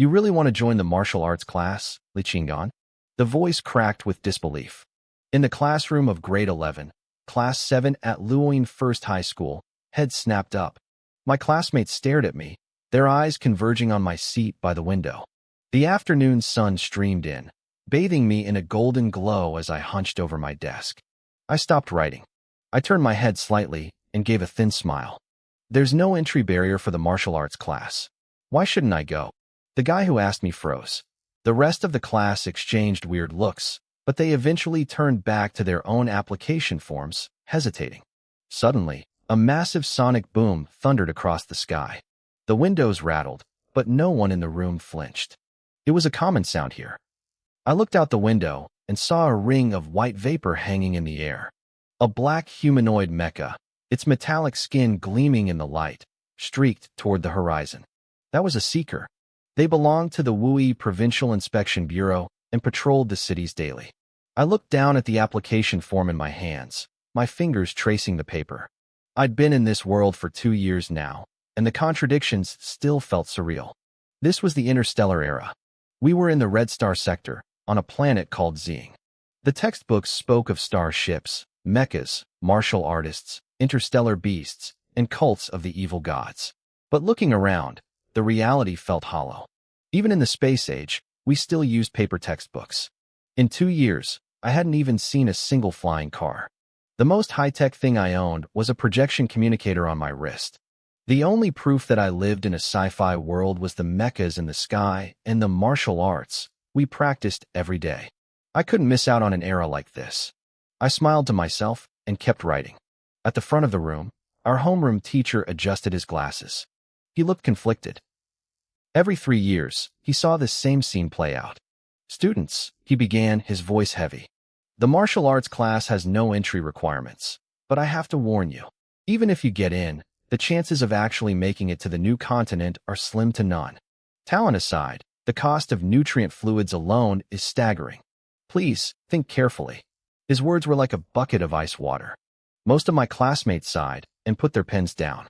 You really want to join the martial arts class, Li Qinggan? The voice cracked with disbelief. In the classroom of grade 11, class 7 at Luoying First High School, head snapped up. My classmates stared at me, their eyes converging on my seat by the window. The afternoon sun streamed in, bathing me in a golden glow as I hunched over my desk. I stopped writing. I turned my head slightly and gave a thin smile. There's no entry barrier for the martial arts class. Why shouldn't I go? The guy who asked me froze. The rest of the class exchanged weird looks, but they eventually turned back to their own application forms, hesitating. Suddenly, a massive sonic boom thundered across the sky. The windows rattled, but no one in the room flinched. It was a common sound here. I looked out the window and saw a ring of white vapor hanging in the air. A black humanoid mecha, its metallic skin gleaming in the light, streaked toward the horizon. That was a seeker. They belonged to the Wui Provincial Inspection Bureau and patrolled the cities daily. I looked down at the application form in my hands, my fingers tracing the paper. I'd been in this world for 2 years now, and the contradictions still felt surreal. This was the interstellar era. We were in the Red Star sector, on a planet called Xing. The textbooks spoke of starships, mechas, martial artists, interstellar beasts, and cults of the evil gods. But looking around, the reality felt hollow. Even in the space age, we still used paper textbooks. In 2 years, I hadn't even seen a single flying car. The most high-tech thing I owned was a projection communicator on my wrist. The only proof that I lived in a sci-fi world was the mechas in the sky and the martial arts we practiced every day. I couldn't miss out on an era like this. I smiled to myself and kept writing. At the front of the room, our homeroom teacher adjusted his glasses. He looked conflicted. Every 3 years, he saw this same scene play out. Students, he began, his voice heavy. The martial arts class has no entry requirements, but I have to warn you. Even if you get in, the chances of actually making it to the new continent are slim to none. Talent aside, the cost of nutrient fluids alone is staggering. Please, think carefully. His words were like a bucket of ice water. Most of my classmates sighed and put their pens down.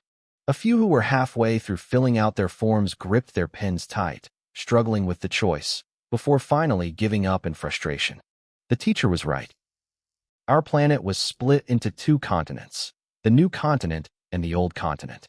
A few who were halfway through filling out their forms gripped their pens tight, struggling with the choice, before finally giving up in frustration. The teacher was right. Our planet was split into 2 continents, the new continent and the old continent.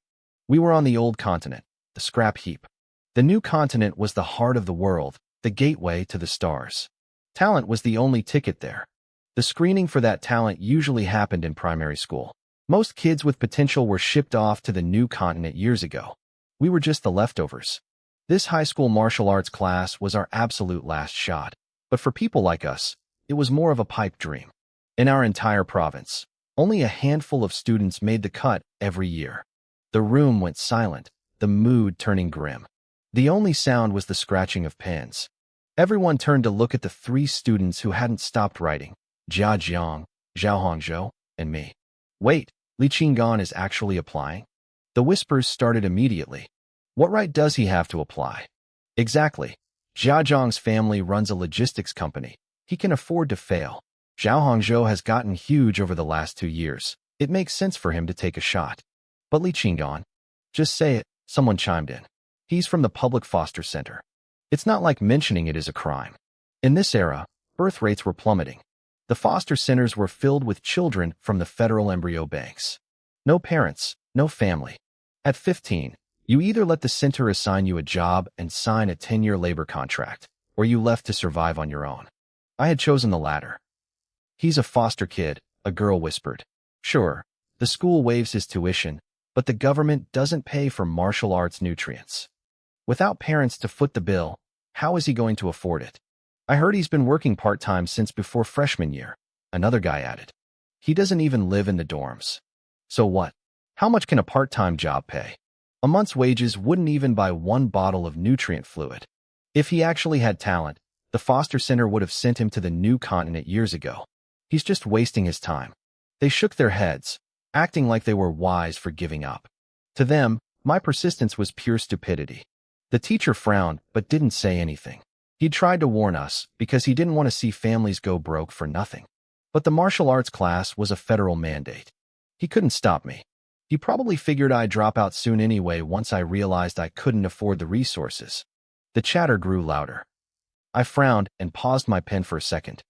We were on the old continent, the scrap heap. The new continent was the heart of the world, the gateway to the stars. Talent was the only ticket there. The screening for that talent usually happened in primary school. Most kids with potential were shipped off to the new continent years ago. We were just the leftovers. This high school martial arts class was our absolute last shot. But for people like us, it was more of a pipe dream. In our entire province, only a handful of students made the cut every year. The room went silent, the mood turning grim. The only sound was the scratching of pens. Everyone turned to look at the 3 students who hadn't stopped writing, Jia Jiang, Zhao Hongzhou, and me. Wait, Li Qinggan is actually applying? The whispers started immediately. What right does he have to apply? Exactly. Jia Jiang's family runs a logistics company. He can afford to fail. Zhao Hongzhou has gotten huge over the last 2 years. It makes sense for him to take a shot. But Li Qinggan, just say it, someone chimed in. He's from the public foster center. It's not like mentioning it is a crime. In this era, birth rates were plummeting. The foster centers were filled with children from the federal embryo banks. No parents, no family. At 15, you either let the center assign you a job and sign a 10-year labor contract, or you left to survive on your own. I had chosen the latter. He's a foster kid, a girl whispered. Sure, the school waives his tuition, but the government doesn't pay for martial arts nutrients. Without parents to foot the bill, how is he going to afford it? I heard he's been working part-time since before freshman year, another guy added. He doesn't even live in the dorms. So what? How much can a part-time job pay? A month's wages wouldn't even buy 1 bottle of nutrient fluid. If he actually had talent, the foster center would have sent him to the new continent years ago. He's just wasting his time. They shook their heads, acting like they were wise for giving up. To them, my persistence was pure stupidity. The teacher frowned but didn't say anything. He tried to warn us because he didn't want to see families go broke for nothing. But the martial arts class was a federal mandate. He couldn't stop me. He probably figured I'd drop out soon anyway once I realized I couldn't afford the resources. The chatter grew louder. I frowned and paused my pen for a second.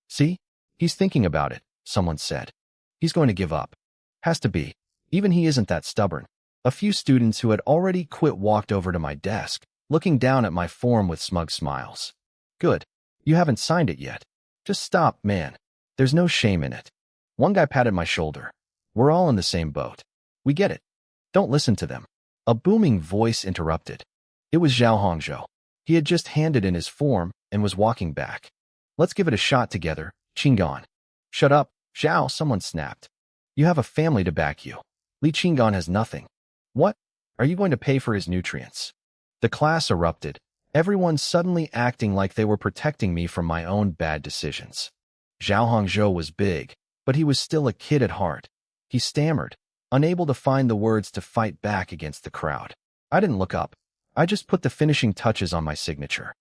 See? He's thinking about it, someone said. He's going to give up. Has to be. Even he isn't that stubborn. A few students who had already quit walked over to my desk, looking down at my form with smug smiles. Good. You haven't signed it yet. Just stop, man. There's no shame in it. One guy patted my shoulder. We're all in the same boat. We get it. Don't listen to them. A booming voice interrupted. It was Zhao. He had just handed in his form and was walking back. Let's give it a shot together, Qinggan. Shut up, Zhao, someone snapped. You have a family to back you. Li Qinggan has nothing. What? Are you going to pay for his nutrients? The class erupted, everyone suddenly acting like they were protecting me from my own bad decisions. Zhao was big, but he was still a kid at heart. He stammered, unable to find the words to fight back against the crowd. I didn't look up. I just put the finishing touches on my signature.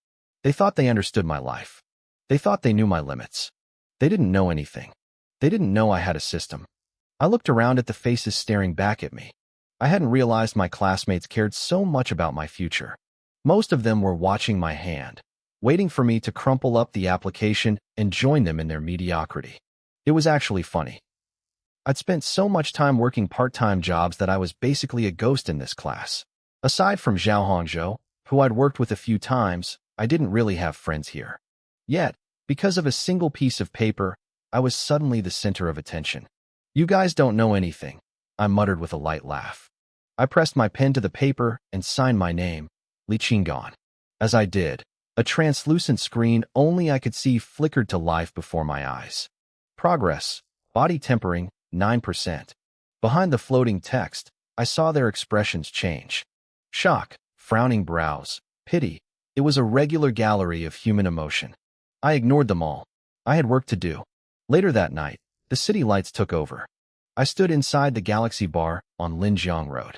They thought they understood my life. They thought they knew my limits. They didn't know anything. They didn't know I had a system. I looked around at the faces staring back at me. I hadn't realized my classmates cared so much about my future. Most of them were watching my hand, waiting for me to crumple up the application and join them in their mediocrity. It was actually funny. I'd spent so much time working part-time jobs that I was basically a ghost in this class. Aside from Zhao, who I'd worked with a few times, I didn't really have friends here. Yet, because of a single piece of paper, I was suddenly the center of attention. You guys don't know anything, I muttered with a light laugh. I pressed my pen to the paper and signed my name, Li Qinggan. As I did, a translucent screen only I could see flickered to life before my eyes. Progress, body tempering, 9%. Behind the floating text, I saw their expressions change. Shock, frowning brows, pity. It was a regular gallery of human emotion. I ignored them all. I had work to do. Later that night, the city lights took over. I stood inside the Galaxy Bar on Linjiang Road.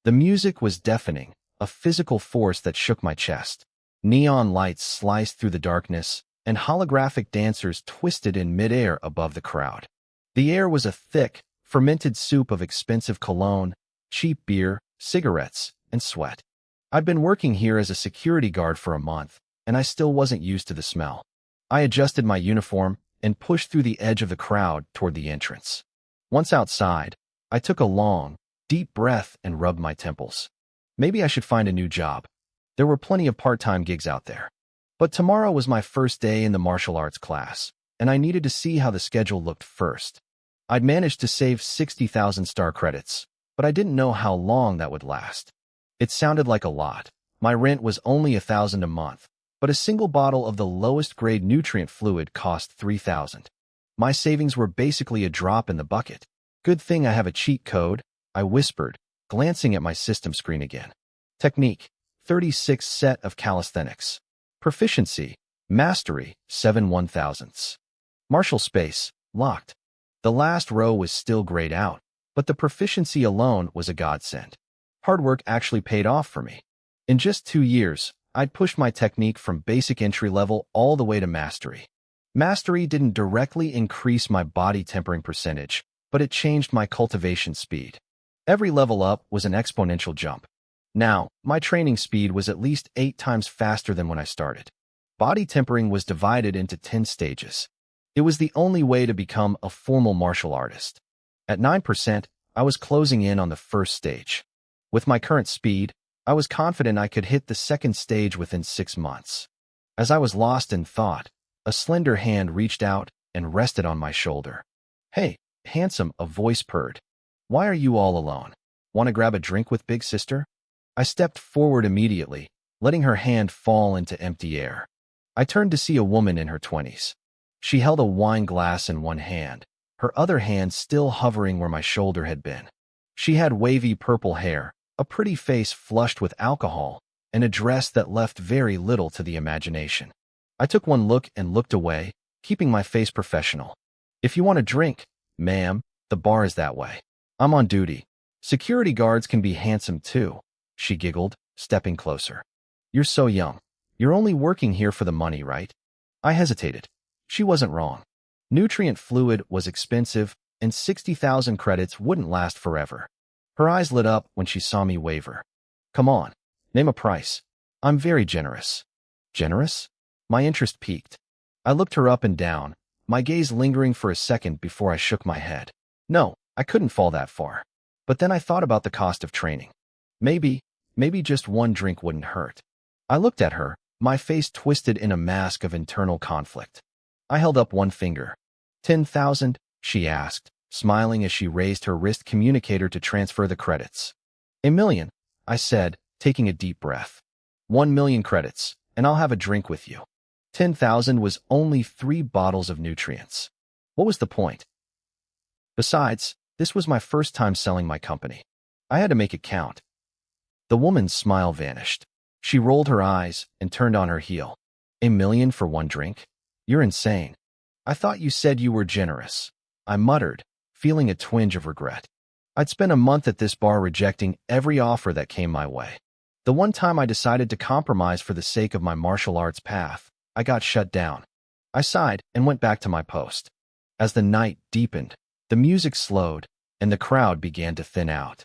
The music was deafening, a physical force that shook my chest. Neon lights sliced through the darkness, and holographic dancers twisted in midair above the crowd. The air was a thick, fermented soup of expensive cologne, cheap beer, cigarettes, and sweat. I'd been working here as a security guard for a month, and I still wasn't used to the smell. I adjusted my uniform and pushed through the edge of the crowd toward the entrance. Once outside, I took a long, deep breath and rubbed my temples. Maybe I should find a new job. There were plenty of part-time gigs out there. But tomorrow was my first day in the martial arts class, and I needed to see how the schedule looked first. I'd managed to save 60,000 star credits, but I didn't know how long that would last. It sounded like a lot. My rent was only 1,000 a month, but a single bottle of the lowest grade nutrient fluid cost 3,000. My savings were basically a drop in the bucket. Good thing I have a cheat code, I whispered, glancing at my system screen again. Technique, 36 set of calisthenics. Proficiency, mastery, 7 1,000ths. Martial space, locked. The last row was still grayed out, but the proficiency alone was a godsend. Hard work actually paid off for me. In just 2 years, I'd pushed my technique from basic entry level all the way to mastery. Mastery didn't directly increase my body tempering percentage, but it changed my cultivation speed. Every level up was an exponential jump. Now, my training speed was at least 8 times faster than when I started. Body tempering was divided into 10 stages. It was the only way to become a formal martial artist. At 9%, I was closing in on the first stage. With my current speed, I was confident I could hit the second stage within 6 months. As I was lost in thought, a slender hand reached out and rested on my shoulder. Hey, handsome, a voice purred. Why are you all alone? Want to grab a drink with Big Sister? I stepped forward immediately, letting her hand fall into empty air. I turned to see a woman in her 20s. She held a wine glass in one hand, her other hand still hovering where my shoulder had been. She had wavy purple hair, a pretty face flushed with alcohol, and a dress that left very little to the imagination. I took one look and looked away, keeping my face professional. If you want a drink, ma'am, the bar is that way. I'm on duty. Security guards can be handsome too, she giggled, stepping closer. You're so young. You're only working here for the money, right? I hesitated. She wasn't wrong. Nutrient fluid was expensive, and 60,000 credits wouldn't last forever. Her eyes lit up when she saw me waver. Come on, name a price. I'm very generous. Generous? My interest piqued. I looked her up and down, my gaze lingering for a second before I shook my head. No, I couldn't fall that far. But then I thought about the cost of training. Maybe just one drink wouldn't hurt. I looked at her, my face twisted in a mask of internal conflict. I held up one finger. 10,000, she asked, smiling as she raised her wrist communicator to transfer the credits. A million, I said, taking a deep breath. 1,000,000 credits, and I'll have a drink with you. 10,000 was only 3 bottles of nutrients. What was the point? Besides, this was my first time selling my company. I had to make it count. The woman's smile vanished. She rolled her eyes and turned on her heel. 1,000,000 for one drink? You're insane. I thought you said you were generous. I muttered, feeling a twinge of regret. I'd spent a month at this bar rejecting every offer that came my way. The one time I decided to compromise for the sake of my martial arts path, I got shut down. I sighed and went back to my post. As the night deepened, the music slowed, and the crowd began to thin out.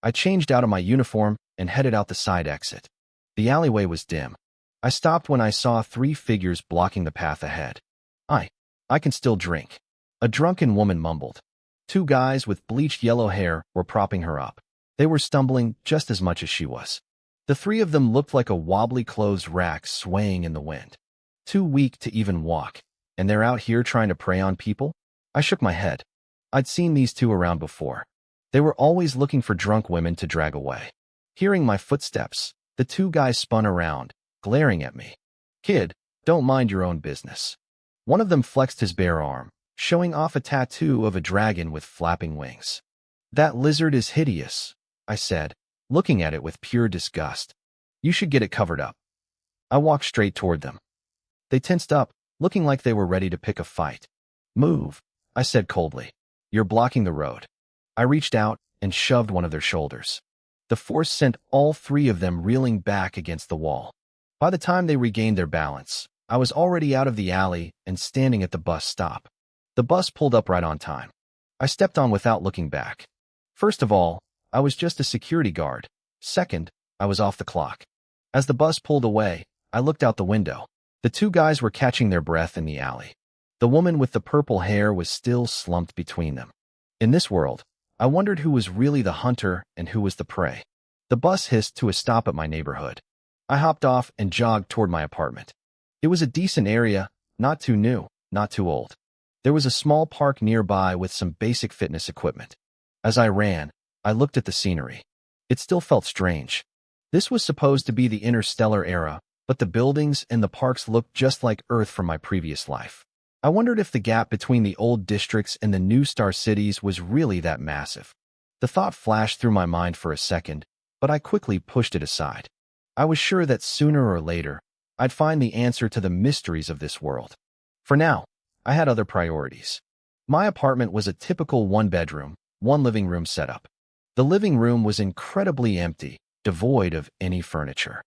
I changed out of my uniform and headed out the side exit. The alleyway was dim. I stopped when I saw 3 figures blocking the path ahead. I can still drink. A drunken woman mumbled. 2 guys with bleached yellow hair were propping her up. They were stumbling just as much as she was. The 3 of them looked like a wobbly clothes rack swaying in the wind. Too weak to even walk, and they're out here trying to prey on people? I shook my head. I'd seen these 2 around before. They were always looking for drunk women to drag away. Hearing my footsteps, the 2 guys spun around, glaring at me. Kid, don't mind your own business. One of them flexed his bare arm, showing off a tattoo of a dragon with flapping wings. That lizard is hideous, I said, looking at it with pure disgust. You should get it covered up. I walked straight toward them. They tensed up, looking like they were ready to pick a fight. Move, I said coldly. You're blocking the road. I reached out and shoved one of their shoulders. The force sent all 3 of them reeling back against the wall. By the time they regained their balance, I was already out of the alley and standing at the bus stop. The bus pulled up right on time. I stepped on without looking back. First of all, I was just a security guard. Second, I was off the clock. As the bus pulled away, I looked out the window. The 2 guys were catching their breath in the alley. The woman with the purple hair was still slumped between them. In this world, I wondered who was really the hunter and who was the prey. The bus hissed to a stop at my neighborhood. I hopped off and jogged toward my apartment. It was a decent area, not too new, not too old. There was a small park nearby with some basic fitness equipment. As I ran, I looked at the scenery. It still felt strange. This was supposed to be the interstellar era, but the buildings and the parks looked just like Earth from my previous life. I wondered if the gap between the old districts and the new star cities was really that massive. The thought flashed through my mind for a second, but I quickly pushed it aside. I was sure that sooner or later, I'd find the answer to the mysteries of this world. For now, I had other priorities. My apartment was a typical 1-bedroom, 1 living room setup. The living room was incredibly empty, devoid of any furniture.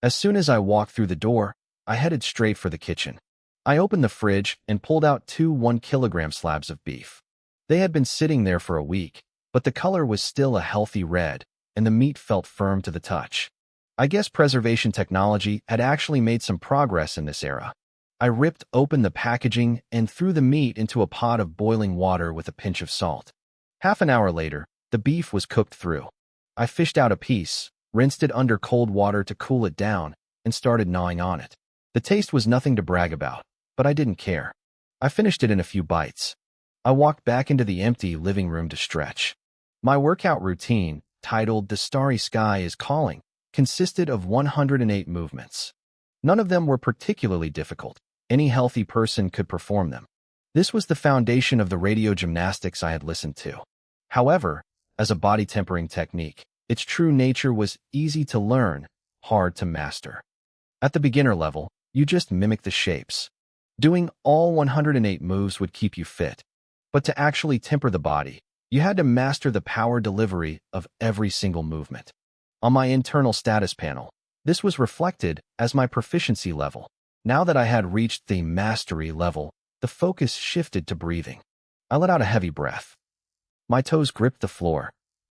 As soon as I walked through the door, I headed straight for the kitchen. I opened the fridge and pulled out 2 1-kilogram slabs of beef. They had been sitting there for a week, but the color was still a healthy red, and the meat felt firm to the touch. I guess preservation technology had actually made some progress in this era. I ripped open the packaging and threw the meat into a pot of boiling water with a pinch of salt. Half an hour later, the beef was cooked through. I fished out a piece, rinsed it under cold water to cool it down, and started gnawing on it. The taste was nothing to brag about, but I didn't care. I finished it in a few bites. I walked back into the empty living room to stretch. My workout routine, titled "The Starry Sky is Calling," consisted of 108 movements. None of them were particularly difficult. Any healthy person could perform them. This was the foundation of the radio gymnastics I had listened to. However, as a body tempering technique, its true nature was easy to learn, hard to master. At the beginner level, you just mimic the shapes. Doing all 108 moves would keep you fit. But to actually temper the body, you had to master the power delivery of every single movement. On my internal status panel, this was reflected as my proficiency level. Now that I had reached the mastery level, the focus shifted to breathing. I let out a heavy breath. My toes gripped the floor.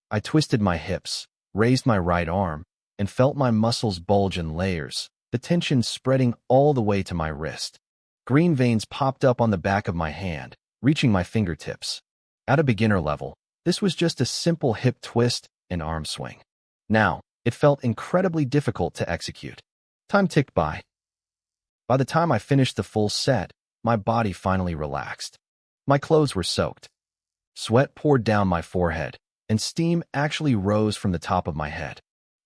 I twisted my hips, raised my right arm, and felt my muscles bulge in layers, the tension spreading all the way to my wrist. Green veins popped up on the back of my hand, reaching my fingertips. At a beginner level, this was just a simple hip twist and arm swing. Now, it felt incredibly difficult to execute. Time ticked by. By the time I finished the full set, my body finally relaxed. My clothes were soaked. Sweat poured down my forehead, and steam actually rose from the top of my head.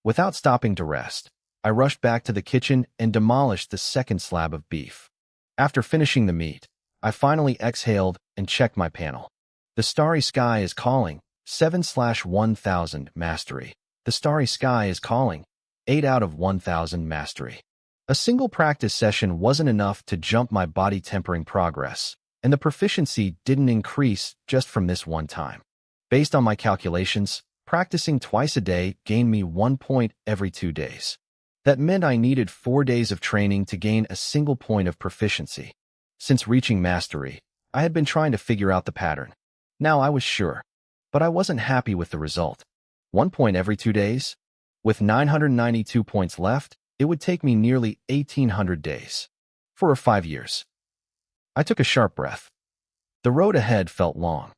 Without stopping to rest, I rushed back to the kitchen and demolished the second slab of beef. After finishing the meat, I finally exhaled and checked my panel. The starry sky is calling, 7/1000 mastery. The starry sky is calling, 8 out of 1000 mastery. A single practice session wasn't enough to jump my body tempering progress, and the proficiency didn't increase just from this one time. Based on my calculations, practicing twice a day gained me 1 point every 2 days. That meant I needed 4 days of training to gain a single point of proficiency. Since reaching mastery, I had been trying to figure out the pattern. Now I was sure, but I wasn't happy with the result. 1 point every 2 days? With 992 points left, it would take me nearly 1,800 days. For 5 years. I took a sharp breath. The road ahead felt long.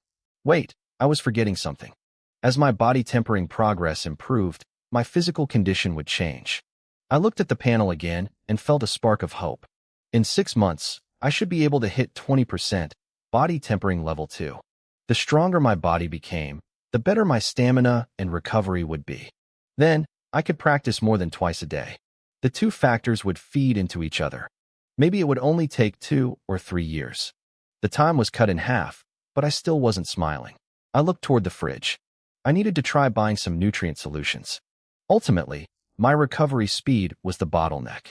Wait, I was forgetting something. As my body tempering progress improved, my physical condition would change. I looked at the panel again and felt a spark of hope. In 6 months, I should be able to hit 20% body tempering level 2. The stronger my body became, the better my stamina and recovery would be. Then, I could practice more than twice a day. The two factors would feed into each other. Maybe it would only take 2 or 3 years. The time was cut in half, but I still wasn't smiling. I looked toward the fridge. I needed to try buying some nutrient solutions. Ultimately, my recovery speed was the bottleneck.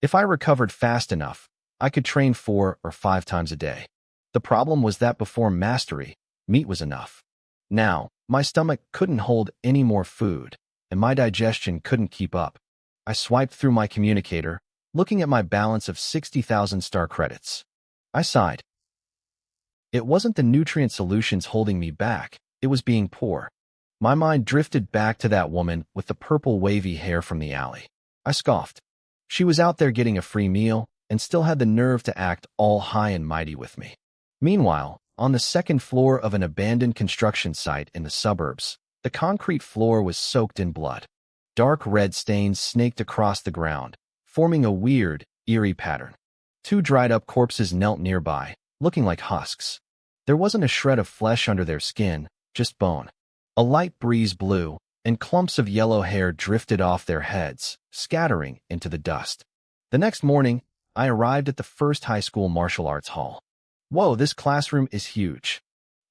If I recovered fast enough, I could train 4 or 5 times a day. The problem was that before mastery, meat was enough. Now, my stomach couldn't hold any more food, and my digestion couldn't keep up. I swiped through my communicator, looking at my balance of 60,000 star credits. I sighed. It wasn't the nutrient solutions holding me back, it was being poor. My mind drifted back to that woman with the purple wavy hair from the alley. I scoffed. She was out there getting a free meal and still had the nerve to act all high and mighty with me. Meanwhile, on the second floor of an abandoned construction site in the suburbs, the concrete floor was soaked in blood. Dark red stains snaked across the ground, forming a weird, eerie pattern. 2 dried-up corpses knelt nearby, looking like husks. There wasn't a shred of flesh under their skin, just bone. A light breeze blew, and clumps of yellow hair drifted off their heads, scattering into the dust. The next morning, I arrived at the first high school martial arts hall. Whoa, this classroom is huge.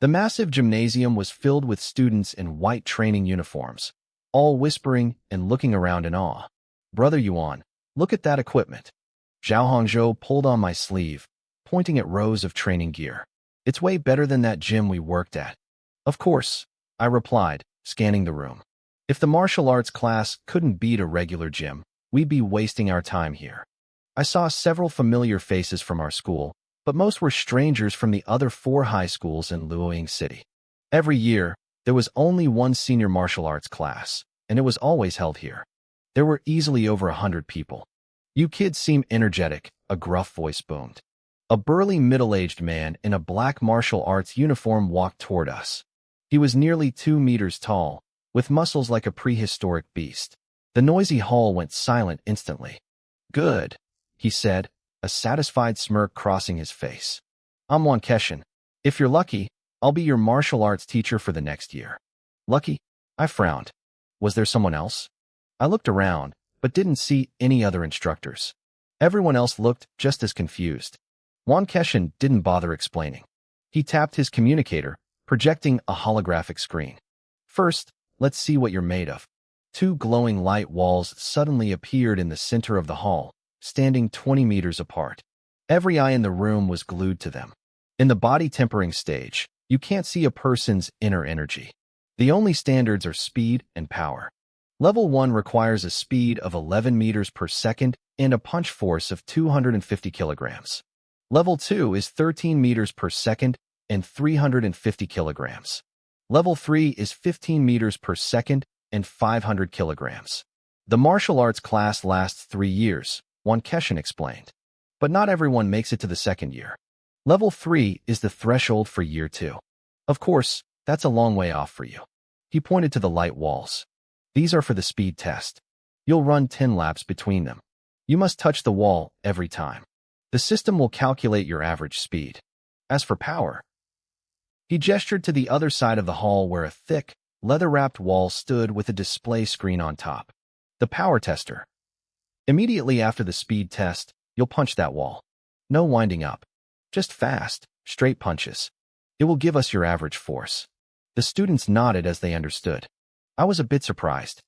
The massive gymnasium was filled with students in white training uniforms, all whispering and looking around in awe. Brother Yuan, look at that equipment. Zhao Hongzhou pulled on my sleeve, pointing at rows of training gear. It's way better than that gym we worked at. Of course, I replied, scanning the room. If the martial arts class couldn't beat a regular gym, we'd be wasting our time here. I saw several familiar faces from our school, but most were strangers from the other 4 high schools in Luoying City. Every year, there was only one senior martial arts class, and it was always held here. There were easily over 100 people. You kids seem energetic, a gruff voice boomed. A burly middle-aged man in a black martial arts uniform walked toward us. He was nearly 2 meters tall, with muscles like a prehistoric beast. The noisy hall went silent instantly. Good, he said, a satisfied smirk crossing his face. I'm Wan Keshin. If you're lucky, I'll be your martial arts teacher for the next year. Lucky? I frowned. Was there someone else? I looked around, but didn't see any other instructors. Everyone else looked just as confused. Wan Keshin didn't bother explaining. He tapped his communicator, projecting a holographic screen. First, let's see what you're made of. 2 glowing light walls suddenly appeared in the center of the hall, standing 20 meters apart. Every eye in the room was glued to them. In the body tempering stage, you can't see a person's inner energy. The only standards are speed and power. Level 1 requires a speed of 11 meters per second and a punch force of 250 kilograms. Level 2 is 13 meters per second and 350 kilograms. Level 3 is 15 meters per second and 500 kilograms. The martial arts class lasts 3 years, Keshin explained. But not everyone makes it to the second year. Level 3 is the threshold for year 2. Of course, that's a long way off for you. He pointed to the light walls. These are for the speed test. You'll run 10 laps between them. You must touch the wall every time. The system will calculate your average speed. As for power, he gestured to the other side of the hall where a thick, leather-wrapped wall stood with a display screen on top. The power tester. Immediately after the speed test, you'll punch that wall. No winding up. Just fast, straight punches. It will give us your average force. The students nodded as they understood. I was a bit surprised.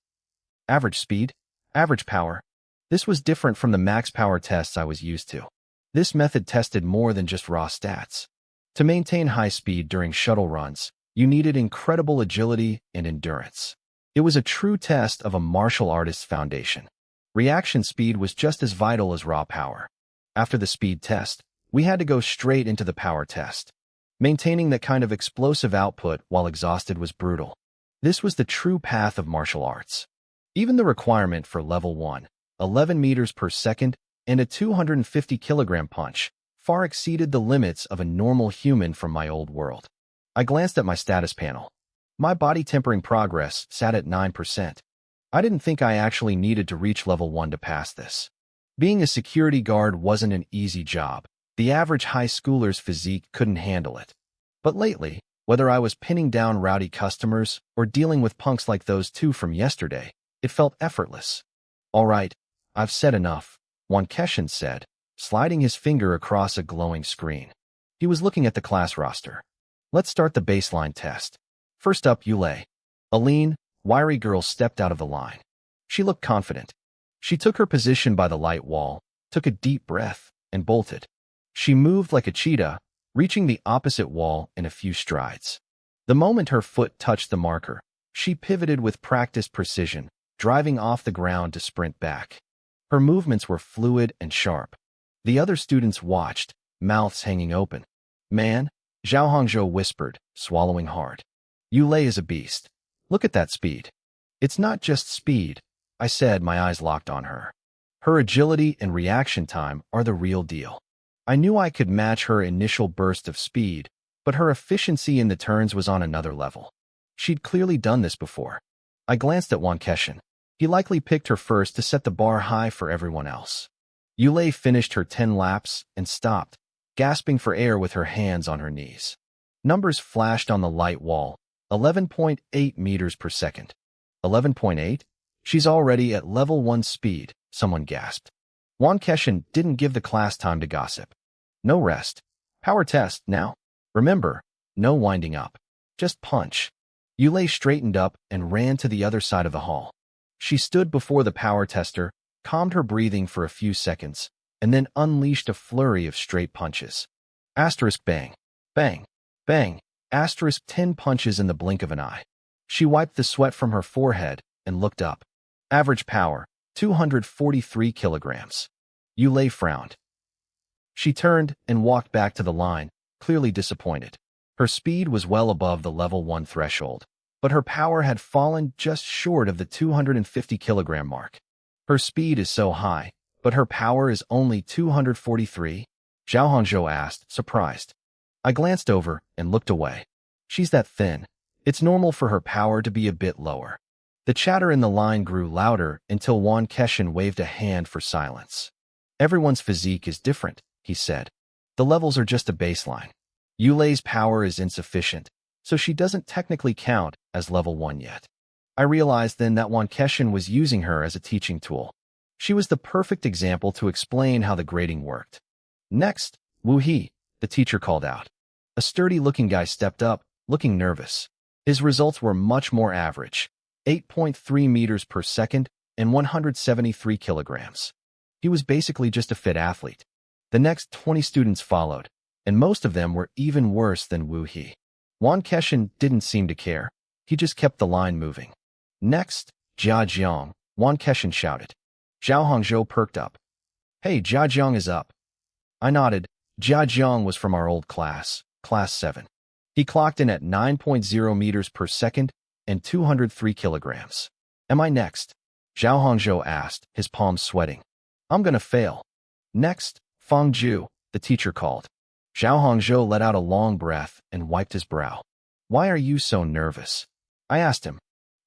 Average speed? Average power? This was different from the max power tests I was used to. This method tested more than just raw stats. To maintain high speed during shuttle runs, you needed incredible agility and endurance. It was a true test of a martial artist's foundation. Reaction speed was just as vital as raw power. After the speed test, we had to go straight into the power test. Maintaining that kind of explosive output while exhausted was brutal. This was the true path of martial arts. Even the requirement for level 1, 11 meters per second, and a 250 kilogram punch, far exceeded the limits of a normal human from my old world. I glanced at my status panel. My body tempering progress sat at 9%. I didn't think I actually needed to reach level 1 to pass this. Being a security guard wasn't an easy job. The average high schooler's physique couldn't handle it. But lately, whether I was pinning down rowdy customers or dealing with punks like those two from yesterday, it felt effortless. All right, I've said enough, Keshin said, sliding his finger across a glowing screen. He was looking at the class roster. Let's start the baseline test. First up, Yulei. A lean, wiry girl stepped out of the line. She looked confident. She took her position by the light wall, took a deep breath, and bolted. She moved like a cheetah, reaching the opposite wall in a few strides. The moment her foot touched the marker, she pivoted with practiced precision, driving off the ground to sprint back. Her movements were fluid and sharp. The other students watched, mouths hanging open. Man, Zhao Hongzhou whispered, swallowing hard. Yulei is a beast. Look at that speed. It's not just speed, I said, my eyes locked on her. Her agility and reaction time are the real deal. I knew I could match her initial burst of speed, but her efficiency in the turns was on another level. She'd clearly done this before. I glanced at Keshin. He likely picked her first to set the bar high for everyone else. Yulei finished her 10 laps and stopped, gasping for air with her hands on her knees. Numbers flashed on the light wall, 11.8 meters per second. 11.8? She's already at level 1 speed, someone gasped. Keshin didn't give the class time to gossip. No rest. Power test now. Remember, no winding up. Just punch. Yulei straightened up and ran to the other side of the hall. She stood before the power tester, calmed her breathing for a few seconds, and then unleashed a flurry of straight punches. Asterisk bang. Bang. Bang. Asterisk 10 punches in the blink of an eye. She wiped the sweat from her forehead and looked up. Average power, 243 kilograms. Yulei frowned. She turned and walked back to the line, clearly disappointed. Her speed was well above the level 1 threshold, but her power had fallen just short of the 250 kilogram mark. Her speed is so high, but her power is only 243? Zhao Hongzhou asked, surprised. I glanced over and looked away. She's that thin. It's normal for her power to be a bit lower. The chatter in the line grew louder until Keshin waved a hand for silence. Everyone's physique is different, he said. The levels are just a baseline. Yulei's power is insufficient, so she doesn't technically count as level 1 yet. I realized then that Keshin was using her as a teaching tool. She was the perfect example to explain how the grading worked. Next, Wu He, the teacher called out. A sturdy-looking guy stepped up, looking nervous. His results were much more average, 8.3 meters per second and 173 kilograms. He was basically just a fit athlete. The next 20 students followed, and most of them were even worse than Wu He. Keshin didn't seem to care. He just kept the line moving. Next, Jia Jiang, Keshin shouted. Zhao Hongzhou perked up. Hey, Jia Jiang is up. I nodded. Jia Jiang was from our old class, Class 7. He clocked in at 9.0 meters per second and 203 kilograms. Am I next? Zhao Hongzhou asked, his palms sweating. I'm gonna fail. Next, Fangju, the teacher called. Zhao Hongzhou let out a long breath and wiped his brow. Why are you so nervous? I asked him.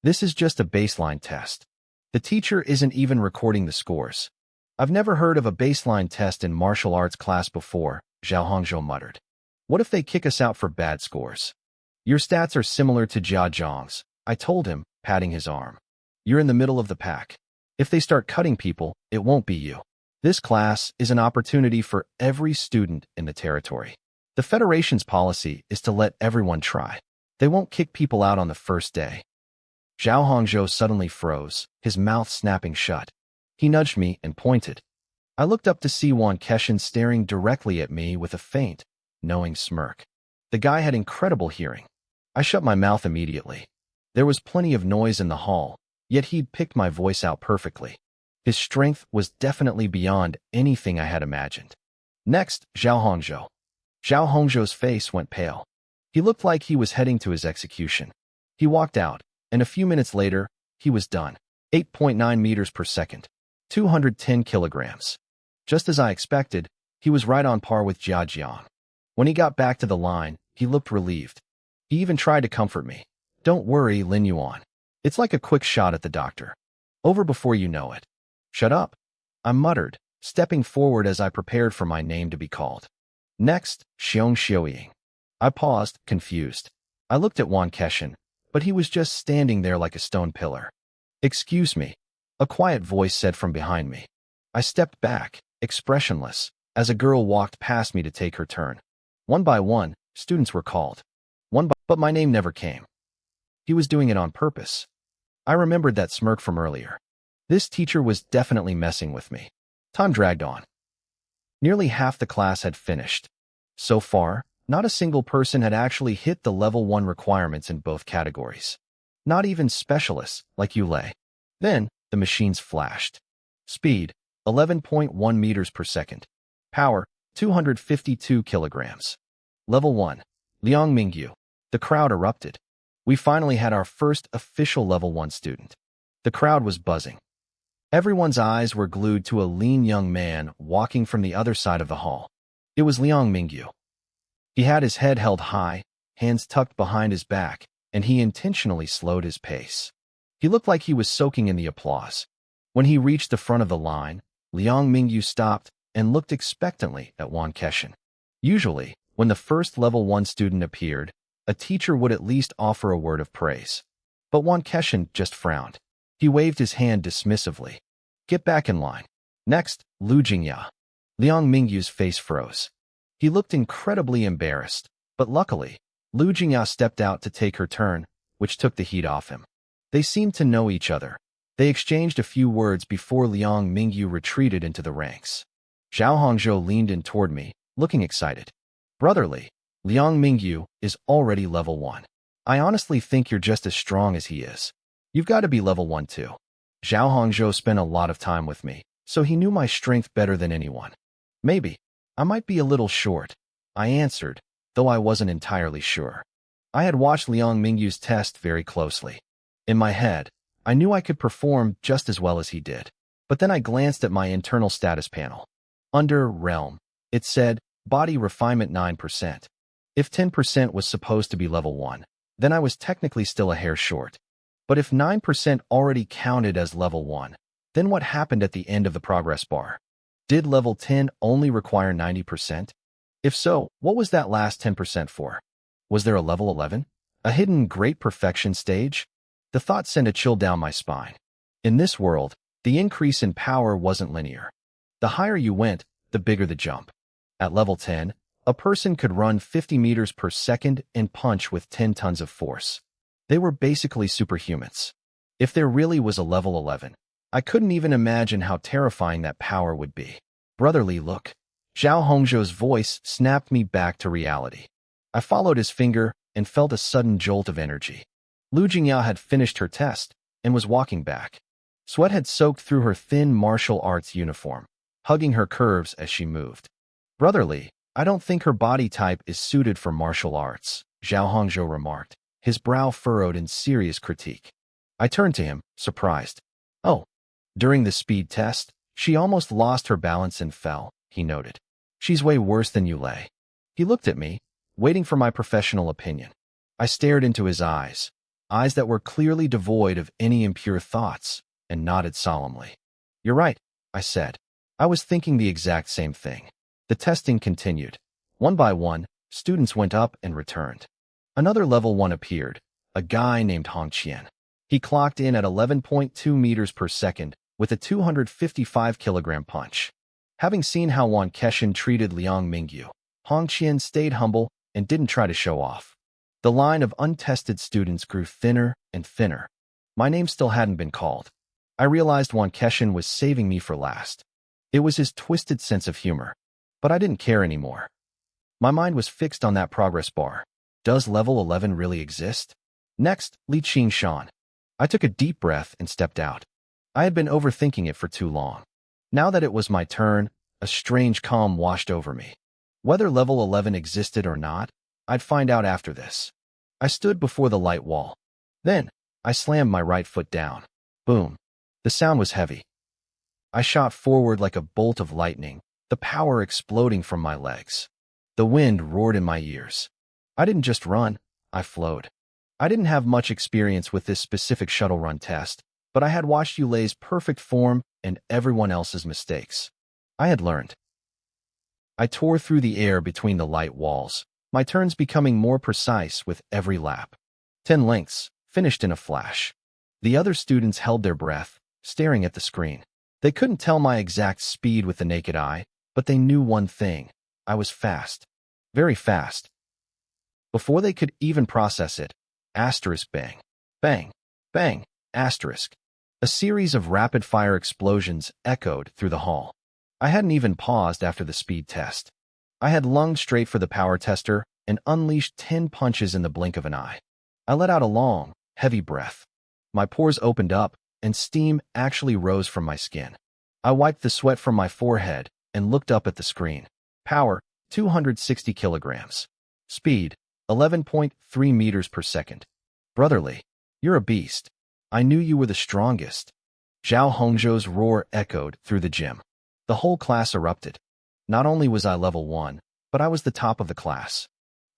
This is just a baseline test. The teacher isn't even recording the scores. I've never heard of a baseline test in martial arts class before, Zhao Hongzhou muttered. What if they kick us out for bad scores? Your stats are similar to Jia Zhang's, I told him, patting his arm. You're in the middle of the pack. If they start cutting people, it won't be you. This class is an opportunity for every student in the territory. The Federation's policy is to let everyone try. They won't kick people out on the first day. Zhao Hongzhou suddenly froze, his mouth snapping shut. He nudged me and pointed. I looked up to see Wan Keshin staring directly at me with a faint, knowing smirk. The guy had incredible hearing. I shut my mouth immediately. There was plenty of noise in the hall, yet he'd picked my voice out perfectly. His strength was definitely beyond anything I had imagined. Next, Zhao Hongzhou. Zhao Hongzhou's face went pale. He looked like he was heading to his execution. He walked out, and a few minutes later, he was done. 8.9 meters per second. 210 kilograms. Just as I expected, he was right on par with Jia Jiang. When he got back to the line, he looked relieved. He even tried to comfort me. Don't worry, Lin Yuan. It's like a quick shot at the doctor. Over before you know it. Shut up, I muttered, stepping forward as I prepared for my name to be called. Next, Xiong Xiaoying. I paused, confused. I looked at Wan Keshin, but he was just standing there like a stone pillar. Excuse me, a quiet voice said from behind me. I stepped back, expressionless, as a girl walked past me to take her turn. One by one, students were called. But my name never came. He was doing it on purpose. I remembered that smirk from earlier. This teacher was definitely messing with me. Time dragged on. Nearly half the class had finished. So far, not a single person had actually hit the level 1 requirements in both categories. Not even specialists like Yulei. Then, the machines flashed. Speed, 11.1 meters per second. Power, 252 kilograms. Level 1, Liang Mingyu. The crowd erupted. We finally had our first official level 1 student. The crowd was buzzing. Everyone's eyes were glued to a lean young man walking from the other side of the hall. It was Liang Mingyu. He had his head held high, hands tucked behind his back, and he intentionally slowed his pace. He looked like he was soaking in the applause. When he reached the front of the line, Liang Mingyu stopped and looked expectantly at Wan Keshin. Usually, when the first level 1 student appeared, a teacher would at least offer a word of praise. But Wan Keshin just frowned. He waved his hand dismissively. Get back in line. Next, Lu Jingya. Liang Mingyu's face froze. He looked incredibly embarrassed, but luckily, Lu Jingya stepped out to take her turn, which took the heat off him. They seemed to know each other. They exchanged a few words before Liang Mingyu retreated into the ranks. Zhao Hongzhou leaned in toward me, looking excited. Brotherly, Liang Mingyu is already level 1. I honestly think you're just as strong as he is. You've got to be level 1 too. Zhao Hongzhou spent a lot of time with me, so he knew my strength better than anyone. Maybe. I might be a little short, I answered, though I wasn't entirely sure. I had watched Liang Mingyu's test very closely. In my head, I knew I could perform just as well as he did. But then I glanced at my internal status panel. Under Realm, it said, Body Refinement 9%. If 10% was supposed to be level 1, then I was technically still a hair short. But if 9% already counted as level 1, then what happened at the end of the progress bar? Did level 10 only require 90%? If so, what was that last 10% for? Was there a level 11? A hidden great perfection stage? The thought sent a chill down my spine. In this world, the increase in power wasn't linear. The higher you went, the bigger the jump. At level 10, a person could run 50 meters per second and punch with 10 tons of force. They were basically superhumans. If there really was a level 11, I couldn't even imagine how terrifying that power would be. Brotherly look. Zhao Hongzhou's voice snapped me back to reality. I followed his finger and felt a sudden jolt of energy. Lu Jingya had finished her test and was walking back. Sweat had soaked through her thin martial arts uniform, hugging her curves as she moved. Brotherly, I don't think her body type is suited for martial arts, Zhao Hongzhou remarked, his brow furrowed in serious critique. I turned to him, surprised. Oh, During the speed test, she almost lost her balance and fell, he noted. She's way worse than Yulei. He looked at me, waiting for my professional opinion. I stared into his eyes that were clearly devoid of any impure thoughts, and nodded solemnly. You're right, I said. I was thinking the exact same thing. The testing continued. One by one, students went up and returned. Another level 1 appeared, a guy named Hong Qian. He clocked in at 11.2 meters per second with a 255-kilogram punch. Having seen how Wan Keshin treated Liang Mingyu, Hong Qian stayed humble and didn't try to show off. The line of untested students grew thinner and thinner. My name still hadn't been called. I realized Wan Keshin was saving me for last. It was his twisted sense of humor. But I didn't care anymore. My mind was fixed on that progress bar. Does level 11 really exist? Next, Li Qingshan. I took a deep breath and stepped out. I had been overthinking it for too long. Now that it was my turn, a strange calm washed over me. Whether level 11 existed or not, I'd find out after this. I stood before the light wall. Then, I slammed my right foot down. Boom. The sound was heavy. I shot forward like a bolt of lightning, the power exploding from my legs. The wind roared in my ears. I didn't just run, I flowed. I didn't have much experience with this specific shuttle run test, but I had watched Yulei's perfect form and everyone else's mistakes. I had learned. I tore through the air between the light walls, my turns becoming more precise with every lap. 10 lengths, finished in a flash. The other students held their breath, staring at the screen. They couldn't tell my exact speed with the naked eye, but they knew one thing. I was fast. Very fast. Before they could even process it, asterisk bang, bang, bang, asterisk. A series of rapid-fire explosions echoed through the hall. I hadn't even paused after the speed test. I had lunged straight for the power tester and unleashed 10 punches in the blink of an eye. I let out a long, heavy breath. My pores opened up, and steam actually rose from my skin. I wiped the sweat from my forehead and looked up at the screen. Power, 260 kilograms. Speed, 11.3 meters per second. Brotherly, you're a beast. I knew you were the strongest. Zhao Hongzhou's roar echoed through the gym. The whole class erupted. Not only was I level 1, but I was the top of the class.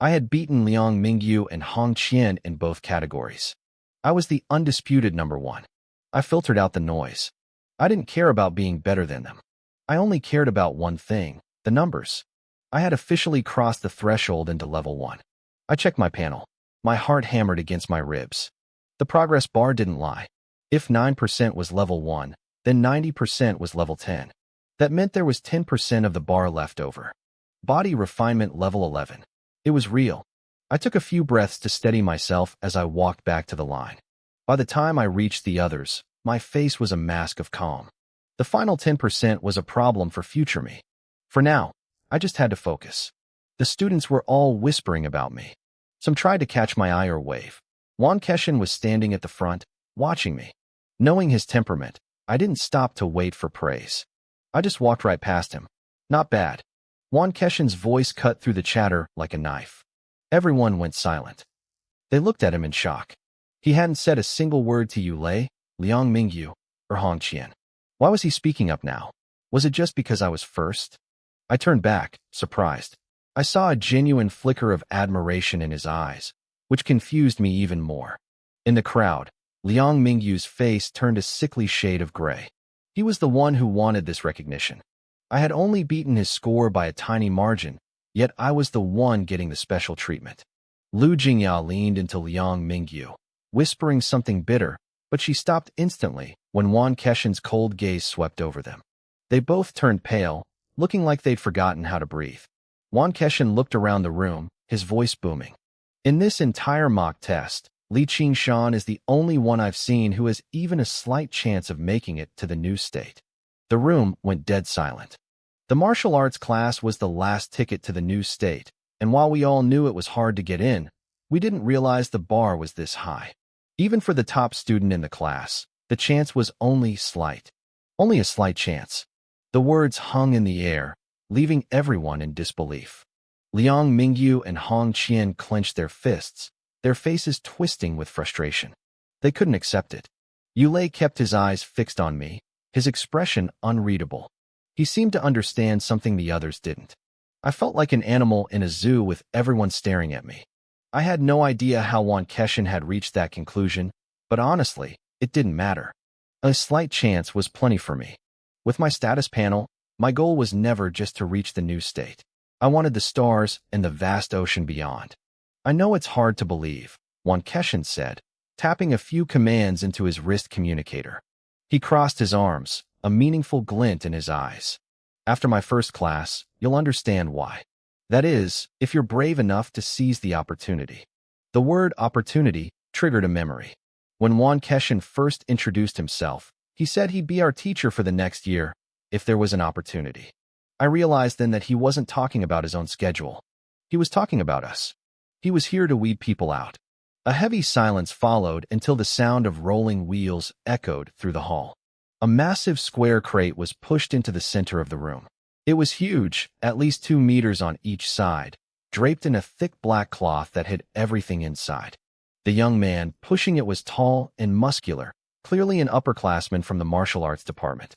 I had beaten Liang Mingyu and Hong Qian in both categories. I was the undisputed number 1. I filtered out the noise. I didn't care about being better than them. I only cared about one thing, the numbers. I had officially crossed the threshold into level 1. I checked my panel. My heart hammered against my ribs. The progress bar didn't lie. If 9% was level 1, then 90% was level 10. That meant there was 10% of the bar left over. Body refinement level 11. It was real. I took a few breaths to steady myself as I walked back to the line. By the time I reached the others, my face was a mask of calm. The final 10% was a problem for future me. For now, I just had to focus. The students were all whispering about me. Some tried to catch my eye or wave. Wan Keshin was standing at the front, watching me. Knowing his temperament, I didn't stop to wait for praise. I just walked right past him. Not bad. Wan Keshin's voice cut through the chatter like a knife. Everyone went silent. They looked at him in shock. He hadn't said a single word to Yulei, Liang Mingyu, or Hong Qian. Why was he speaking up now? Was it just because I was first? I turned back, surprised. I saw a genuine flicker of admiration in his eyes, which confused me even more. In the crowd, Liang Mingyu's face turned a sickly shade of gray. He was the one who wanted this recognition. I had only beaten his score by a tiny margin, yet I was the one getting the special treatment. Lu Jingya leaned into Liang Mingyu, whispering something bitter, but she stopped instantly when Wan Keshin's cold gaze swept over them. They both turned pale, looking like they'd forgotten how to breathe. Wan Keshin looked around the room, his voice booming. In this entire mock test, Li Qingshan is the only one I've seen who has even a slight chance of making it to the new state. The room went dead silent. The martial arts class was the last ticket to the new state, and while we all knew it was hard to get in, we didn't realize the bar was this high. Even for the top student in the class, the chance was only slight. Only a slight chance. The words hung in the air, leaving everyone in disbelief. Liang Mingyu and Hong Qian clenched their fists, their faces twisting with frustration. They couldn't accept it. Yulei kept his eyes fixed on me, his expression unreadable. He seemed to understand something the others didn't. I felt like an animal in a zoo with everyone staring at me. I had no idea how Wan Keshin had reached that conclusion, but honestly, it didn't matter. A slight chance was plenty for me. With my status panel, my goal was never just to reach the new state. I wanted the stars and the vast ocean beyond. I know it's hard to believe, Wan Keshin said, tapping a few commands into his wrist communicator. He crossed his arms, a meaningful glint in his eyes. After my first class, you'll understand why. That is, if you're brave enough to seize the opportunity. The word opportunity triggered a memory. When Wan Keshin first introduced himself, he said he'd be our teacher for the next year, if there was an opportunity. I realized then that he wasn't talking about his own schedule. He was talking about us. He was here to weed people out. A heavy silence followed until the sound of rolling wheels echoed through the hall. A massive square crate was pushed into the center of the room. It was huge, at least 2 meters on each side, draped in a thick black cloth that hid everything inside. The young man pushing it was tall and muscular, clearly an upperclassman from the martial arts department.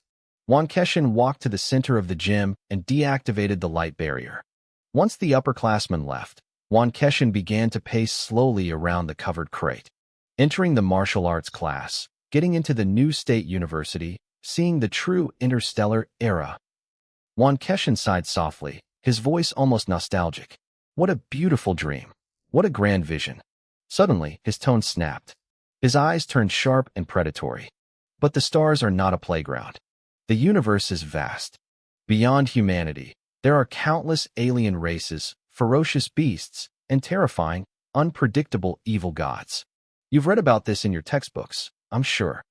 Wan Keshin walked to the center of the gym and deactivated the light barrier. Once the upperclassman left, Wan Keshin began to pace slowly around the covered crate. Entering the martial arts class, getting into the new state university, seeing the true interstellar era. Wan Keshin sighed softly, his voice almost nostalgic. What a beautiful dream. What a grand vision. Suddenly, his tone snapped. His eyes turned sharp and predatory. But the stars are not a playground. The universe is vast. Beyond humanity, there are countless alien races, ferocious beasts, and terrifying, unpredictable evil gods. You've read about this in your textbooks, I'm sure.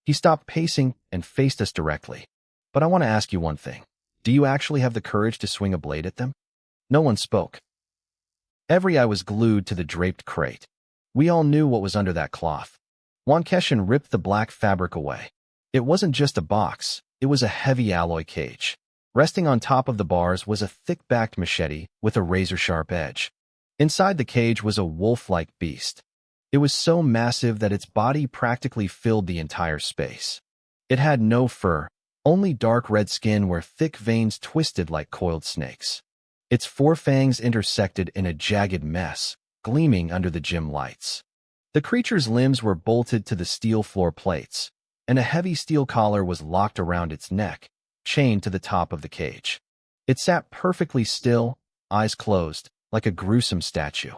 He stopped pacing and faced us directly. But I want to ask you one thing. Do you actually have the courage to swing a blade at them? No one spoke. Every eye was glued to the draped crate. We all knew what was under that cloth. Wan Keshin ripped the black fabric away. It wasn't just a box, it was a heavy alloy cage. Resting on top of the bars was a thick-backed machete with a razor-sharp edge. Inside the cage was a wolf-like beast. It was so massive that its body practically filled the entire space. It had no fur, only dark red skin where thick veins twisted like coiled snakes. Its forefangs intersected in a jagged mess, gleaming under the gym lights. The creature's limbs were bolted to the steel floor plates, and a heavy steel collar was locked around its neck, chained to the top of the cage. It sat perfectly still, eyes closed, like a gruesome statue.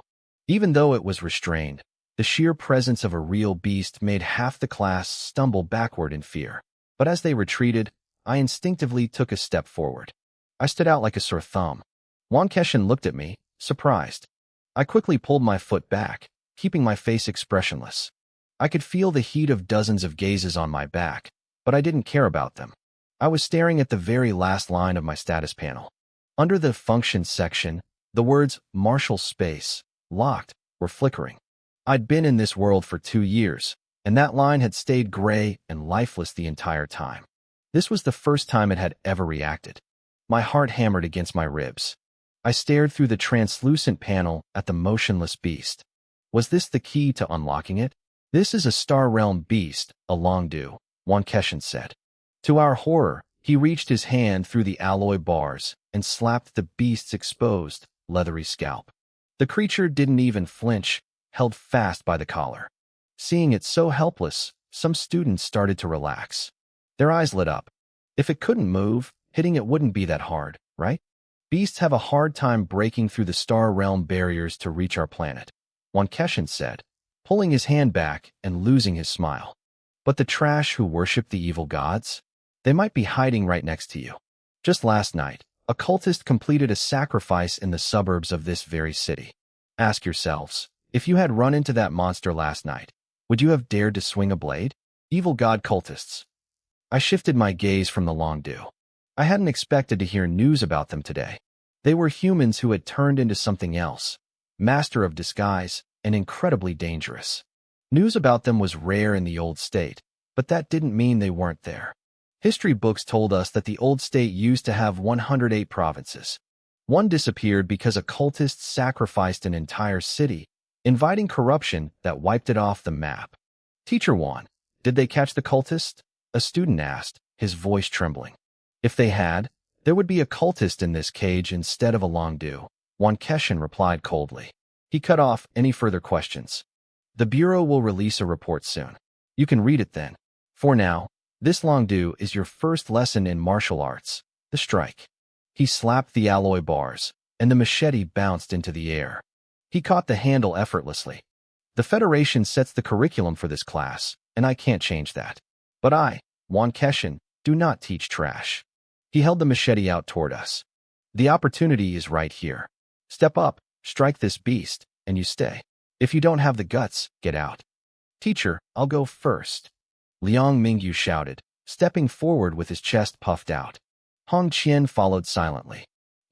Even though it was restrained, the sheer presence of a real beast made half the class stumble backward in fear. But as they retreated, I instinctively took a step forward. I stood out like a sore thumb. Wan Keshin looked at me, surprised. I quickly pulled my foot back, keeping my face expressionless. I could feel the heat of dozens of gazes on my back, but I didn't care about them. I was staring at the very last line of my status panel. Under the Functions section, the words Martial Space, Locked, were flickering. I'd been in this world for 2 years, and that line had stayed gray and lifeless the entire time. This was the first time it had ever reacted. My heart hammered against my ribs. I stared through the translucent panel at the motionless beast. Was this the key to unlocking it? This is a Star Realm beast, a Longdu, Wan Keshin said. To our horror, he reached his hand through the alloy bars and slapped the beast's exposed, leathery scalp. The creature didn't even flinch, held fast by the collar. Seeing it so helpless, some students started to relax. Their eyes lit up. If it couldn't move, hitting it wouldn't be that hard, right? Beasts have a hard time breaking through the Star Realm barriers to reach our planet, Wan Keshin said, pulling his hand back and losing his smile. But the trash who worship the evil gods? They might be hiding right next to you. Just last night, a cultist completed a sacrifice in the suburbs of this very city. Ask yourselves, if you had run into that monster last night, would you have dared to swing a blade? Evil god cultists. I shifted my gaze from the Longdu. I hadn't expected to hear news about them today. They were humans who had turned into something else, master of disguise, and incredibly dangerous. News about them was rare in the old state, but that didn't mean they weren't there. History books told us that the old state used to have 108 provinces. One disappeared because a cultist sacrificed an entire city, inviting corruption that wiped it off the map. Teacher Wan, did they catch the cultist? A student asked, his voice trembling. If they had, there would be a cultist in this cage instead of a Longdu, Keshin replied coldly. He cut off any further questions. The Bureau will release a report soon. You can read it then. For now, this Longdu is your first lesson in martial arts, the strike. He slapped the alloy bars, and the machete bounced into the air. He caught the handle effortlessly. The Federation sets the curriculum for this class, and I can't change that. But I, Keshin, do not teach trash. He held the machete out toward us. The opportunity is right here. Step up, strike this beast, and you stay. If you don't have the guts, get out. Teacher, I'll go first. Liang Mingyu shouted, stepping forward with his chest puffed out. Hong Qian followed silently.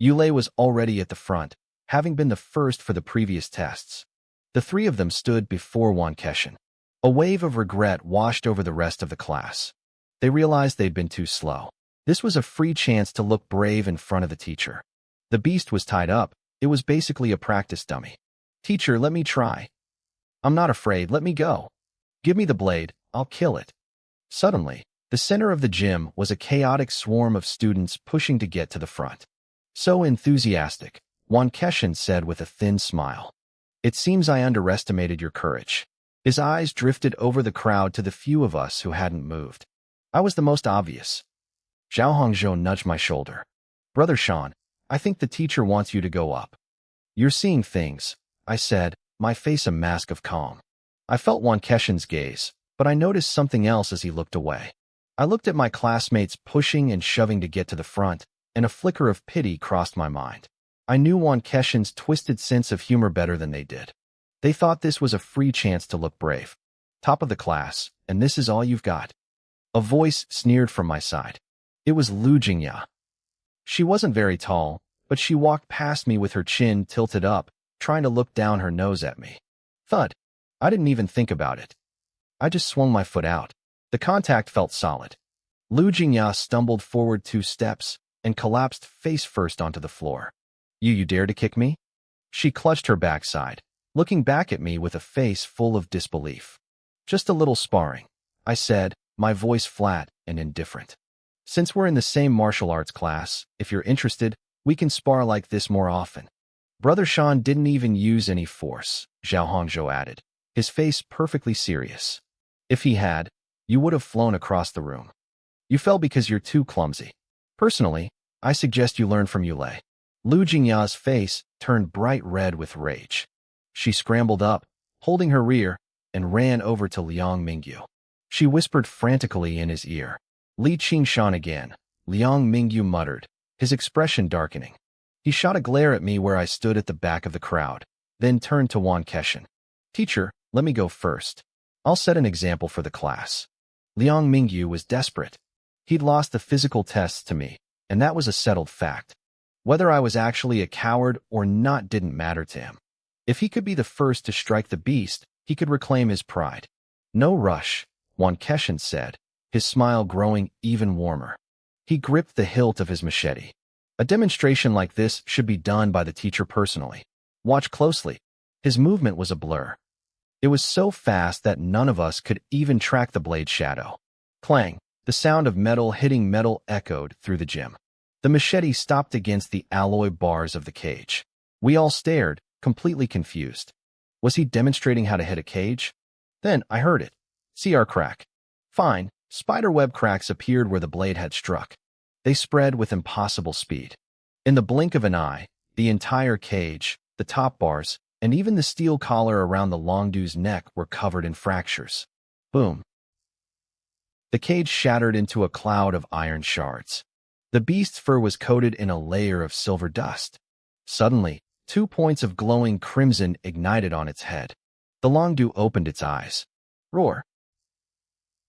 Yulei was already at the front, having been the first for the previous tests. The three of them stood before Keshin. A wave of regret washed over the rest of the class. They realized they'd been too slow. This was a free chance to look brave in front of the teacher. The beast was tied up. It was basically a practice dummy. Teacher, let me try. I'm not afraid. Let me go. Give me the blade. I'll kill it. Suddenly, the center of the gym was a chaotic swarm of students pushing to get to the front. So enthusiastic, Keshin said with a thin smile. It seems I underestimated your courage. His eyes drifted over the crowd to the few of us who hadn't moved. I was the most obvious. Zhao Hongzhou nudged my shoulder. Brother Sean, I think the teacher wants you to go up. You're seeing things, I said, my face a mask of calm. I felt Keshin's gaze, but I noticed something else as he looked away. I looked at my classmates pushing and shoving to get to the front, and a flicker of pity crossed my mind. I knew Keshin's twisted sense of humor better than they did. They thought this was a free chance to look brave. Top of the class, and this is all you've got. A voice sneered from my side. It was Lu Jingya. She wasn't very tall, but she walked past me with her chin tilted up, trying to look down her nose at me. Thud. I didn't even think about it. I just swung my foot out. The contact felt solid. Lu Jingya stumbled forward 2 steps and collapsed face first onto the floor. You dare to kick me? She clutched her backside, looking back at me with a face full of disbelief. Just a little sparring, I said, my voice flat and indifferent. Since we're in the same martial arts class, if you're interested, we can spar like this more often. Brother Sean didn't even use any force, Zhao Hongzhou added, his face perfectly serious. If he had, you would have flown across the room. You fell because you're too clumsy. Personally, I suggest you learn from Yulei. Lu Jingya's face turned bright red with rage. She scrambled up, holding her rear, and ran over to Liang Mingyu. She whispered frantically in his ear. Li Qingshan again, Liang Mingyu muttered, his expression darkening. He shot a glare at me where I stood at the back of the crowd, then turned to Keshin. Teacher, let me go first. I'll set an example for the class. Liang Mingyu was desperate. He'd lost the physical tests to me, and that was a settled fact. Whether I was actually a coward or not didn't matter to him. If he could be the first to strike the beast, he could reclaim his pride. No rush, Keshin said, his smile growing even warmer. He gripped the hilt of his machete. A demonstration like this should be done by the teacher personally. Watch closely. His movement was a blur. It was so fast that none of us could even track the blade's shadow. Clang, the sound of metal hitting metal echoed through the gym. The machete stopped against the alloy bars of the cage. We all stared, completely confused. Was he demonstrating how to hit a cage? Then I heard it. CR crack. Fine, spiderweb cracks appeared where the blade had struck. They spread with impossible speed. In the blink of an eye, the entire cage, the top bars, and even the steel collar around the Longdu's neck were covered in fractures. Boom. The cage shattered into a cloud of iron shards. The beast's fur was coated in a layer of silver dust. Suddenly, 2 points of glowing crimson ignited on its head. The Longdu opened its eyes. Roar.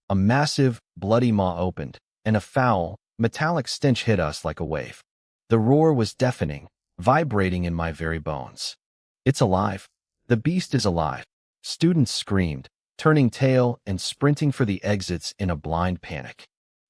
A massive, bloody maw opened, and a foul, metallic stench hit us like a wave. The roar was deafening, vibrating in my very bones. It's alive. The beast is alive. Students screamed, turning tail and sprinting for the exits in a blind panic.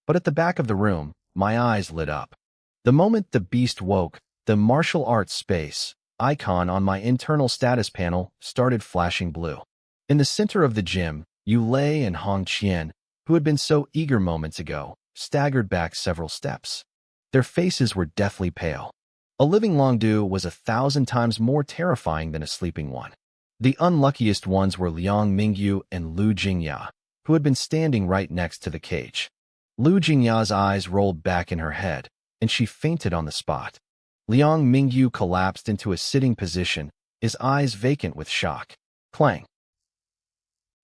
But at the back of the room, my eyes lit up. The moment the beast woke, the martial arts space icon on my internal status panel started flashing blue. In the center of the gym, Yulei and Hong Qian, who had been so eager moments ago, staggered back several steps. Their faces were deathly pale. A living Longdu was 1,000 times more terrifying than a sleeping one. The unluckiest ones were Liang Mingyu and Lu Jingya, who had been standing right next to the cage. Lu Jingya's eyes rolled back in her head, and she fainted on the spot. Liang Mingyu collapsed into a sitting position, his eyes vacant with shock. Clang.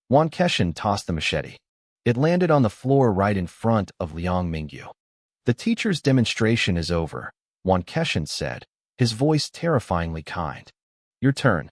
Wan Keshin tossed the machete. It landed on the floor right in front of Liang Mingyu. "The teacher's demonstration is over," Wan Keshin said, his voice terrifyingly kind. "Your turn."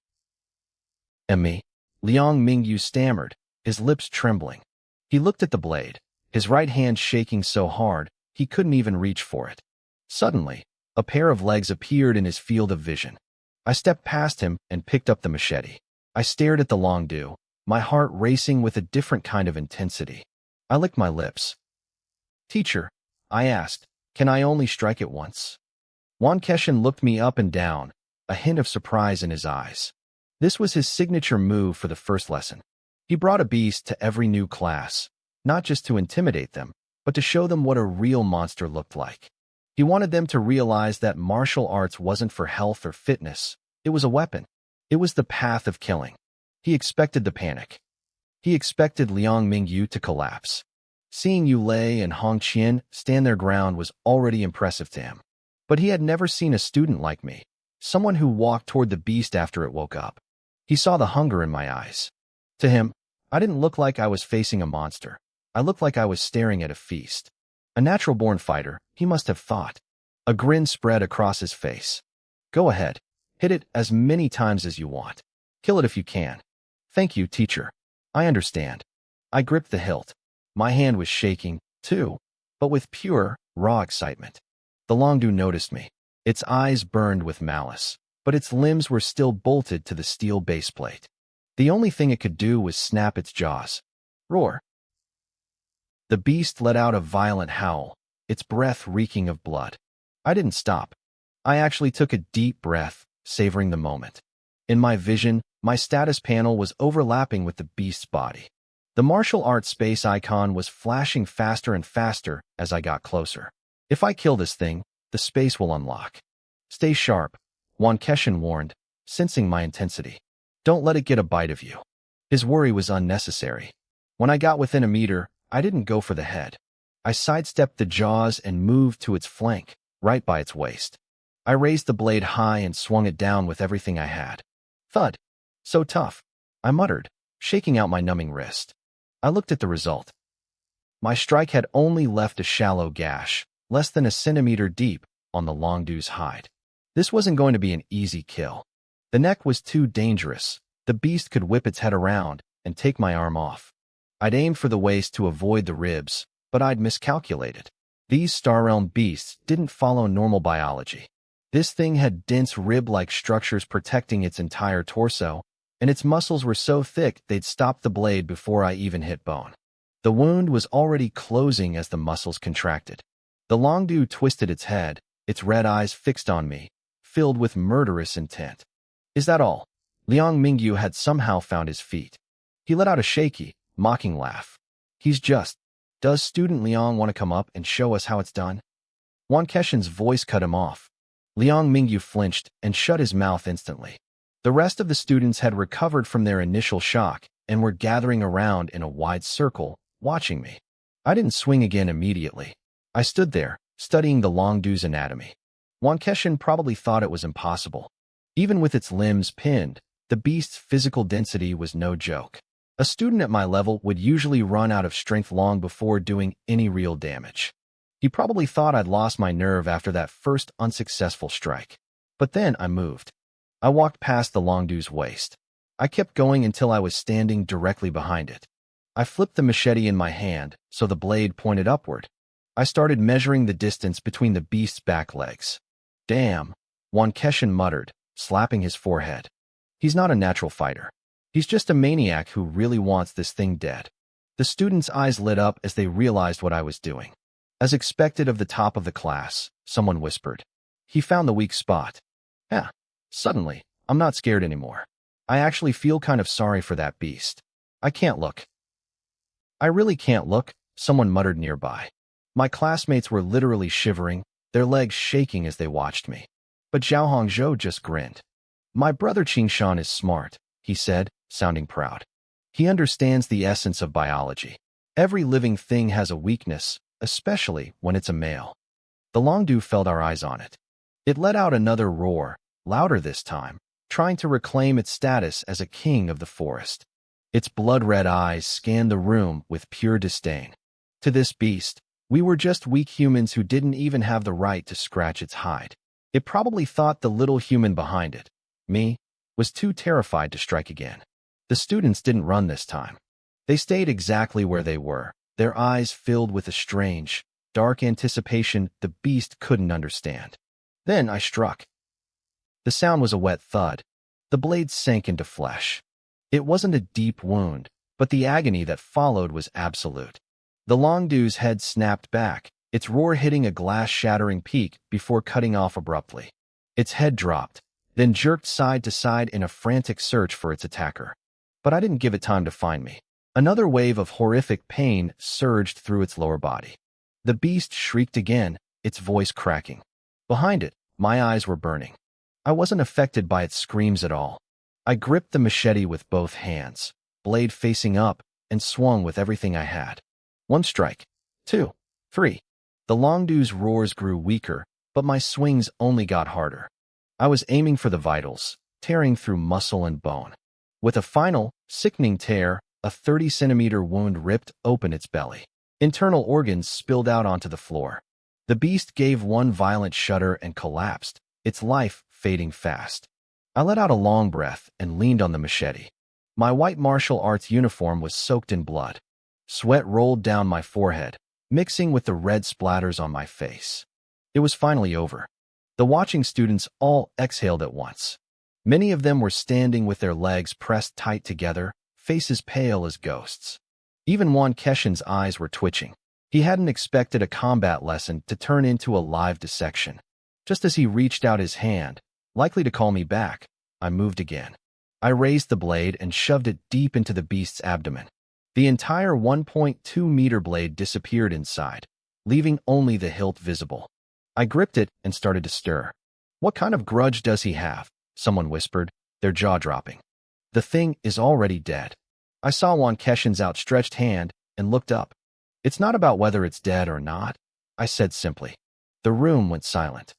"And me?" Liang Mingyu stammered, his lips trembling. He looked at the blade, his right hand shaking so hard he couldn't even reach for it. Suddenly, a pair of legs appeared in his field of vision. I stepped past him and picked up the machete. I stared at the Longdu, my heart racing with a different kind of intensity. I licked my lips. "Teacher," I asked, "can I only strike it once?" Wan Keshin looked me up and down, a hint of surprise in his eyes. This was his signature move for the first lesson. He brought a beast to every new class, not just to intimidate them, but to show them what a real monster looked like. He wanted them to realize that martial arts wasn't for health or fitness. It was a weapon. It was the path of killing. He expected the panic. He expected Liang Mingyu to collapse. Seeing Yu Lei and Hong Qian stand their ground was already impressive to him. But he had never seen a student like me, someone who walked toward the beast after it woke up. He saw the hunger in my eyes. To him, I didn't look like I was facing a monster. I looked like I was staring at a feast. A natural-born fighter, he must have thought. A grin spread across his face. "Go ahead. Hit it as many times as you want. Kill it if you can." "Thank you, teacher. I understand." I gripped the hilt. My hand was shaking, too, but with pure, raw excitement. The Longdu noticed me. Its eyes burned with malice, but its limbs were still bolted to the steel baseplate. The only thing it could do was snap its jaws. Roar. The beast let out a violent howl, its breath reeking of blood. I didn't stop. I actually took a deep breath, savoring the moment. In my vision, my status panel was overlapping with the beast's body. The martial arts space icon was flashing faster and faster as I got closer. "If I kill this thing, the space will unlock." "Stay sharp," Wan Keshin warned, sensing my intensity. "Don't let it get a bite of you." His worry was unnecessary. When I got within a meter, I didn't go for the head. I sidestepped the jaws and moved to its flank, right by its waist. I raised the blade high and swung it down with everything I had. Thud. "So tough," I muttered, shaking out my numbing wrist. I looked at the result. My strike had only left a shallow gash, less than a centimeter deep, on the Longdu's hide. This wasn't going to be an easy kill. The neck was too dangerous. The beast could whip its head around and take my arm off. I'd aimed for the waist to avoid the ribs, but I'd miscalculated. These Star Realm beasts didn't follow normal biology. This thing had dense rib-like structures protecting its entire torso, and its muscles were so thick they'd stop the blade before I even hit bone. The wound was already closing as the muscles contracted. The Longdu twisted its head, its red eyes fixed on me, filled with murderous intent. "Is that all?" Liang Mingyu had somehow found his feet. He let out a shaky, mocking laugh. Does student Liang want to come up and show us how it's done?" Wan Keshin's voice cut him off. Liang Mingyu flinched and shut his mouth instantly. The rest of the students had recovered from their initial shock and were gathering around in a wide circle, watching me. I didn't swing again immediately. I stood there, studying the Longdu's anatomy. Wan Keshin probably thought it was impossible. Even with its limbs pinned, the beast's physical density was no joke. A student at my level would usually run out of strength long before doing any real damage. He probably thought I'd lost my nerve after that first unsuccessful strike. But then I moved. I walked past the Longdu's waist. I kept going until I was standing directly behind it. I flipped the machete in my hand so the blade pointed upward. I started measuring the distance between the beast's back legs. "Damn," Wan Keshin muttered, slapping his forehead. "He's not a natural fighter. He's just a maniac who really wants this thing dead." The students' eyes lit up as they realized what I was doing. As expected of the top of the class, someone whispered. "He found the weak spot." Yeah. Suddenly, I'm not scared anymore. I actually feel kind of sorry for that beast. "I can't look." "I really can't look," someone muttered nearby. My classmates were literally shivering, their legs shaking as they watched me. But Zhao Hongzhou just grinned. My brother Qingshan is smart, he said, sounding proud. He understands the essence of biology. Every living thing has a weakness, especially when it's a male. The Longdu felt our eyes on it. It let out another roar, louder this time, trying to reclaim its status as a king of the forest. Its blood-red eyes scanned the room with pure disdain. To this beast, we were just weak humans who didn't even have the right to scratch its hide. It probably thought the little human behind it, me, was too terrified to strike again. The students didn't run this time. They stayed exactly where they were, their eyes filled with a strange, dark anticipation the beast couldn't understand. Then I struck. The sound was a wet thud. The blade sank into flesh. It wasn't a deep wound, but the agony that followed was absolute. The Longdu's head snapped back, its roar hitting a glass-shattering peak before cutting off abruptly. Its head dropped, then jerked side to side in a frantic search for its attacker. But I didn't give it time to find me. Another wave of horrific pain surged through its lower body. The beast shrieked again, its voice cracking. Behind it, my eyes were burning. I wasn't affected by its screams at all. I gripped the machete with both hands, blade facing up, and swung with everything I had. 1 strike. 2. 3. The Longdu's roars grew weaker, but my swings only got harder. I was aiming for the vitals, tearing through muscle and bone. With a final, sickening tear, a 30-centimeter wound ripped open its belly. Internal organs spilled out onto the floor. The beast gave one violent shudder and collapsed, its life fading fast. I let out a long breath and leaned on the machete. My white martial arts uniform was soaked in blood. Sweat rolled down my forehead, mixing with the red splatters on my face. It was finally over. The watching students all exhaled at once. Many of them were standing with their legs pressed tight together, faces pale as ghosts. Even Wan Keshin's eyes were twitching. He hadn't expected a combat lesson to turn into a live dissection. Just as he reached out his hand, likely to call me back, I moved again. I raised the blade and shoved it deep into the beast's abdomen. The entire 1.2-meter blade disappeared inside, leaving only the hilt visible. I gripped it and started to stir. What kind of grudge does he have? Someone whispered, their jaw dropping. The thing is already dead. I saw Wan Keshin's outstretched hand and looked up. It's not about whether it's dead or not, I said simply. The room went silent.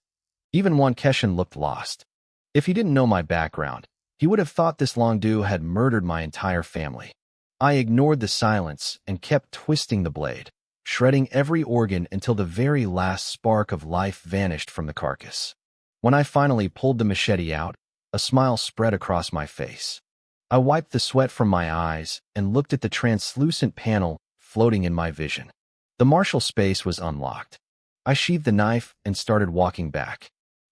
Even Wan Keshin looked lost. If he didn't know my background, he would have thought this Longdu had murdered my entire family. I ignored the silence and kept twisting the blade, shredding every organ until the very last spark of life vanished from the carcass. When I finally pulled the machete out, a smile spread across my face. I wiped the sweat from my eyes and looked at the translucent panel floating in my vision. The martial space was unlocked. I sheathed the knife and started walking back.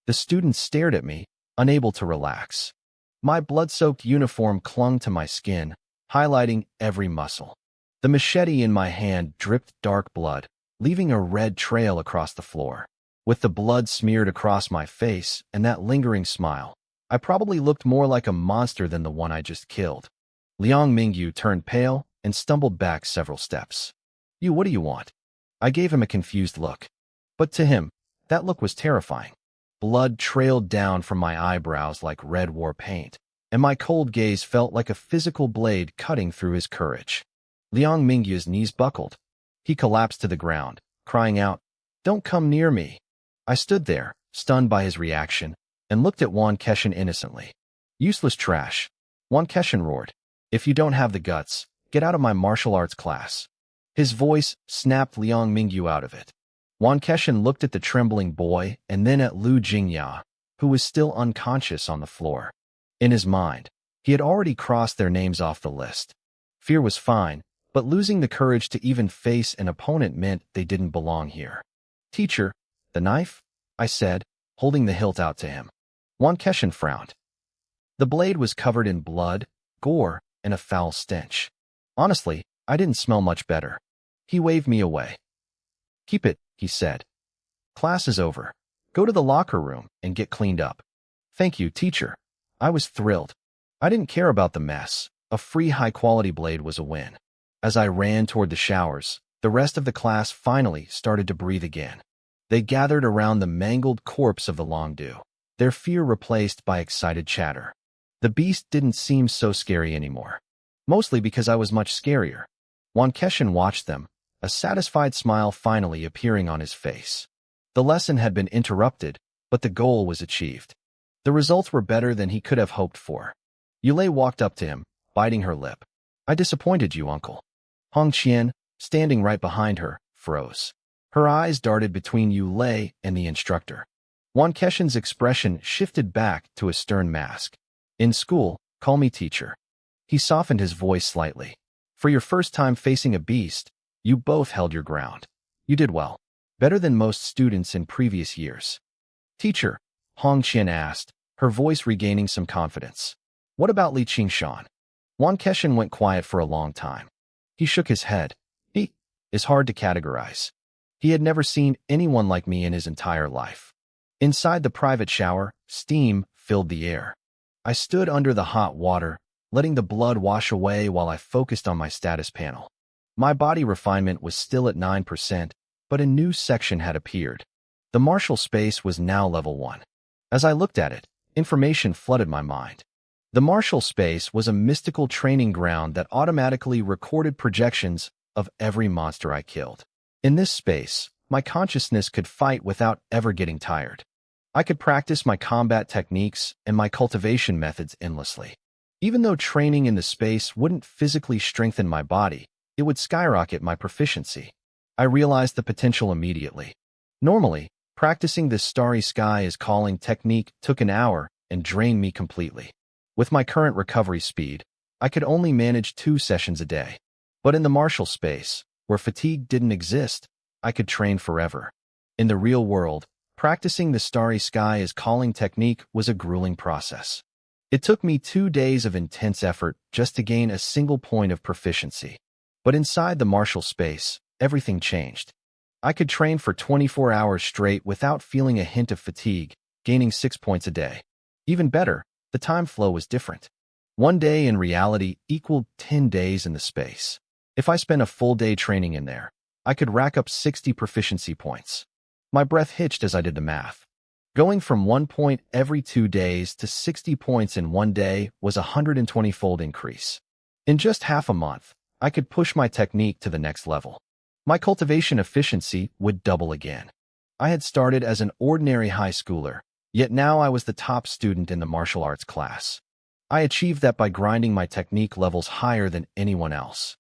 The students stared at me, unable to relax. My blood-soaked uniform clung to my skin, highlighting every muscle. The machete in my hand dripped dark blood, leaving a red trail across the floor. With the blood smeared across my face and that lingering smile, I probably looked more like a monster than the one I just killed. Liang Mingyu turned pale and stumbled back several steps. What do you want? I gave him a confused look. But to him, that look was terrifying. Blood trailed down from my eyebrows like red war paint, and my cold gaze felt like a physical blade cutting through his courage. Liang Mingyu's knees buckled. He collapsed to the ground, crying out, "Don't come near me." I stood there, stunned by his reaction, and looked at Wan Keshin innocently. "Useless trash," Wan Keshin roared. "If you don't have the guts, get out of my martial arts class." His voice snapped Liang Mingyu out of it. Wan Keshin looked at the trembling boy and then at Lu Jingya, who was still unconscious on the floor. In his mind, he had already crossed their names off the list. Fear was fine, but losing the courage to even face an opponent meant they didn't belong here. "Teacher, the knife?" I said, holding the hilt out to him. Wan Keshin frowned. The blade was covered in blood, gore, and a foul stench. Honestly, I didn't smell much better. He waved me away. "Keep it," he said. "Class is over. Go to the locker room and get cleaned up." "Thank you, teacher." I was thrilled. I didn't care about the mess. A free high-quality blade was a win. As I ran toward the showers, The rest of the class finally started to breathe again. They gathered around the mangled corpse of the Longdu, their fear replaced by excited chatter. The beast didn't seem so scary anymore, mostly because I was much scarier. Keshin watched them, a satisfied smile finally appearing on his face. The lesson had been interrupted, but the goal was achieved. The results were better than he could have hoped for. Yulei walked up to him, biting her lip. I disappointed you, uncle. Qian, standing right behind her, froze. Her eyes darted between Yulei and the instructor. Keshin's expression shifted back to a stern mask. In school, call me teacher. He softened his voice slightly. For your first time facing a beast, you both held your ground. You did well. Better than most students in previous years. Teacher, Qian asked, her voice regaining some confidence. What about Li Qingshan? Keshin went quiet for a long time. He shook his head. He is hard to categorize. He had never seen anyone like me in his entire life. Inside the private shower, steam filled the air. I stood under the hot water, letting the blood wash away while I focused on my status panel. My body refinement was still at 9%, but a new section had appeared. The martial space was now level 1. As I looked at it, information flooded my mind. The martial space was a mystical training ground that automatically recorded projections of every monster I killed. In this space, my consciousness could fight without ever getting tired. I could practice my combat techniques and my cultivation methods endlessly. Even though training in the space wouldn't physically strengthen my body, it would skyrocket my proficiency. I realized the potential immediately. Normally, practicing this starry sky is calling technique took an hour and drained me completely. With my current recovery speed, I could only manage 2 sessions a day. But in the martial space, where fatigue didn't exist, I could train forever. In the real world, practicing the starry sky is calling technique was a grueling process. It took me 2 days of intense effort just to gain a single point of proficiency. But inside the martial space, everything changed. I could train for 24 hours straight without feeling a hint of fatigue, gaining 6 points a day. Even better, the time flow was different. 1 day in reality equaled 10 days in the space. If I spent a full day training in there, I could rack up 60 proficiency points. My breath hitched as I did the math. Going from 1 point every 2 days to 60 points in 1 day was a 120-fold increase. In just half a month, I could push my technique to the next level. My cultivation efficiency would double again. I had started as an ordinary high schooler, yet now I was the top student in the martial arts class. I achieved that by grinding my technique levels higher than anyone else.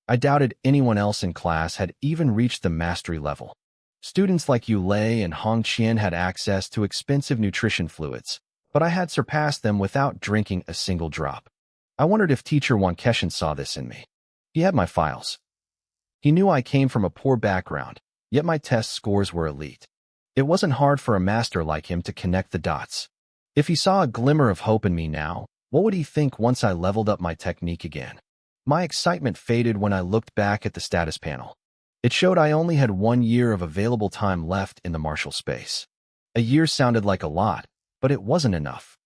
I doubted anyone else in class had even reached the mastery level. Students like Yulei and Qian had access to expensive nutrition fluids, but I had surpassed them without drinking a single drop. I wondered if Teacher Keshin saw this in me. He had my files. He knew I came from a poor background, yet my test scores were elite. It wasn't hard for a master like him to connect the dots. If he saw a glimmer of hope in me now, what would he think once I leveled up my technique again? My excitement faded when I looked back at the status panel. It showed I only had 1 year of available time left in the martial space. A year sounded like a lot, but it wasn't enough.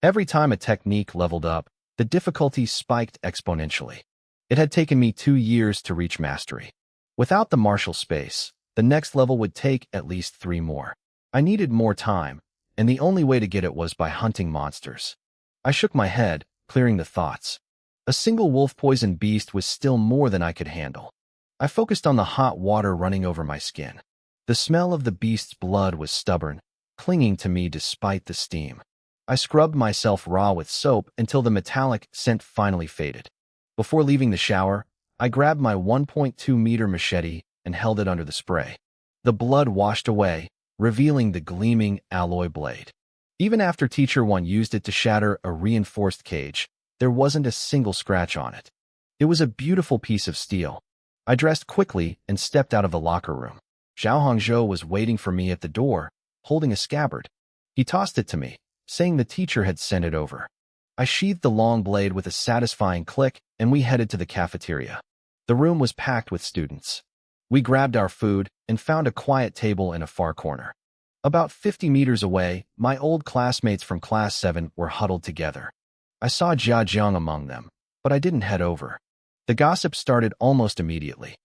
Every time a technique leveled up, the difficulty spiked exponentially. It had taken me 2 years to reach mastery. Without the martial space, the next level would take at least 3 more. I needed more time, and the only way to get it was by hunting monsters. I shook my head, clearing the thoughts. A single wolf-poison beast was still more than I could handle. I focused on the hot water running over my skin. The smell of the beast's blood was stubborn, clinging to me despite the steam. I scrubbed myself raw with soap until the metallic scent finally faded. Before leaving the shower, I grabbed my 1.2-meter machete and held it under the spray. The blood washed away, revealing the gleaming alloy blade. Even after Teacher 1 used it to shatter a reinforced cage, there wasn't a single scratch on it. It was a beautiful piece of steel. I dressed quickly and stepped out of the locker room. Zhao Hongzhou was waiting for me at the door, holding a scabbard. He tossed it to me, saying the teacher had sent it over. I sheathed the long blade with a satisfying click, and we headed to the cafeteria. The room was packed with students. We grabbed our food and found a quiet table in a far corner. About 50 meters away, my old classmates from Class 7 were huddled together. I saw Jia Jiang among them, but I didn't head over. The gossip started almost immediately.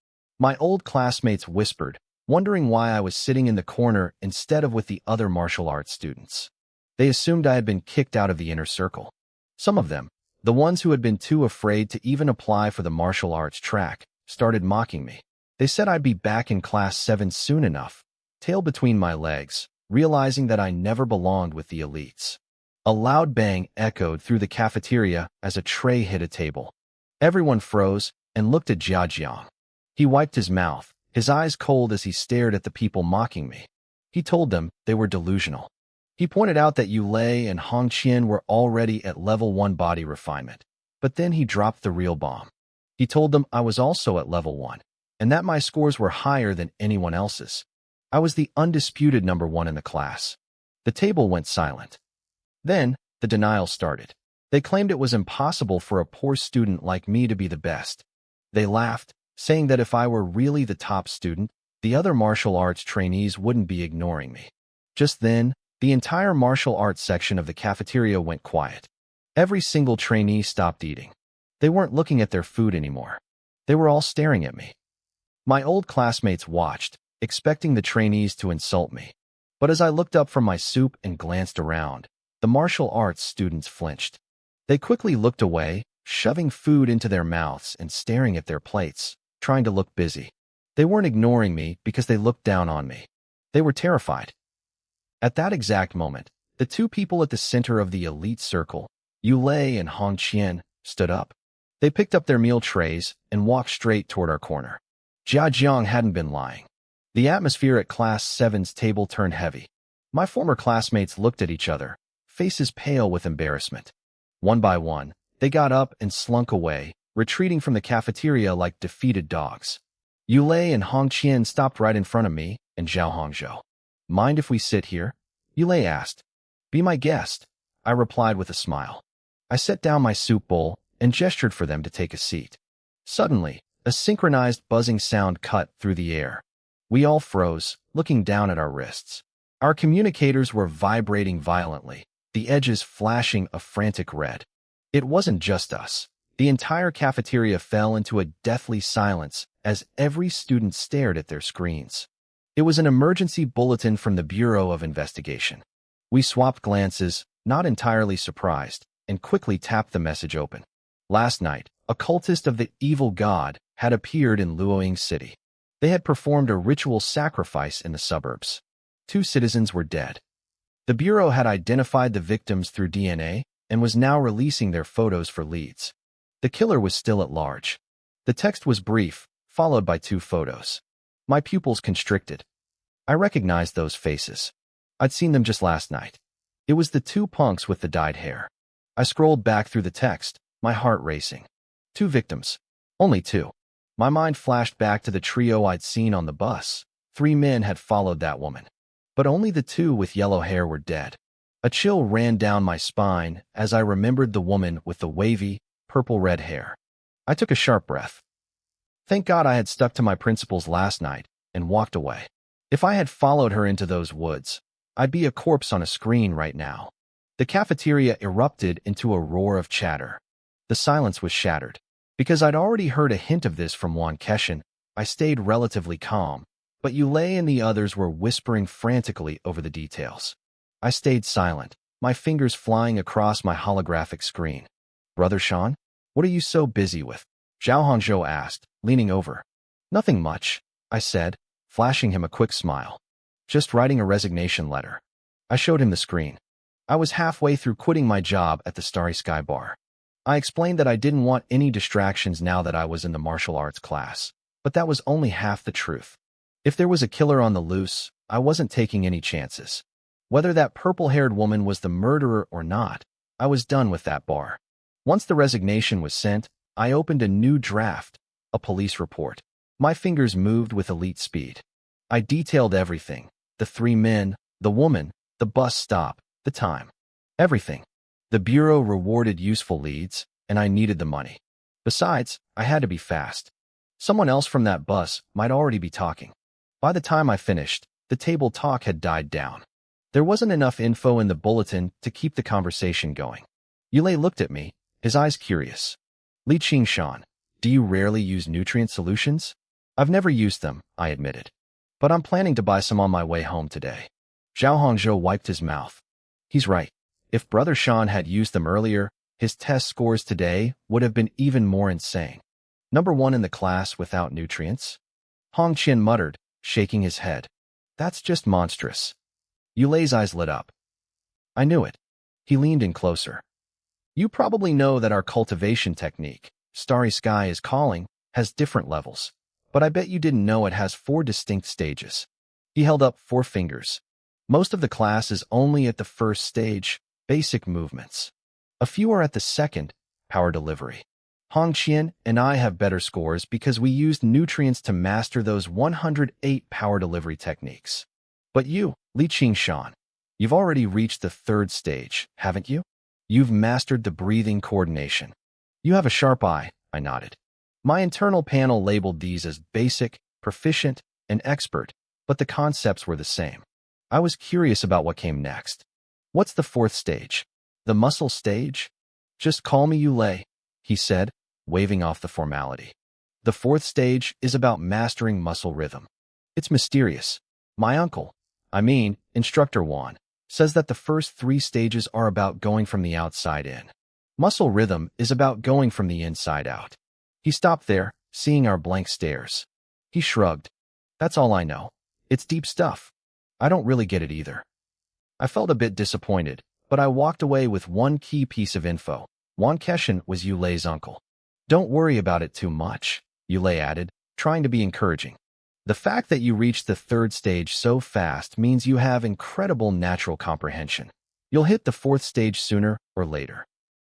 My old classmates whispered, wondering why I was sitting in the corner instead of with the other martial arts students. They assumed I had been kicked out of the inner circle. Some of them, the ones who had been too afraid to even apply for the martial arts track, started mocking me. They said I'd be back in class 7 soon enough, tail between my legs, realizing that I never belonged with the elites. A loud bang echoed through the cafeteria as a tray hit a table. Everyone froze and looked at Jiajiang. He wiped his mouth, his eyes cold as he stared at the people mocking me. He told them they were delusional. He pointed out that Yulei and Hongqian were already at level 1 body refinement, but then he dropped the real bomb. He told them I was also at level 1, and that my scores were higher than anyone else's. I was the undisputed number 1 in the class. The table went silent. Then, the denial started. They claimed it was impossible for a poor student like me to be the best. They laughed, saying that if I were really the top student, the other martial arts trainees wouldn't be ignoring me. Just then, the entire martial arts section of the cafeteria went quiet. Every single trainee stopped eating. They weren't looking at their food anymore. They were all staring at me. My old classmates watched, expecting the trainees to insult me. But as I looked up from my soup and glanced around, the martial arts students flinched. They quickly looked away, shoving food into their mouths and staring at their plates, trying to look busy. They weren't ignoring me because they looked down on me. They were terrified. At that exact moment, the two people at the center of the elite circle, Yulei and Hongqian, stood up. They picked up their meal trays and walked straight toward our corner. Jiajiang hadn't been lying. The atmosphere at Class 7's table turned heavy. My former classmates looked at each other, faces pale with embarrassment. One by one, they got up and slunk away, retreating from the cafeteria like defeated dogs. Yulei and Hongqian stopped right in front of me and Zhao Hongzhou. Mind if we sit here? Yulei asked. Be my guest, I replied with a smile. I set down my soup bowl and gestured for them to take a seat. Suddenly, a synchronized buzzing sound cut through the air. We all froze, looking down at our wrists. Our communicators were vibrating violently, the edges flashing a frantic red. It wasn't just us. The entire cafeteria fell into a deathly silence as every student stared at their screens. It was an emergency bulletin from the Bureau of Investigation. We swapped glances, not entirely surprised, and quickly tapped the message open. Last night, a cultist of the evil god had appeared in Luoying City. They had performed a ritual sacrifice in the suburbs. 2 citizens were dead. The Bureau had identified the victims through DNA and was now releasing their photos for leads. The killer was still at large. The text was brief, followed by 2 photos. My pupils constricted. I recognized those faces. I'd seen them just last night. It was the 2 punks with the dyed hair. I scrolled back through the text, my heart racing. 2 victims. Only 2. My mind flashed back to the trio I'd seen on the bus. 3 men had followed that woman. But only the 2 with yellow hair were dead. A chill ran down my spine as I remembered the woman with the wavy, purple-red hair. I took a sharp breath. Thank God I had stuck to my principles last night and walked away. If I had followed her into those woods, I'd be a corpse on a screen right now. The cafeteria erupted into a roar of chatter. The silence was shattered. Because I'd already heard a hint of this from Wan Keshin, I stayed relatively calm, but Yulei and the others were whispering frantically over the details. I stayed silent, my fingers flying across my holographic screen. Brother Sean, what are you so busy with? Zhao Hongzhou asked, leaning over. Nothing much, I said, flashing him a quick smile. Just writing a resignation letter. I showed him the screen. I was halfway through quitting my job at the Starry Sky Bar. I explained that I didn't want any distractions now that I was in the martial arts class, but that was only half the truth. If there was a killer on the loose, I wasn't taking any chances. Whether that purple-haired woman was the murderer or not, I was done with that bar. Once the resignation was sent, I opened a new draft, a police report. My fingers moved with elite speed. I detailed everything, the 3 men, the woman, the bus stop, the time. Everything. The Bureau rewarded useful leads, and I needed the money. Besides, I had to be fast. Someone else from that bus might already be talking. By the time I finished, the table talk had died down. There wasn't enough info in the bulletin to keep the conversation going. Yulei looked at me, his eyes curious. Li Qingshan, do you rarely use nutrient solutions? I've never used them, I admitted. But I'm planning to buy some on my way home today. Zhao Hongzhou wiped his mouth. He's right. If Brother Sean had used them earlier, his test scores today would have been even more insane. Number 1 in the class without nutrients? Hong Qian muttered, shaking his head. That's just monstrous. Yulei's eyes lit up. I knew it. He leaned in closer. You probably know that our cultivation technique, Starry Sky is Calling, has different levels. But I bet you didn't know it has 4 distinct stages. He held up 4 fingers. Most of the class is only at the first stage, basic movements. A few are at the second, power delivery. Hong Qian and I have better scores because we used nutrients to master those 108 power delivery techniques. But you, Li Qingshan, you've already reached the 3rd stage, haven't you? You've mastered the breathing coordination. You have a sharp eye, I nodded. My internal panel labeled these as basic, proficient, and expert, but the concepts were the same. I was curious about what came next. What's the 4th stage? The muscle stage? Just call me Yulei, he said, waving off the formality. The 4th stage is about mastering muscle rhythm. It's mysterious. My uncle, Instructor Wan, says that the first 3 stages are about going from the outside in. Muscle rhythm is about going from the inside out. He stopped there, seeing our blank stares. He shrugged. That's all I know. It's deep stuff. I don't really get it either. I felt a bit disappointed, but I walked away with one key piece of info. Wan Keshan was Yulei's uncle. Don't worry about it too much, Yulei added, trying to be encouraging. The fact that you reached the 3rd stage so fast means you have incredible natural comprehension. You'll hit the 4th stage sooner or later.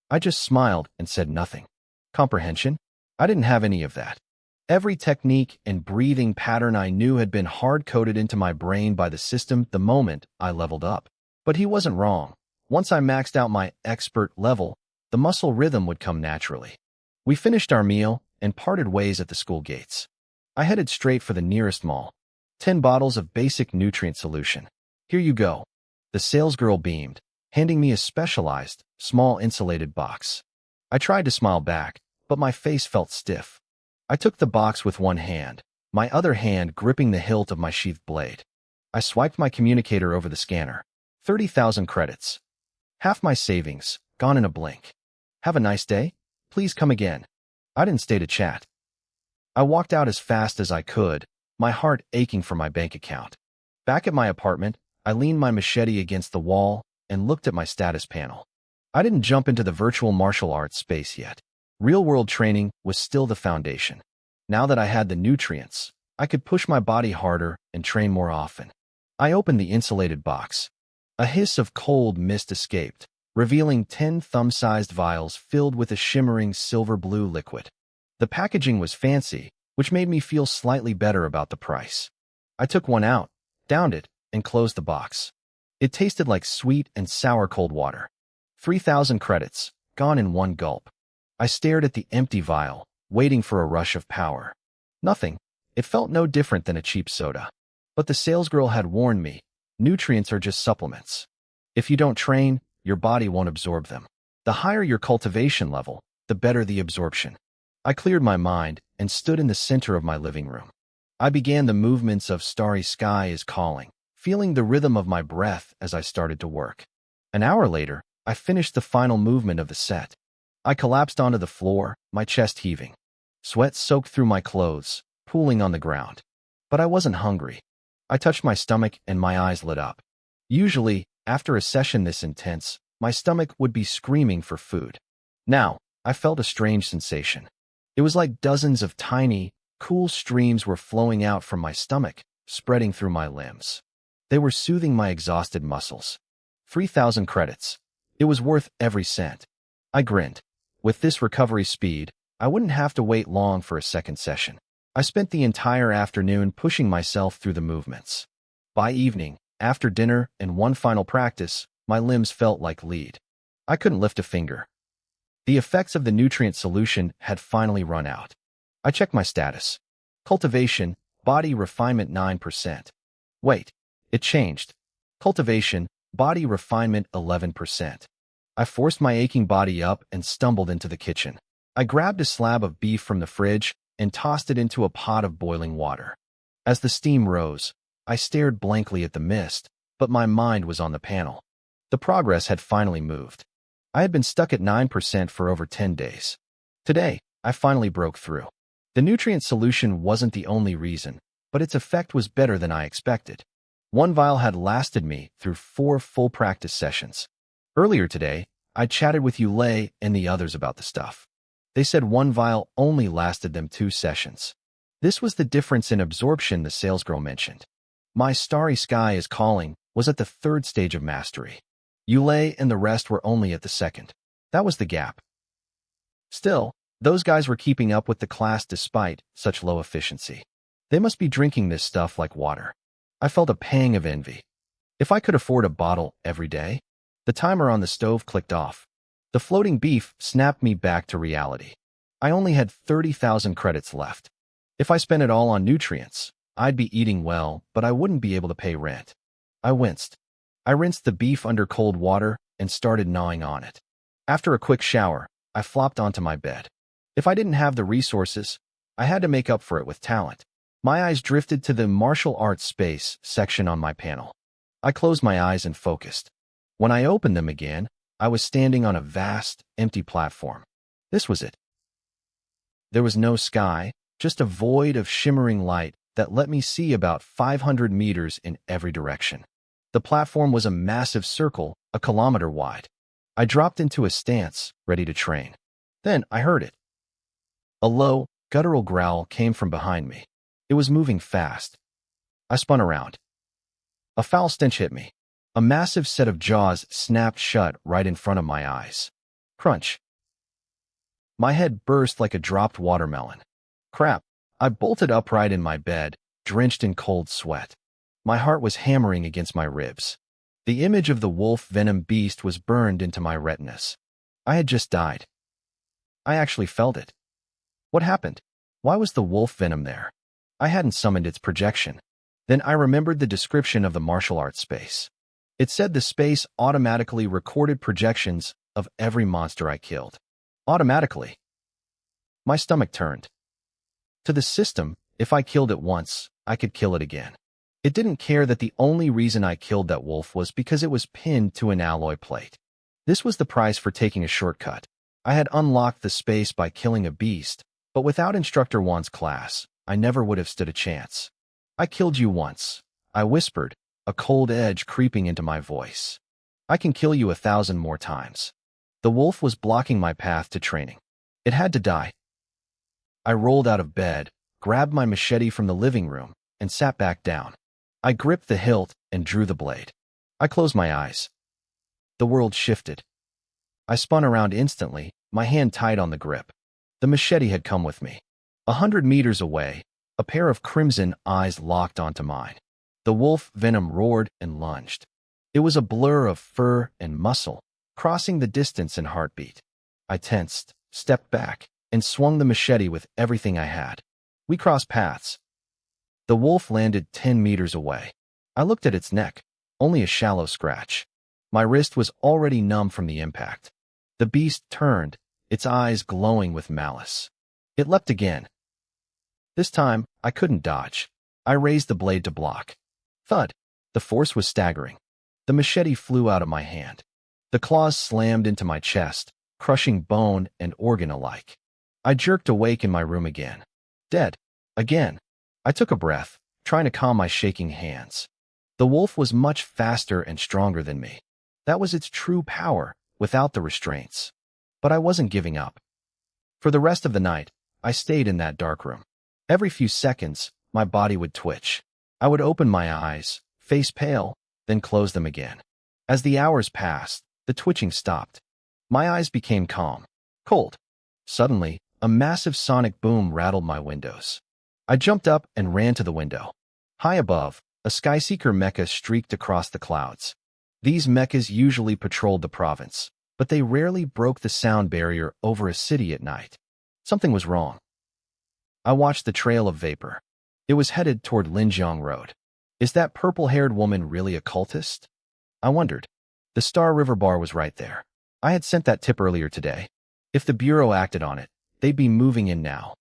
I just smiled and said nothing. Comprehension? I didn't have any of that. Every technique and breathing pattern I knew had been hard-coded into my brain by the system the moment I leveled up. But he wasn't wrong. Once I maxed out my expert level, the muscle rhythm would come naturally. We finished our meal and parted ways at the school gates. I headed straight for the nearest mall. 10 bottles of basic nutrient solution. Here you go. The salesgirl beamed, handing me a specialized, small insulated box. I tried to smile back, but my face felt stiff. I took the box with one hand, my other hand gripping the hilt of my sheathed blade. I swiped my communicator over the scanner. 30,000 credits. Half my savings, gone in a blink. Have a nice day. Please come again. I didn't stay to chat. I walked out as fast as I could, my heart aching for my bank account. Back at my apartment, I leaned my machete against the wall and looked at my status panel. I didn't jump into the virtual martial arts space yet. Real-world training was still the foundation. Now that I had the nutrients, I could push my body harder and train more often. I opened the insulated box. A hiss of cold mist escaped, revealing 10 thumb-sized vials filled with a shimmering silver-blue liquid. The packaging was fancy, which made me feel slightly better about the price. I took one out, downed it, and closed the box. It tasted like sweet and sour cold water. 3,000 credits, gone in one gulp. I stared at the empty vial, waiting for a rush of power. Nothing. It felt no different than a cheap soda. But the salesgirl had warned me, nutrients are just supplements. If you don't train, your body won't absorb them. The higher your cultivation level, the better the absorption. I cleared my mind and stood in the center of my living room. I began the movements of Starry Sky is Calling, feeling the rhythm of my breath as I started to work. An hour later, I finished the final movement of the set. I collapsed onto the floor, my chest heaving. Sweat soaked through my clothes, pooling on the ground. But I wasn't hungry. I touched my stomach and my eyes lit up. Usually, after a session this intense, my stomach would be screaming for food. Now, I felt a strange sensation. It was like dozens of tiny, cool streams were flowing out from my stomach, spreading through my limbs. They were soothing my exhausted muscles. 3,000 credits. It was worth every cent. I grinned. With this recovery speed, I wouldn't have to wait long for a second session. I spent the entire afternoon pushing myself through the movements. By evening, after dinner and one final practice, my limbs felt like lead. I couldn't lift a finger. The effects of the nutrient solution had finally run out. I checked my status. Cultivation, body refinement 9%. Wait, it changed. Cultivation, body refinement 11%. I forced my aching body up and stumbled into the kitchen. I grabbed a slab of beef from the fridge, and tossed it into a pot of boiling water. As the steam rose, I stared blankly at the mist, but my mind was on the panel. The progress had finally moved. I had been stuck at 9% for over 10 days. Today, I finally broke through. The nutrient solution wasn't the only reason, but its effect was better than I expected. One vial had lasted me through 4 full practice sessions. Earlier today, I chatted with Yahello and the others about the stuff. They said one vial only lasted them 2 sessions. This was the difference in absorption the salesgirl mentioned. My Starry Sky is Calling was at the 3rd stage of mastery. Yahello and the rest were only at the 2nd. That was the gap. Still, those guys were keeping up with the class despite such low efficiency. They must be drinking this stuff like water. I felt a pang of envy. If I could afford a bottle every day. The timer on the stove clicked off. The floating beef snapped me back to reality. I only had 30,000 credits left. If I spent it all on nutrients, I'd be eating well, but I wouldn't be able to pay rent. I winced. I rinsed the beef under cold water and started gnawing on it. After a quick shower, I flopped onto my bed. If I didn't have the resources, I had to make up for it with talent. My eyes drifted to the martial arts space section on my panel. I closed my eyes and focused. When I opened them again, I was standing on a vast, empty platform. This was it. There was no sky, just a void of shimmering light that let me see about 500 meters in every direction. The platform was a massive circle, a kilometer wide. I dropped into a stance, ready to train. Then I heard it. A low, guttural growl came from behind me. It was moving fast. I spun around. A foul stench hit me. A massive set of jaws snapped shut right in front of my eyes. Crunch. My head burst like a dropped watermelon. Crap. I bolted upright in my bed, drenched in cold sweat. My heart was hammering against my ribs. The image of the wolf venom beast was burned into my retinas. I had just died. I actually felt it. What happened? Why was the wolf venom there? I hadn't summoned its projection. Then I remembered the description of the martial arts space. It said the space automatically recorded projections of every monster I killed. Automatically. My stomach turned. To the system, if I killed it once, I could kill it again. It didn't care that the only reason I killed that wolf was because it was pinned to an alloy plate. This was the price for taking a shortcut. I had unlocked the space by killing a beast, but without Instructor Wan's class, I never would have stood a chance. I killed you once, I whispered, a cold edge creeping into my voice. I can kill you 1,000 more times. The wolf was blocking my path to training. It had to die. I rolled out of bed, grabbed my machete from the living room, and sat back down. I gripped the hilt and drew the blade. I closed my eyes. The world shifted. I spun around instantly, my hand tight on the grip. The machete had come with me. 100 meters away, a pair of crimson eyes locked onto mine. The wolf venom roared and lunged. It was a blur of fur and muscle, crossing the distance in heartbeat. I tensed, stepped back, and swung the machete with everything I had. We crossed paths. The wolf landed 10 meters away. I looked at its neck, only a shallow scratch. My wrist was already numb from the impact. The beast turned, its eyes glowing with malice. It leapt again. This time, I couldn't dodge. I raised the blade to block. Thud. The force was staggering. The machete flew out of my hand. The claws slammed into my chest, crushing bone and organ alike. I jerked awake in my room again. Dead. Again. I took a breath, trying to calm my shaking hands. The wolf was much faster and stronger than me. That was its true power, without the restraints. But I wasn't giving up. For the rest of the night, I stayed in that dark room. Every few seconds, my body would twitch. I would open my eyes, face pale, then close them again. As the hours passed, the twitching stopped. My eyes became calm, cold. Suddenly, a massive sonic boom rattled my windows. I jumped up and ran to the window. High above, a Skyseeker mecha streaked across the clouds. These mechas usually patrolled the province, but they rarely broke the sound barrier over a city at night. Something was wrong. I watched the trail of vapor. It was headed toward Linjiang Road. Is that purple-haired woman really a cultist? I wondered. The Star River bar was right there. I had sent that tip earlier today. If the Bureau acted on it, they'd be moving in now.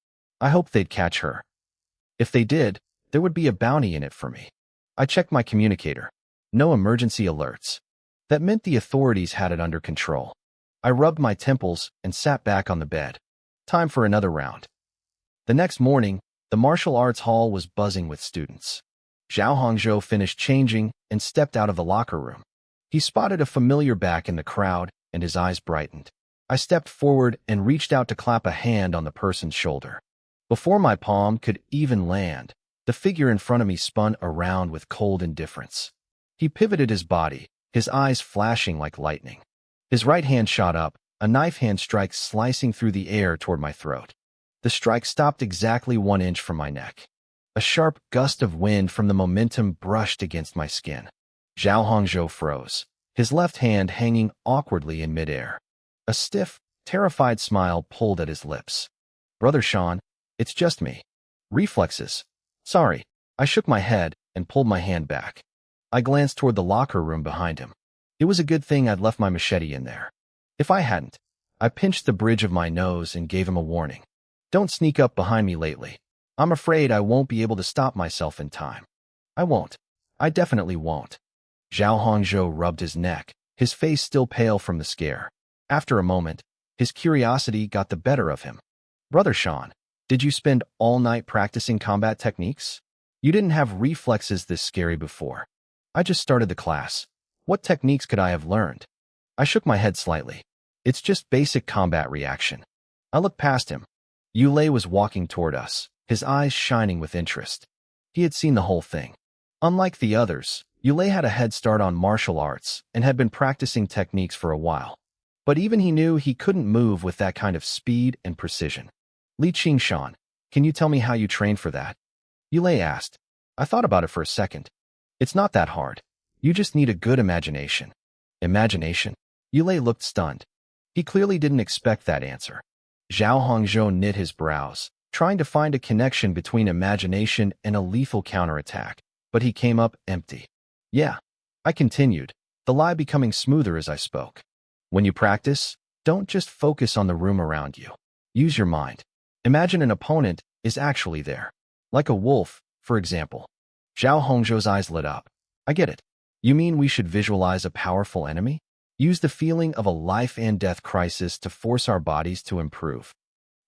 I hoped they'd catch her. If they did, there would be a bounty in it for me. I checked my communicator. No emergency alerts. That meant the authorities had it under control. I rubbed my temples and sat back on the bed. Time for another round. The next morning, the martial arts hall was buzzing with students. Zhao Hongzhou finished changing and stepped out of the locker room. He spotted a familiar back in the crowd, and his eyes brightened. I stepped forward and reached out to clap a hand on the person's shoulder. Before my palm could even land, the figure in front of me spun around with cold indifference. He pivoted his body, his eyes flashing like lightning. His right hand shot up, a knife hand strike slicing through the air toward my throat. The strike stopped exactly 1 inch from my neck. A sharp gust of wind from the momentum brushed against my skin. Zhao Hongzhou froze, his left hand hanging awkwardly in midair. A stiff, terrified smile pulled at his lips. "Brother Sean, it's just me. Reflexes. Sorry." I shook my head and pulled my hand back. I glanced toward the locker room behind him. It was a good thing I'd left my machete in there. If I hadn't, I pinched the bridge of my nose and gave him a warning. "Don't sneak up behind me lately. I'm afraid I won't be able to stop myself in time." "I won't. I definitely won't." Zhao Hongzhou rubbed his neck, his face still pale from the scare. After a moment, his curiosity got the better of him. "Brother Sean, did you spend all night practicing combat techniques? You didn't have reflexes this scary before." "I just started the class. What techniques could I have learned?" I shook my head slightly. "It's just basic combat reaction." I looked past him. Yulei was walking toward us, his eyes shining with interest. He had seen the whole thing. Unlike the others, Yulei had a head start on martial arts and had been practicing techniques for a while. But even he knew he couldn't move with that kind of speed and precision. "Li Qingshan, can you tell me how you trained for that?" Yulei asked. I thought about it for a second. "It's not that hard. You just need a good imagination." "Imagination?" Yulei looked stunned. He clearly didn't expect that answer. Zhao Hongzhou knit his brows, trying to find a connection between imagination and a lethal counterattack, but he came up empty. "Yeah," I continued, the lie becoming smoother as I spoke. "When you practice, don't just focus on the room around you. Use your mind. Imagine an opponent is actually there. Like a wolf, for example." Zhao Hongzhou's eyes lit up. "I get it. You mean we should visualize a powerful enemy? Use the feeling of a life and death crisis to force our bodies to improve."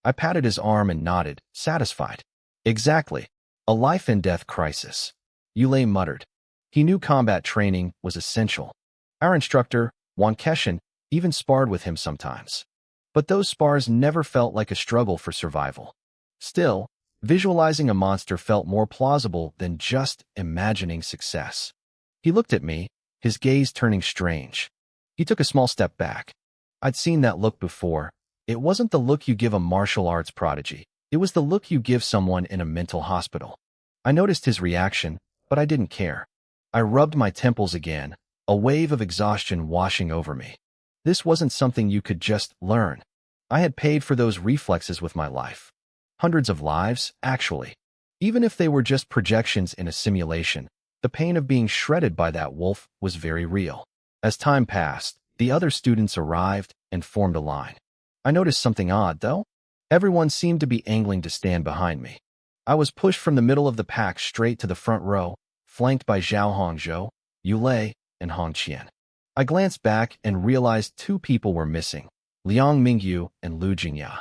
I patted his arm and nodded, satisfied. "Exactly. A life and death crisis." Yulei muttered. He knew combat training was essential. Our instructor, Wan Keshin, even sparred with him sometimes. But those spars never felt like a struggle for survival. Still, visualizing a monster felt more plausible than just imagining success. He looked at me, his gaze turning strange. He took a small step back. I'd seen that look before. It wasn't the look you give a martial arts prodigy. It was the look you give someone in a mental hospital. I noticed his reaction, but I didn't care. I rubbed my temples again, a wave of exhaustion washing over me. This wasn't something you could just learn. I had paid for those reflexes with my life. Hundreds of lives, actually. Even if they were just projections in a simulation, the pain of being shredded by that wolf was very real. As time passed, the other students arrived and formed a line. I noticed something odd, though. Everyone seemed to be angling to stand behind me. I was pushed from the middle of the pack straight to the front row, flanked by Zhao Hongzhou, Yulei, and Hong Qian. I glanced back and realized 2 people were missing, Liang Mingyu and Lu Jingya.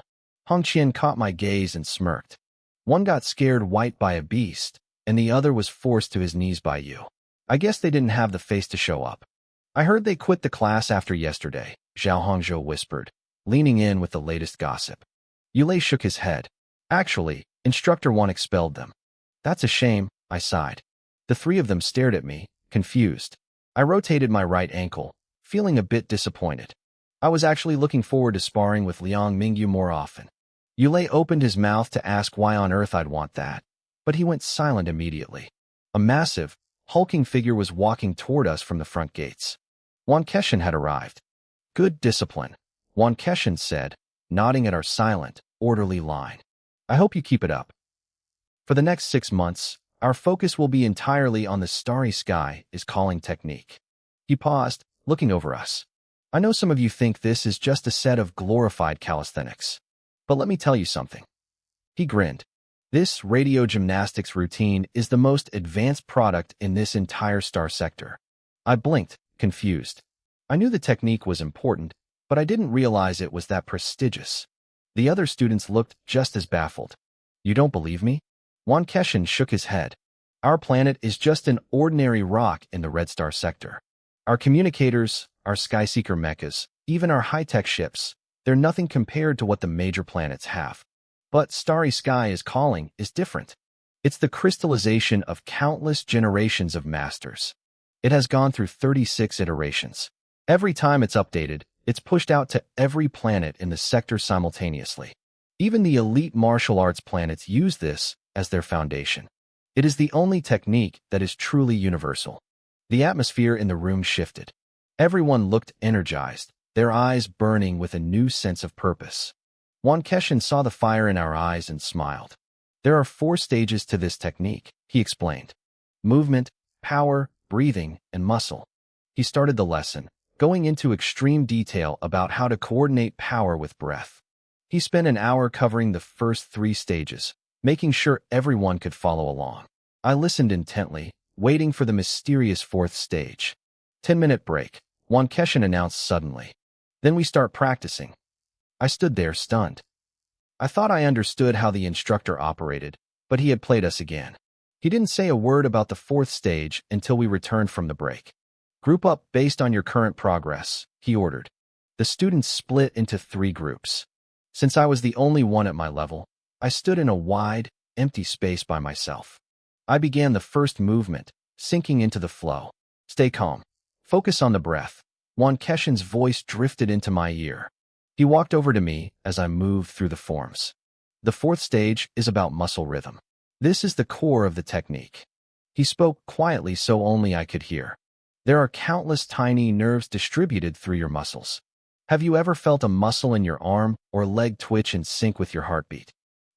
Hong Qian caught my gaze and smirked. One got scared white by a beast, and the other was forced to his knees by you. I guess they didn't have the face to show up. "I heard they quit the class after yesterday," Zhao Hongzhou whispered, leaning in with the latest gossip. Yulei shook his head. "Actually, Instructor 1 expelled them." "That's a shame," I sighed. The 3 of them stared at me, confused. I rotated my right ankle, feeling a bit disappointed. I was actually looking forward to sparring with Liang Mingyu more often. Yulei opened his mouth to ask why on earth I'd want that, but he went silent immediately. A massive, hulking figure was walking toward us from the front gates. Wan Keshin had arrived. "Good discipline," Wan Keshin said, nodding at our silent, orderly line. "I hope you keep it up. For the next 6 months, our focus will be entirely on the starry sky is calling technique." He paused, looking over us. "I know some of you think this is just a set of glorified calisthenics. But let me tell you something. He grinned. This radio gymnastics routine is the most advanced product in this entire star sector. I blinked, confused. I knew the technique was important, but I didn't realize it was that prestigious. The other students looked just as baffled. You don't believe me? Wan Keshin shook his head. Our planet is just an ordinary rock in the Red Star sector. Our communicators, our Skyseeker mechas, even our high-tech ships, they're nothing compared to what the major planets have. But Starry Sky is calling is different. It's the crystallization of countless generations of masters. It has gone through 36 iterations. Every time it's updated, it's pushed out to every planet in the sector simultaneously. Even the elite martial arts planets use this as their foundation. It is the only technique that is truly universal. The atmosphere in the room shifted. Everyone looked energized, their eyes burning with a new sense of purpose. Wan Keshin saw the fire in our eyes and smiled. There are 4 stages to this technique, he explained. Movement, power, breathing, and muscle. He started the lesson, going into extreme detail about how to coordinate power with breath. He spent an hour covering the first 3 stages, making sure everyone could follow along. I listened intently, waiting for the mysterious 4th stage. 10-minute break, Wan Keshin announced suddenly. Then we start practicing. I stood there stunned. I thought I understood how the instructor operated, but he had played us again. He didn't say a word about the 4th stage until we returned from the break. Group up based on your current progress, he ordered. The students split into 3 groups. Since I was the only one at my level, I stood in a wide, empty space by myself. I began the first movement, sinking into the flow. Stay calm. Focus on the breath. Wan Keshin's voice drifted into my ear. He walked over to me as I moved through the forms. The 4th stage is about muscle rhythm. This is the core of the technique. He spoke quietly so only I could hear. There are countless tiny nerves distributed through your muscles. Have you ever felt a muscle in your arm or leg twitch in sync with your heartbeat?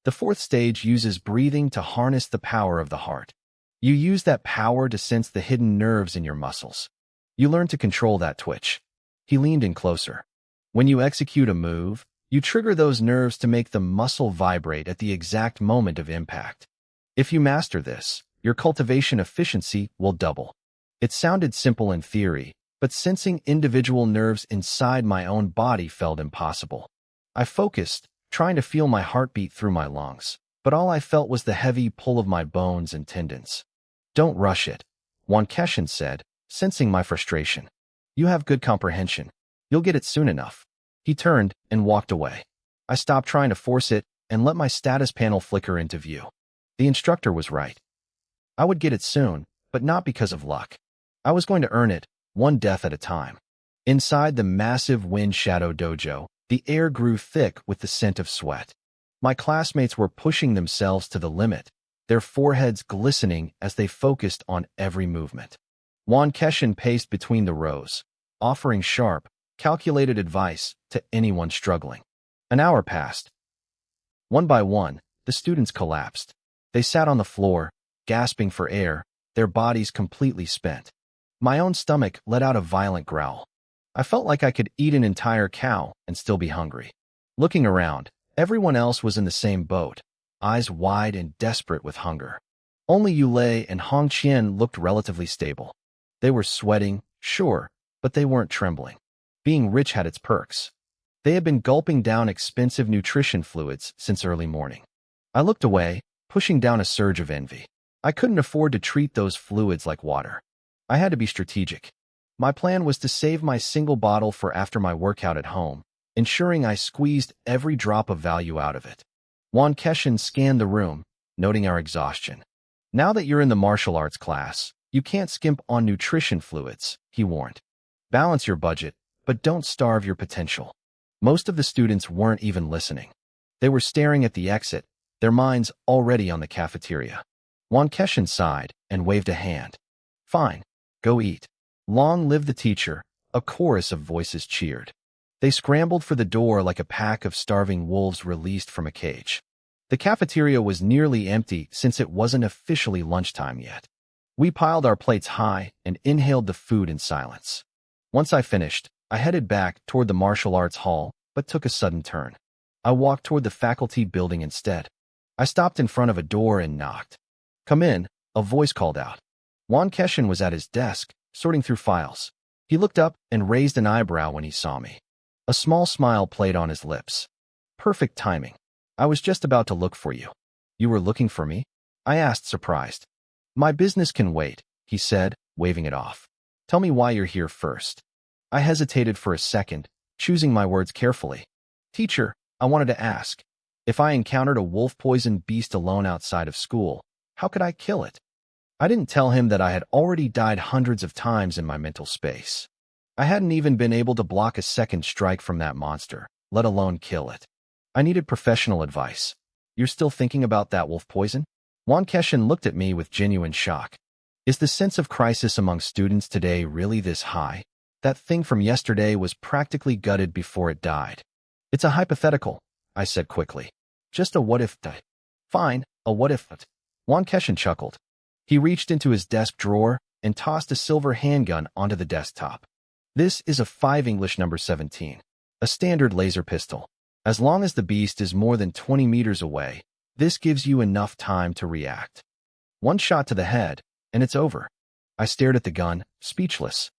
The 4th stage uses breathing to harness the power of the heart. You use that power to sense the hidden nerves in your muscles. You learn to control that twitch. He leaned in closer. When you execute a move, you trigger those nerves to make the muscle vibrate at the exact moment of impact. If you master this, your cultivation efficiency will double. It sounded simple in theory, but sensing individual nerves inside my own body felt impossible. I focused, trying to feel my heartbeat through my lungs, but all I felt was the heavy pull of my bones and tendons. Don't rush it, Wan Keshin said, sensing my frustration. You have good comprehension. You'll get it soon enough. He turned and walked away. I stopped trying to force it and let my status panel flicker into view. The instructor was right. I would get it soon, but not because of luck. I was going to earn it, one death at a time. Inside the massive Wind Shadow Dojo, the air grew thick with the scent of sweat. My classmates were pushing themselves to the limit, their foreheads glistening as they focused on every movement. Wan Keshin paced between the rows, offering sharp, calculated advice to anyone struggling. An hour passed. One by one, the students collapsed. They sat on the floor, gasping for air, their bodies completely spent. My own stomach let out a violent growl. I felt like I could eat an entire cow and still be hungry. Looking around, everyone else was in the same boat, eyes wide and desperate with hunger. Only Yulei and Hong Qian looked relatively stable. They were sweating, sure, but they weren't trembling. Being rich had its perks. They had been gulping down expensive nutrition fluids since early morning. I looked away, pushing down a surge of envy. I couldn't afford to treat those fluids like water. I had to be strategic. My plan was to save my single bottle for after my workout at home, ensuring I squeezed every drop of value out of it. Wan Keshin scanned the room, noting our exhaustion. Now that you're in the martial arts class, you can't skimp on nutrition fluids, he warned. Balance your budget, but don't starve your potential. Most of the students weren't even listening. They were staring at the exit, their minds already on the cafeteria. Wan Keshin sighed and waved a hand. Fine, go eat. Long live the teacher, a chorus of voices cheered. They scrambled for the door like a pack of starving wolves released from a cage. The cafeteria was nearly empty since it wasn't officially lunchtime yet. We piled our plates high and inhaled the food in silence. Once I finished, I headed back toward the martial arts hall, but took a sudden turn. I walked toward the faculty building instead. I stopped in front of a door and knocked. "Come in," a voice called out. Wan Keshin was at his desk, sorting through files. He looked up and raised an eyebrow when he saw me. A small smile played on his lips. "Perfect timing. I was just about to look for you." "You were looking for me?" I asked, surprised. "My business can wait," he said, waving it off. "Tell me why you're here first." I hesitated for a second, choosing my words carefully. "Teacher, I wanted to ask, if I encountered a wolf-poisoned beast alone outside of school, how could I kill it?" I didn't tell him that I had already died hundreds of times in my mental space. I hadn't even been able to block a second strike from that monster, let alone kill it. I needed professional advice. "You're still thinking about that wolf poison?" Wan Keshin looked at me with genuine shock. "Is the sense of crisis among students today really this high? That thing from yesterday was practically gutted before it died." "It's a hypothetical," I said quickly. "Just a what-if." "Fine, a what-if." Wan Keshin chuckled. He reached into his desk drawer and tossed a silver handgun onto the desktop. "This is a 5 English number 17, a standard laser pistol. As long as the beast is more than 20 meters away, this gives you enough time to react. One shot to the head, and it's over." I stared at the gun, speechless.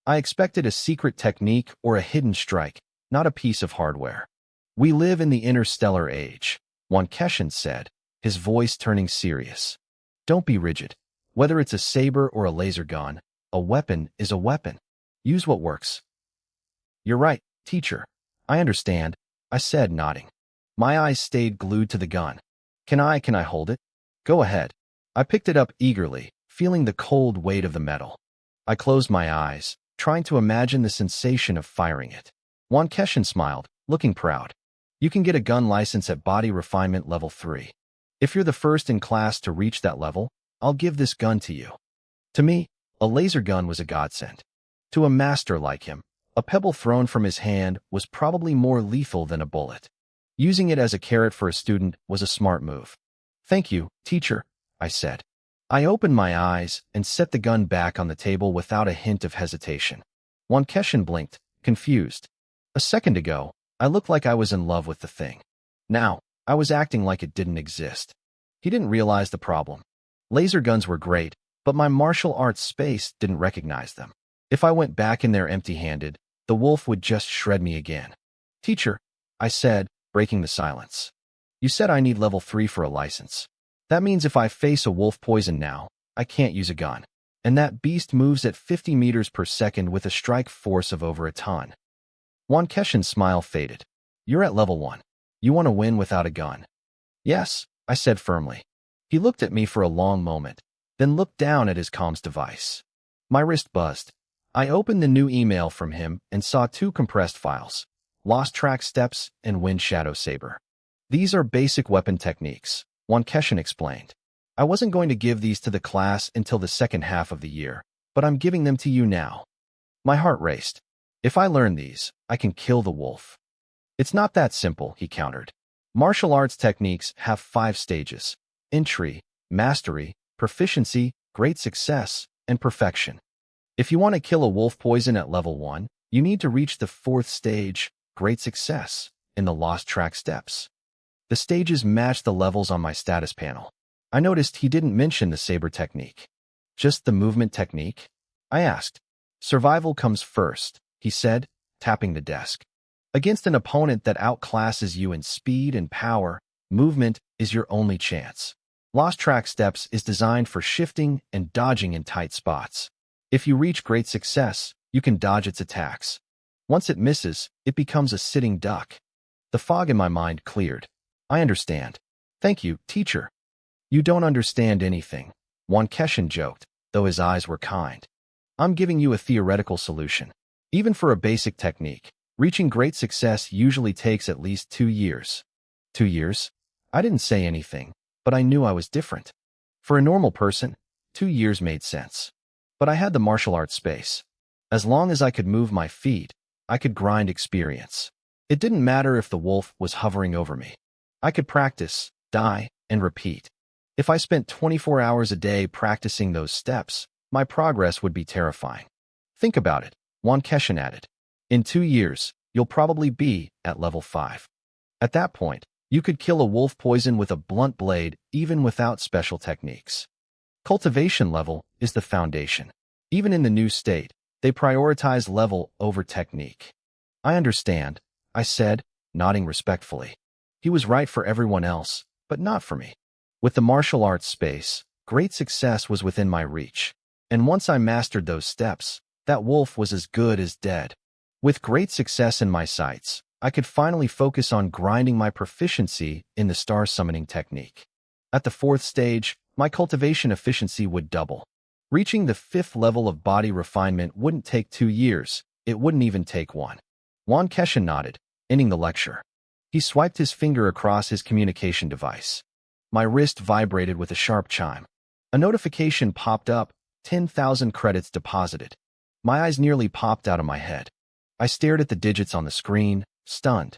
I expected a secret technique or a hidden strike, not a piece of hardware. "We live in the interstellar age," Wan Keshin said, his voice turning serious. "Don't be rigid. Whether it's a saber or a laser gun, a weapon is a weapon. Use what works." "You're right, teacher. I understand," I said, nodding. My eyes stayed glued to the gun. Can I hold it?" "Go ahead." I picked it up eagerly, feeling the cold weight of the metal. I closed my eyes, trying to imagine the sensation of firing it. Wan Keshin smiled, looking proud. "You can get a gun license at Body Refinement Level 3. If you're the first in class to reach that level, I'll give this gun to you." To me, a laser gun was a godsend. To a master like him, a pebble thrown from his hand was probably more lethal than a bullet. Using it as a carrot for a student was a smart move. "Thank you, teacher," I said. I opened my eyes and set the gun back on the table without a hint of hesitation. Wan Keshin blinked, confused. A second ago, I looked like I was in love with the thing. Now, I was acting like it didn't exist. He didn't realize the problem. Laser guns were great, but my martial arts space didn't recognize them. If I went back in there empty-handed, the wolf would just shred me again. "Teacher," I said, breaking the silence. "You said I need level 3 for a license. That means if I face a wolf poison now, I can't use a gun. And that beast moves at 50 meters per second with a strike force of over a ton." Wan Keshin's smile faded. "You're at level 1. You want to win without a gun?" "Yes," I said firmly. He looked at me for a long moment, then looked down at his comms device. My wrist buzzed. I opened the new email from him and saw 2 compressed files: Lost Track Steps and Wind Shadow Saber. "These are basic weapon techniques," Wan Keshin explained. "I wasn't going to give these to the class until the second half of the year, but I'm giving them to you now." My heart raced. "If I learn these, I can kill the wolf." "It's not that simple," he countered. "Martial arts techniques have 5 stages: entry, mastery, proficiency, great success, and perfection. If you want to kill a wolf poison at level 1, you need to reach the 4th stage, great success, in the Lost Track Steps." The stages matched the levels on my status panel. I noticed he didn't mention the saber technique. "Just the movement technique?" I asked. "Survival comes first," he said, tapping the desk. "Against an opponent that outclasses you in speed and power, movement is your only chance. Lost Track Steps is designed for shifting and dodging in tight spots. If you reach great success, you can dodge its attacks. Once it misses, it becomes a sitting duck." The fog in my mind cleared. "I understand. Thank you, teacher." "You don't understand anything," Wan Keshin joked, though his eyes were kind. "I'm giving you a theoretical solution. Even for a basic technique, reaching great success usually takes at least 2 years. 2 years? I didn't say anything, but I knew I was different. For a normal person, 2 years made sense. But I had the martial arts space. As long as I could move my feet, I could grind experience. It didn't matter if the wolf was hovering over me. I could practice, die, and repeat. If I spent 24 hours a day practicing those steps, my progress would be terrifying. Think about it," Wan Keshin added. "In 2 years, you'll probably be at level 5. At that point, You could kill a wolf poison with a blunt blade even without special techniques. Cultivation level is the foundation. Even in the new state, they prioritize level over technique. I understand, I said, nodding respectfully. He was right for everyone else, but not for me. With the martial arts space, great success was within my reach. And once I mastered those steps, that wolf was as good as dead. With great success in my sights, I could finally focus on grinding my proficiency in the star summoning technique. At the 4th stage, my cultivation efficiency would double. Reaching the 5th level of body refinement wouldn't take 2 years, it wouldn't even take 1. Juan Keshin nodded, ending the lecture. He swiped his finger across his communication device. My wrist vibrated with a sharp chime. A notification popped up, 10,000 credits deposited. My eyes nearly popped out of my head. I stared at the digits on the screen, stunned.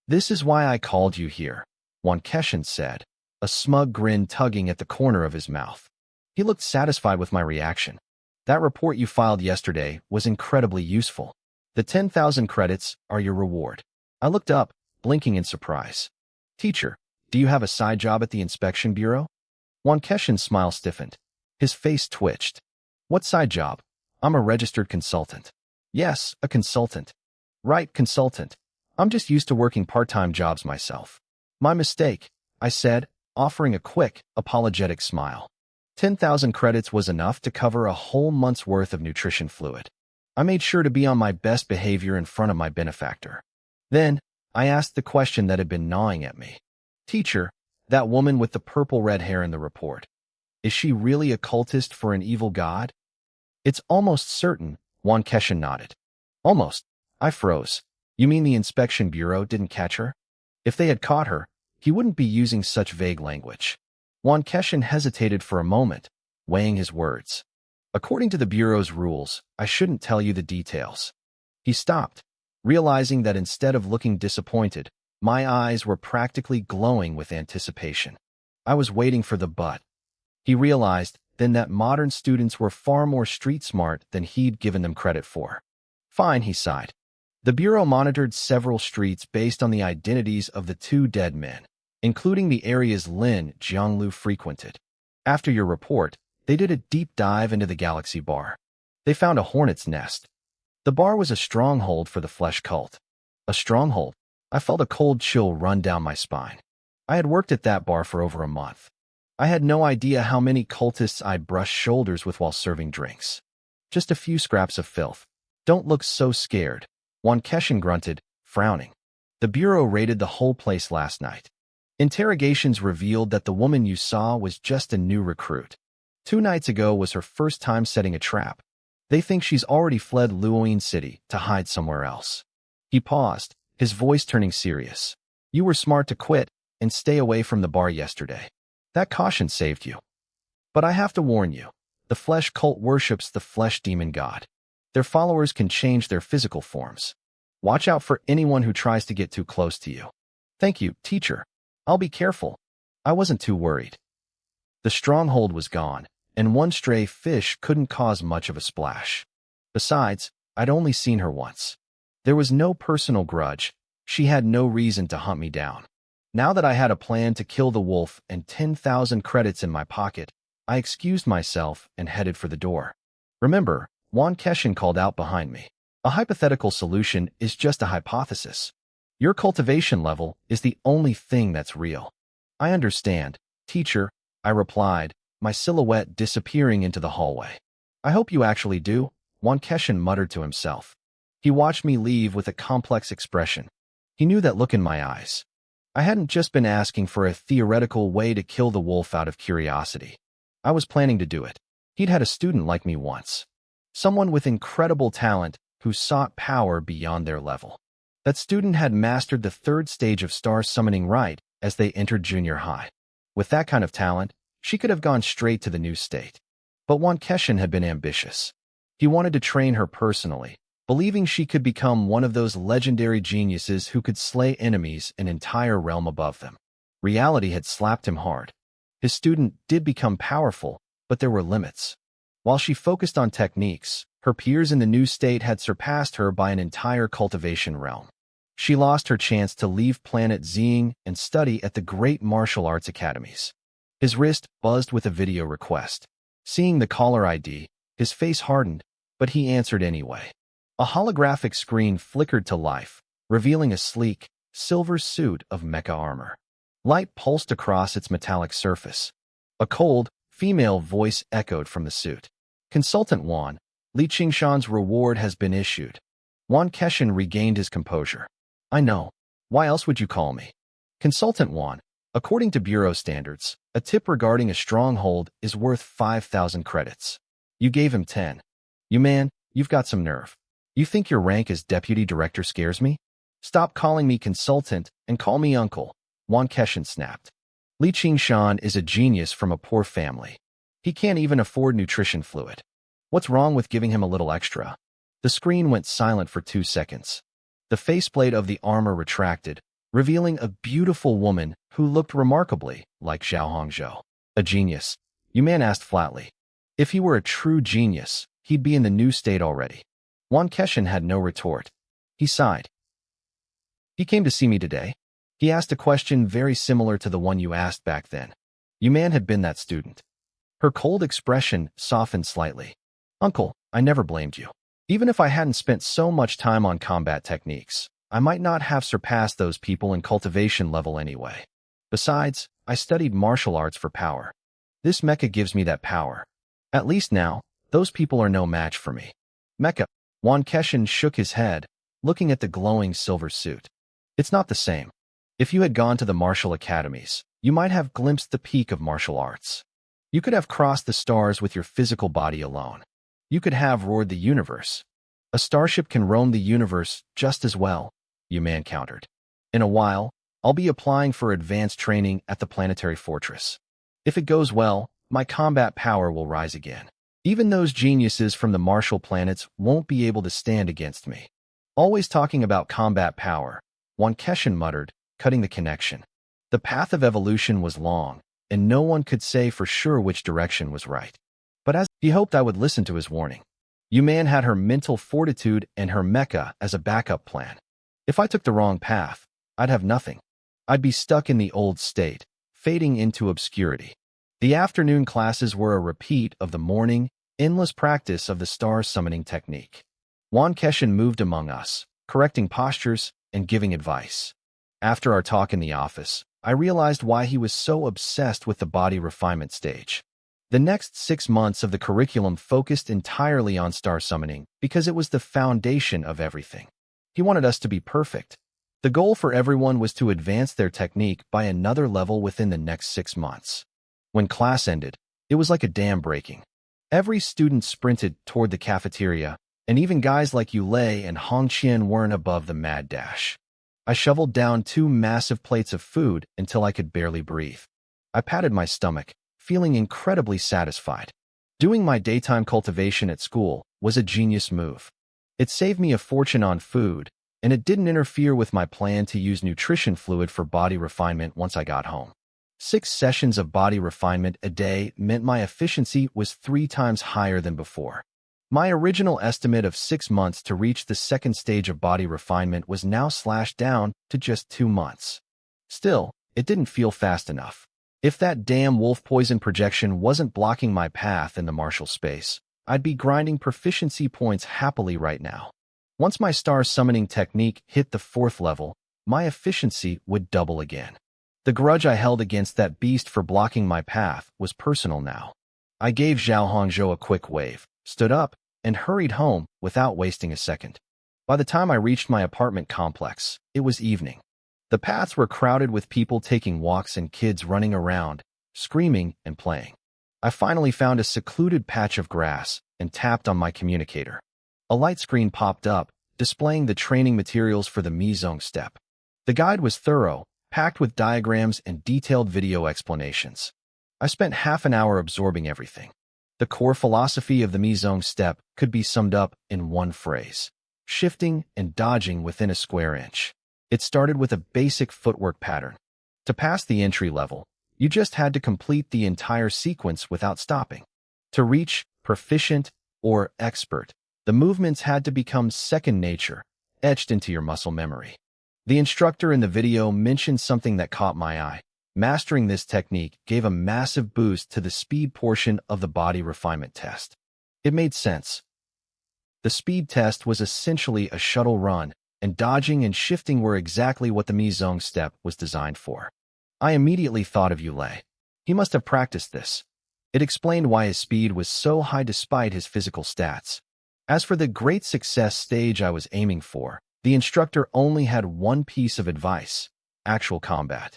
This is why I called you here, Juan Keshin said, a smug grin tugging at the corner of his mouth. He looked satisfied with my reaction. That report you filed yesterday was incredibly useful. The 10,000 credits are your reward. I looked up, blinking in surprise. Teacher, do you have a side job at the inspection bureau? Juan Keshin's smile stiffened. His face twitched. What side job? I'm a registered consultant. Yes, a consultant. Right, consultant. I'm just used to working part-time jobs myself. My mistake, I said, offering a quick, apologetic smile. 10,000 credits was enough to cover a whole month's worth of nutrition fluid. I made sure to be on my best behavior in front of my benefactor. Then, I asked the question that had been gnawing at me. Teacher, that woman with the purple-red hair in the report, is she really a cultist for an evil god? It's almost certain, Juan Keshin nodded. Almost. I froze. You mean the inspection bureau didn't catch her? If they had caught her, he wouldn't be using such vague language. Juan Keshin hesitated for a moment, weighing his words. According to the bureau's rules, I shouldn't tell you the details. He stopped, realizing that instead of looking disappointed, my eyes were practically glowing with anticipation. I was waiting for the but. He realized then that modern students were far more street-smart than he'd given them credit for. Fine, he sighed. The bureau monitored several streets based on the identities of the 2 dead men, including the areas Lin Jianglu frequented. After your report, they did a deep dive into the Galaxy Bar. They found a hornet's nest. The bar was a stronghold for the flesh cult. A stronghold? I felt a cold chill run down my spine. I had worked at that bar for over a month. I had no idea how many cultists I'd brushed shoulders with while serving drinks. Just a few scraps of filth. Don't look so scared, Juan Keshin grunted, frowning. The bureau raided the whole place last night. Interrogations revealed that the woman you saw was just a new recruit. 2 nights ago was her first time setting a trap. They think she's already fled Luoying City to hide somewhere else. He paused, his voice turning serious. You were smart to quit and stay away from the bar yesterday. That caution saved you. But I have to warn you, the flesh cult worships the flesh demon god. Their followers can change their physical forms. Watch out for anyone who tries to get too close to you. Thank you, teacher. I'll be careful. I wasn't too worried. The stronghold was gone, and one stray fish couldn't cause much of a splash. Besides, I'd only seen her once. There was no personal grudge. She had no reason to hunt me down. Now that I had a plan to kill the wolf and 10,000 credits in my pocket, I excused myself and headed for the door. Remember, Juan Keshin called out behind me. A hypothetical solution is just a hypothesis. Your cultivation level is the only thing that's real. I understand, teacher, I replied, my silhouette disappearing into the hallway. I hope you actually do, Juan Keshin muttered to himself. He watched me leave with a complex expression. He knew that look in my eyes. I hadn't just been asking for a theoretical way to kill the wolf out of curiosity. I was planning to do it. He'd had a student like me once. Someone with incredible talent who sought power beyond their level. That student had mastered the 3rd stage of star summoning right as they entered junior high. With that kind of talent, she could have gone straight to the new state. But Juan Keshin had been ambitious. He wanted to train her personally, believing she could become one of those legendary geniuses who could slay enemies an entire realm above them. Reality had slapped him hard. His student did become powerful, but there were limits. While she focused on techniques, her peers in the new state had surpassed her by an entire cultivation realm. She lost her chance to leave planet Xing and study at the great martial arts academies. His wrist buzzed with a video request. Seeing the caller ID, his face hardened, but he answered anyway. A holographic screen flickered to life, revealing a sleek, silver suit of mecha armor. Light pulsed across its metallic surface. A cold, female voice echoed from the suit. Consultant Wan, Li Qingshan's reward has been issued. Wan Keshin regained his composure. I know. Why else would you call me? Consultant Wan, according to Bureau standards, a tip regarding a stronghold is worth 5,000 credits. You gave him 10. You man, you've got some nerve. You think your rank as deputy director scares me? Stop calling me consultant and call me uncle, Wan Keshin snapped. Li Qingshan is a genius from a poor family. He can't even afford nutrition fluid. What's wrong with giving him a little extra? The screen went silent for 2 seconds. The faceplate of the armor retracted, revealing a beautiful woman who looked remarkably like Zhao Hongzhou. A genius, Yuman asked flatly. If he were a true genius, he'd be in the new state already. Wan Keshin had no retort. He sighed. He came to see me today. He asked a question very similar to the one you asked back then. Yuman had been that student. Her cold expression softened slightly. Uncle, I never blamed you. Even if I hadn't spent so much time on combat techniques, I might not have surpassed those people in cultivation level anyway. Besides, I studied martial arts for power. This mecha gives me that power. At least now, those people are no match for me. Mecha. Wan Keshin shook his head, looking at the glowing silver suit. It's not the same. If you had gone to the martial academies, you might have glimpsed the peak of martial arts. You could have crossed the stars with your physical body alone. You could have roared the universe. A starship can roam the universe just as well, Yuman countered. In a while, I'll be applying for advanced training at the planetary fortress. If it goes well, my combat power will rise again. Even those geniuses from the martial planets won't be able to stand against me. Always talking about combat power, Wan Keshin muttered, cutting the connection. The path of evolution was long, and no one could say for sure which direction was right. But as he hoped I would listen to his warning. Yuman had her mental fortitude and her mecha as a backup plan. If I took the wrong path, I'd have nothing. I'd be stuck in the old state, fading into obscurity. The afternoon classes were a repeat of the morning, endless practice of the star summoning technique. Wan Keshin moved among us, correcting postures and giving advice. After our talk in the office, I realized why he was so obsessed with the body refinement stage. The next 6 months of the curriculum focused entirely on star summoning because it was the foundation of everything. He wanted us to be perfect. The goal for everyone was to advance their technique by another level within the next 6 months. When class ended, it was like a dam breaking. Every student sprinted toward the cafeteria, and even guys like Yulei and Hongqian weren't above the mad dash. I shoveled down 2 massive plates of food until I could barely breathe. I patted my stomach, feeling incredibly satisfied. Doing my daytime cultivation at school was a genius move. It saved me a fortune on food, and it didn't interfere with my plan to use nutrition fluid for body refinement once I got home. 6 sessions of body refinement a day meant my efficiency was 3 times higher than before. My original estimate of 6 months to reach the second stage of body refinement was now slashed down to just 2 months. Still, it didn't feel fast enough. If that damn wolf poison projection wasn't blocking my path in the martial space, I'd be grinding proficiency points happily right now. Once my star summoning technique hit the 4th level, my efficiency would double again. The grudge I held against that beast for blocking my path was personal now. I gave Zhao Hongzhou a quick wave, stood up, and hurried home without wasting a second. By the time I reached my apartment complex, it was evening. The paths were crowded with people taking walks and kids running around, screaming and playing. I finally found a secluded patch of grass and tapped on my communicator. A light screen popped up, displaying the training materials for the Mizong step. The guide was thorough, packed with diagrams and detailed video explanations. I spent half an hour absorbing everything. The core philosophy of the Mizong step could be summed up in one phrase: shifting and dodging within a square inch. It started with a basic footwork pattern. To pass the entry level, you just had to complete the entire sequence without stopping. To reach proficient or expert, the movements had to become second nature, etched into your muscle memory. The instructor in the video mentioned something that caught my eye. Mastering this technique gave a massive boost to the speed portion of the body refinement test. It made sense. The speed test was essentially a shuttle run, and dodging and shifting were exactly what the Mizong step was designed for. I immediately thought of Yulei. He must have practiced this. It explained why his speed was so high despite his physical stats. As for the great success stage I was aiming for, the instructor only had one piece of advice: actual combat.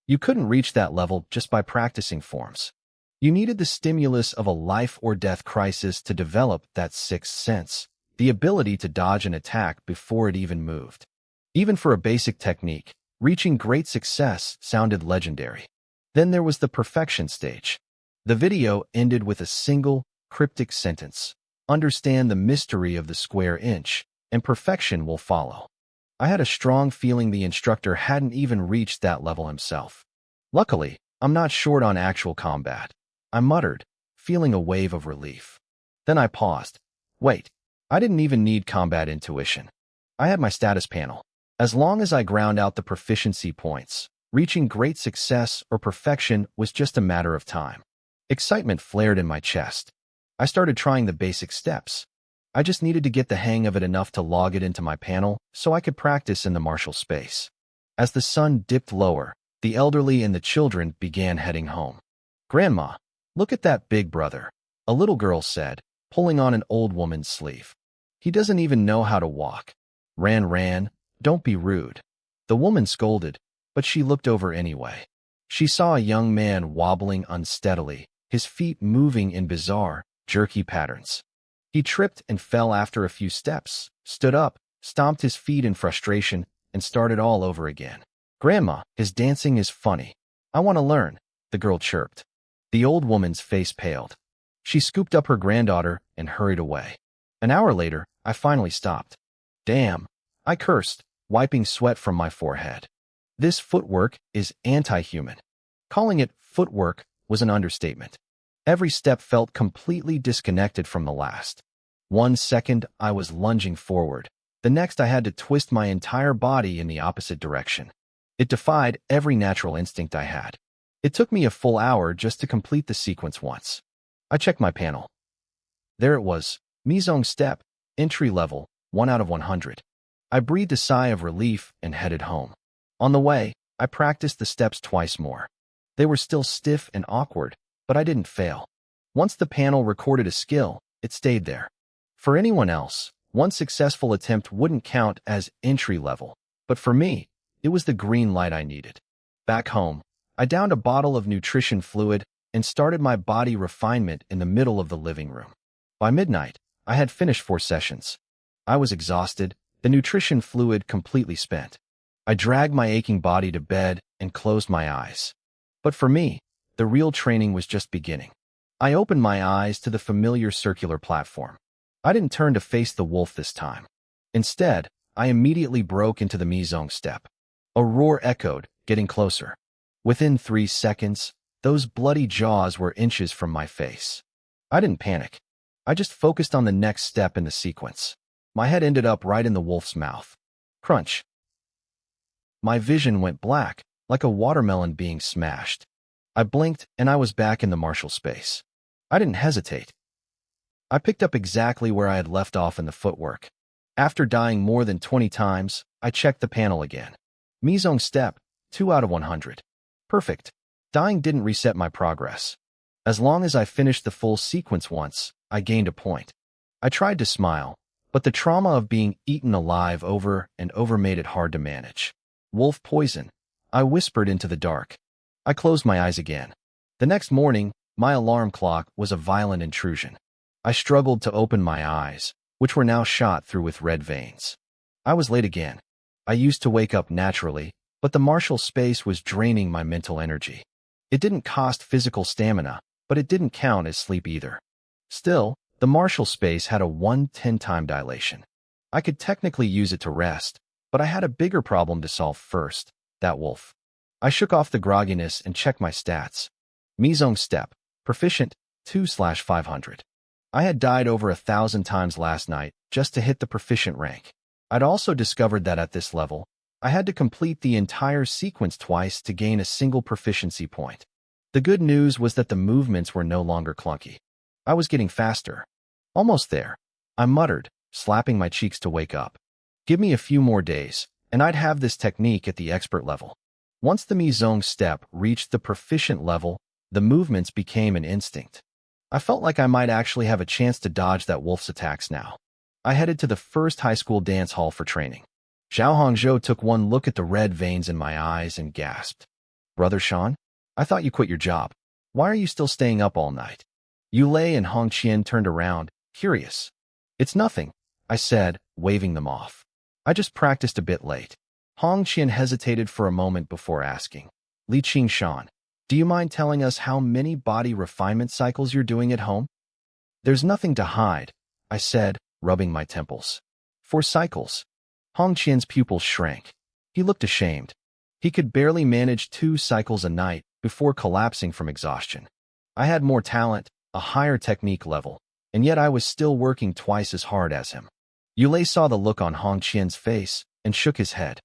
You couldn't reach that level just by practicing forms. You needed the stimulus of a life-or-death crisis to develop that sixth sense, the ability to dodge an attack before it even moved. Even for a basic technique, reaching great success sounded legendary. Then there was the perfection stage. The video ended with a single, cryptic sentence: "Understand the mystery of the square inch, and perfection will follow." I had a strong feeling the instructor hadn't even reached that level himself. Luckily, I'm not short on actual combat, I muttered, feeling a wave of relief. Then I paused. Wait, I didn't even need combat intuition. I had my status panel. As long as I ground out the proficiency points, reaching great success or perfection was just a matter of time. Excitement flared in my chest. I started trying the basic steps. I just needed to get the hang of it enough to log it into my panel so I could practice in the martial space. As the sun dipped lower, the elderly and the children began heading home. "Grandma, look at that big brother," a little girl said, pulling on an old woman's sleeve. "He doesn't even know how to walk." Ran, don't be rude." The woman scolded, but she looked over anyway. She saw a young man wobbling unsteadily, his feet moving in bizarre, jerky patterns. He tripped and fell after a few steps, stood up, stomped his feet in frustration, and started all over again. "Grandma, his dancing is funny. I want to learn," the girl chirped. The old woman's face paled. She scooped up her granddaughter and hurried away. An hour later, I finally stopped. "Damn," I cursed, wiping sweat from my forehead. "This footwork is anti-human." Calling it footwork was an understatement. Every step felt completely disconnected from the last. 1 second, I was lunging forward. The next, I had to twist my entire body in the opposite direction. It defied every natural instinct I had. It took me a full hour just to complete the sequence once. I checked my panel. There it was, Mizong step, entry level, 1 out of 100. I breathed a sigh of relief and headed home. On the way, I practiced the steps twice more. They were still stiff and awkward, but I didn't fail. Once the panel recorded a skill, it stayed there. For anyone else, one successful attempt wouldn't count as entry level, but for me, it was the green light I needed. Back home, I downed a bottle of nutrition fluid and started my body refinement in the middle of the living room. By midnight, I had finished 4 sessions. I was exhausted, the nutrition fluid completely spent. I dragged my aching body to bed and closed my eyes. But for me, the real training was just beginning. I opened my eyes to the familiar circular platform. I didn't turn to face the wolf this time. Instead, I immediately broke into the Mizong step. A roar echoed, getting closer. Within 3 seconds, those bloody jaws were inches from my face. I didn't panic. I just focused on the next step in the sequence. My head ended up right in the wolf's mouth. Crunch. My vision went black, like a watermelon being smashed. I blinked, and I was back in the martial space. I didn't hesitate. I picked up exactly where I had left off in the footwork. After dying more than 20 times, I checked the panel again. Mizong step, 2 out of 100. Perfect. Dying didn't reset my progress. As long as I finished the full sequence once, I gained a point. I tried to smile, but the trauma of being eaten alive over and over made it hard to manage. Wolf poison, I whispered into the dark. I closed my eyes again. The next morning, my alarm clock was a violent intrusion. I struggled to open my eyes, which were now shot through with red veins. I was late again. I used to wake up naturally, but the martial space was draining my mental energy. It didn't cost physical stamina, but it didn't count as sleep either. Still, the martial space had a 1/10 time dilation. I could technically use it to rest, but I had a bigger problem to solve first, that wolf. I shook off the grogginess and checked my stats. Mizong step, proficient, 2/500. I had died over 1,000 times last night just to hit the proficient rank. I'd also discovered that at this level, I had to complete the entire sequence twice to gain a single proficiency point. The good news was that the movements were no longer clunky. I was getting faster. Almost there, I muttered, slapping my cheeks to wake up. Give me a few more days, and I'd have this technique at the expert level. Once the Mizong step reached the proficient level, the movements became an instinct. I felt like I might actually have a chance to dodge that wolf's attacks now. I headed to the first high school dance hall for training. Zhao Hongzhou took one look at the red veins in my eyes and gasped. Brother Sean? I thought you quit your job. Why are you still staying up all night? Yu Lei and Hong Qian turned around, curious. It's nothing, I said, waving them off. I just practiced a bit late. Hong Qian hesitated for a moment before asking. Li Qingshan, do you mind telling us how many body refinement cycles you're doing at home? There's nothing to hide, I said, rubbing my temples. 4 cycles. Hong Qian's pupils shrank. He looked ashamed. He could barely manage 2 cycles a night before collapsing from exhaustion. I had more talent, a higher technique level, and yet I was still working twice as hard as him. Yu Lei saw the look on Hong Qian's face and shook his head.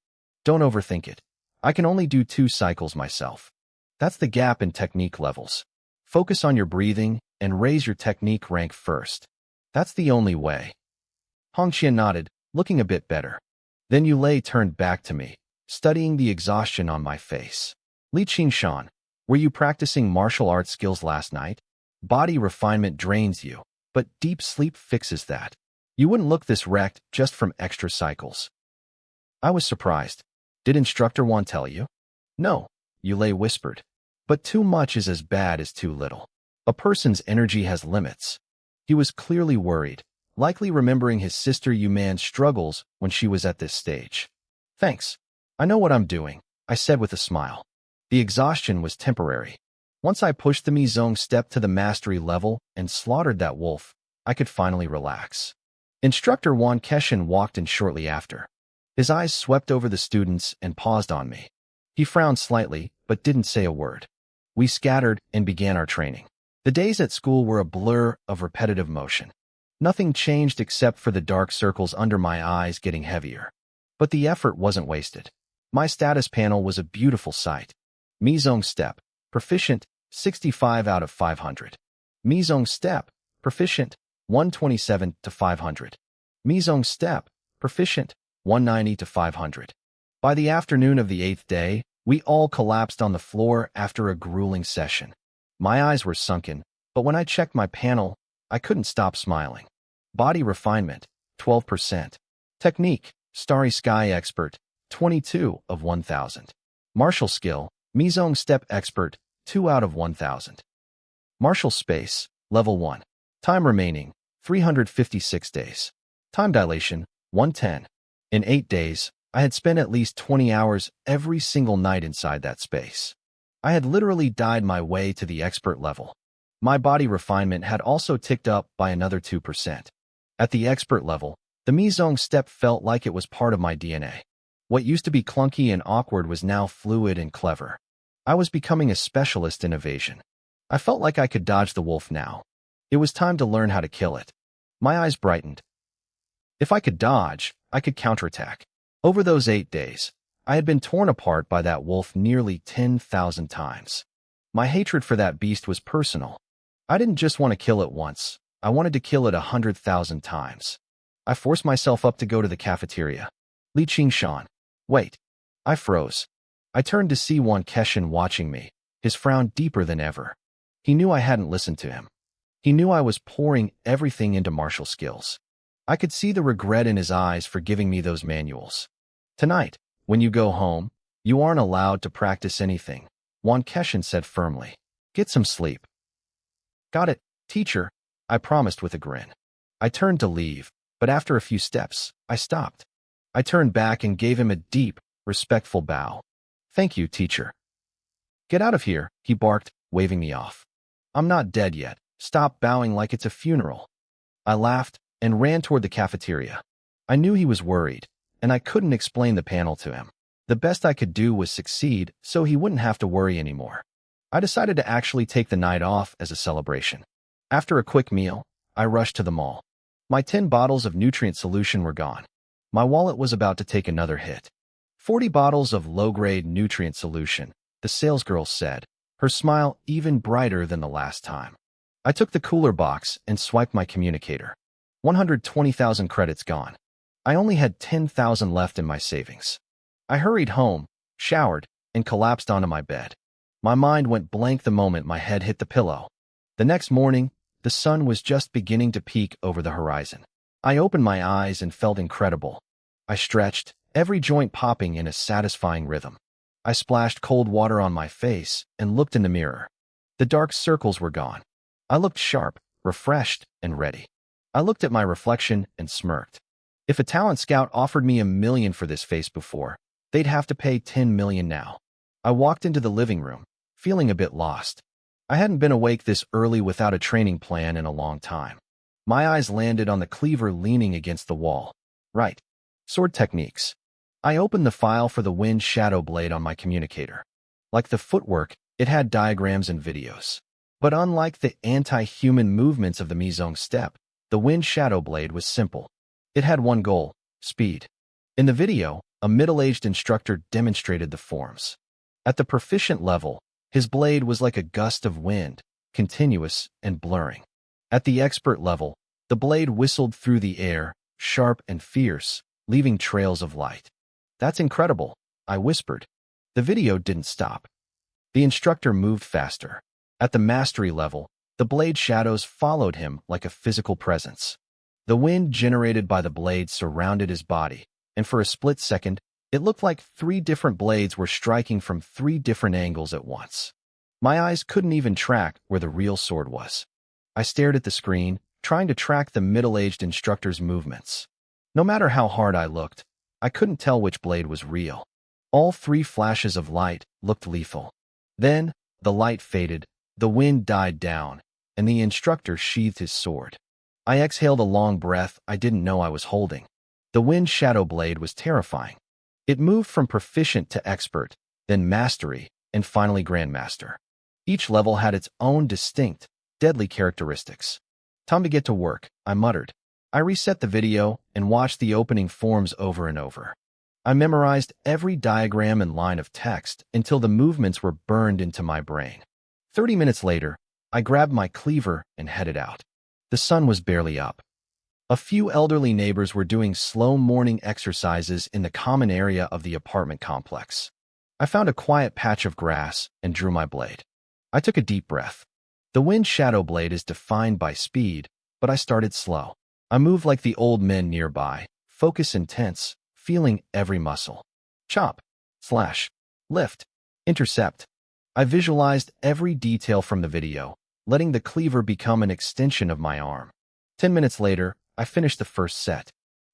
Don't overthink it. I can only do 2 cycles myself. That's the gap in technique levels. Focus on your breathing and raise your technique rank first. That's the only way. Hong Qian nodded, looking a bit better. Then Yu Lei turned back to me, studying the exhaustion on my face. Li Qingshan, were you practicing martial arts skills last night? Body refinement drains you, but deep sleep fixes that. You wouldn't look this wrecked just from extra cycles. I was surprised. Did Instructor Wan tell you? No, Yu Lei whispered. But too much is as bad as too little. A person's energy has limits. He was clearly worried, likely remembering his sister Yu Man's struggles when she was at this stage. Thanks. I know what I'm doing, I said with a smile. The exhaustion was temporary. Once I pushed the Mizong step to the mastery level and slaughtered that wolf, I could finally relax. Instructor Wan Keshin walked in shortly after. His eyes swept over the students and paused on me. He frowned slightly, but didn't say a word. We scattered and began our training. The days at school were a blur of repetitive motion. Nothing changed except for the dark circles under my eyes getting heavier. But the effort wasn't wasted. My status panel was a beautiful sight. Mizong step, proficient, 65 out of 500. Mizong step, proficient, 127 to 500. Mizong step, proficient, 190 to 500. By the afternoon of the 8th day, we all collapsed on the floor after a grueling session. My eyes were sunken, but when I checked my panel, I couldn't stop smiling. Body refinement, 12%. Technique, Starry Sky Expert, 22 of 1,000. Martial skill, Mizong Step Expert, 2 out of 1,000. Martial space, level 1. Time remaining, 356 days. Time dilation, 110. In 8 days, I had spent at least 20 hours every single night inside that space. I had literally died my way to the expert level. My body refinement had also ticked up by another 2%. At the expert level, the Mizong step felt like it was part of my DNA. What used to be clunky and awkward was now fluid and clever. I was becoming a specialist in evasion. I felt like I could dodge the wolf now. It was time to learn how to kill it. My eyes brightened. If I could dodge, I could counterattack. Over those 8 days, I had been torn apart by that wolf nearly 10,000 times. My hatred for that beast was personal. I didn't just want to kill it once. I wanted to kill it 100,000 times. I forced myself up to go to the cafeteria. Li Qingshan. Wait. I froze. I turned to see Wan Keshin watching me, his frown deeper than ever. He knew I hadn't listened to him. He knew I was pouring everything into martial skills. I could see the regret in his eyes for giving me those manuals. Tonight, when you go home, you aren't allowed to practice anything, Wan Keshin said firmly. Get some sleep. Got it, teacher, I promised with a grin. I turned to leave, but after a few steps, I stopped. I turned back and gave him a deep, respectful bow. Thank you, teacher. Get out of here, he barked, waving me off. I'm not dead yet. Stop bowing like it's a funeral. I laughed and ran toward the cafeteria. I knew he was worried, and I couldn't explain the panel to him. The best I could do was succeed so he wouldn't have to worry anymore. I decided to actually take the night off as a celebration. After a quick meal, I rushed to the mall. My 10 bottles of nutrient solution were gone. My wallet was about to take another hit. 40 bottles of low-grade nutrient solution, the salesgirl said, her smile even brighter than the last time. I took the cooler box and swiped my communicator. 120,000 credits gone. I only had 10,000 left in my savings. I hurried home, showered, and collapsed onto my bed. My mind went blank the moment my head hit the pillow. The next morning, the sun was just beginning to peek over the horizon. I opened my eyes and felt incredible. I stretched, every joint popping in a satisfying rhythm. I splashed cold water on my face and looked in the mirror. The dark circles were gone. I looked sharp, refreshed, and ready. I looked at my reflection and smirked. If a talent scout offered me $1 million for this face before, they'd have to pay $10 million now. I walked into the living room, feeling a bit lost. I hadn't been awake this early without a training plan in a long time. My eyes landed on the cleaver leaning against the wall. Right. Sword techniques. I opened the file for the wind shadow blade on my communicator. Like the footwork, it had diagrams and videos. But unlike the anti-human movements of the Mizong step, the wind shadow blade was simple. It had one goal: speed. In the video, a middle-aged instructor demonstrated the forms. At the proficient level, his blade was like a gust of wind, continuous and blurring. At the expert level, the blade whistled through the air, sharp and fierce, leaving trails of light. "That's incredible," I whispered. The video didn't stop. The instructor moved faster. At the mastery level, the blade shadows followed him like a physical presence. The wind generated by the blade surrounded his body, and for a split second, it looked like 3 different blades were striking from 3 different angles at once. My eyes couldn't even track where the real sword was. I stared at the screen, trying to track the middle-aged instructor's movements. No matter how hard I looked, I couldn't tell which blade was real. All 3 flashes of light looked lethal. Then, the light faded, the wind died down, and the instructor sheathed his sword. I exhaled a long breath I didn't know I was holding. The wind shadow blade was terrifying. It moved from proficient to expert, then mastery, and finally grandmaster. Each level had its own distinct, deadly characteristics. "Time to get to work," I muttered. I reset the video and watched the opening forms over and over. I memorized every diagram and line of text until the movements were burned into my brain. 30 minutes later, I grabbed my cleaver and headed out. The sun was barely up. A few elderly neighbors were doing slow morning exercises in the common area of the apartment complex. I found a quiet patch of grass and drew my blade. I took a deep breath. The wind shadow blade is defined by speed, but I started slow. I moved like the old men nearby, focus intense, feeling every muscle. Chop, slash, lift, intercept. I visualized every detail from the video, letting the cleaver become an extension of my arm. 10 minutes later, I finished the first set.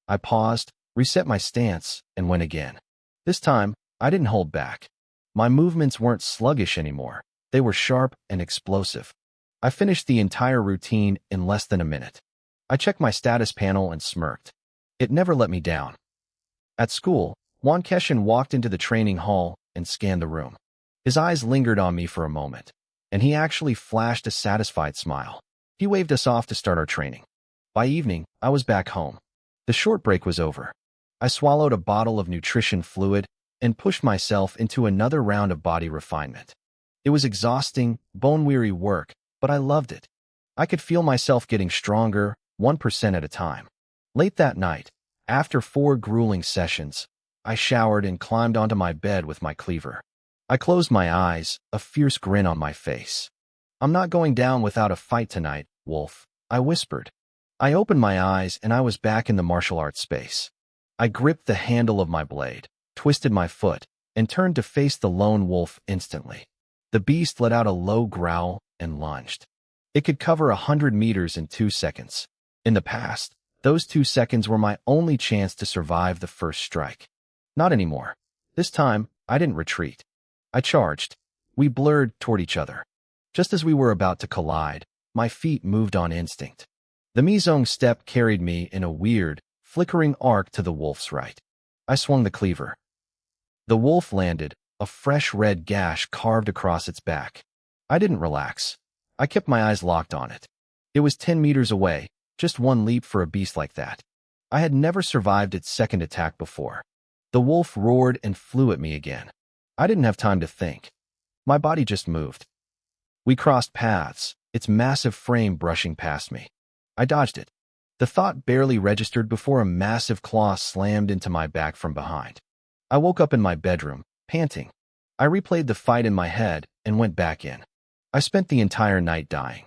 I paused, reset my stance, and went again. This time, I didn't hold back. My movements weren't sluggish anymore. They were sharp and explosive. I finished the entire routine in less than a minute. I checked my status panel and smirked. It never let me down. At school, Juan Keshin walked into the training hall and scanned the room. His eyes lingered on me for a moment, and he actually flashed a satisfied smile. He waved us off to start our training. By evening, I was back home. The short break was over. I swallowed a bottle of nutrition fluid and pushed myself into another round of body refinement. It was exhausting, bone-weary work, but I loved it. I could feel myself getting stronger, 1% at a time. Late that night, after 4 grueling sessions, I showered and climbed onto my bed with my cleaver. I closed my eyes, a fierce grin on my face. "I'm not going down without a fight tonight, Wolf," I whispered. I opened my eyes and I was back in the martial arts space. I gripped the handle of my blade, twisted my foot, and turned to face the lone wolf instantly. The beast let out a low growl and lunged. It could cover 100 meters in 2 seconds. In the past, those 2 seconds were my only chance to survive the first strike. Not anymore. This time, I didn't retreat. I charged. We blurred toward each other. Just as we were about to collide, my feet moved on instinct. The Mizong step carried me in a weird, flickering arc to the wolf's right. I swung the cleaver. The wolf landed, a fresh red gash carved across its back. I didn't relax. I kept my eyes locked on it. It was 10 meters away, just one leap for a beast like that. I had never survived its second attack before. The wolf roared and flew at me again. I didn't have time to think. My body just moved. We crossed paths, its massive frame brushing past me. I dodged it. The thought barely registered before a massive claw slammed into my back from behind. I woke up in my bedroom, panting. I replayed the fight in my head and went back in. I spent the entire night dying.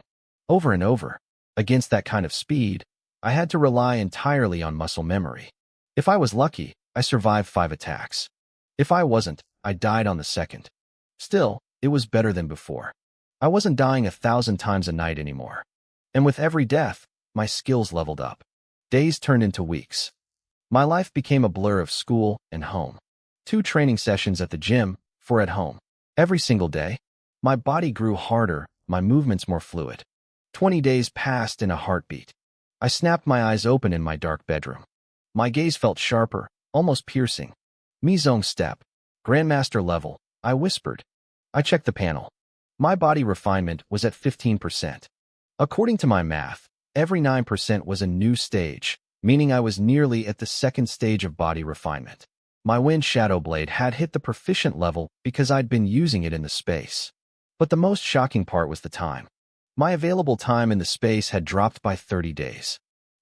Over and over. Against that kind of speed, I had to rely entirely on muscle memory. If I was lucky, I survived 5 attacks. If I wasn't, I died on the second. Still, it was better than before. I wasn't dying 1,000 times a night anymore. And with every death, my skills leveled up. Days turned into weeks. My life became a blur of school and home. 2 training sessions at the gym, 4 at home. Every single day, my body grew harder, my movements more fluid. 20 days passed in a heartbeat. I snapped my eyes open in my dark bedroom. My gaze felt sharper, almost piercing. Mizong step. Grandmaster level, I whispered. I checked the panel. My body refinement was at 15%. According to my math, every 9% was a new stage, meaning I was nearly at the 2nd stage of body refinement. My wind shadow blade had hit the proficient level because I'd been using it in the space. But the most shocking part was the time. My available time in the space had dropped by 30 days.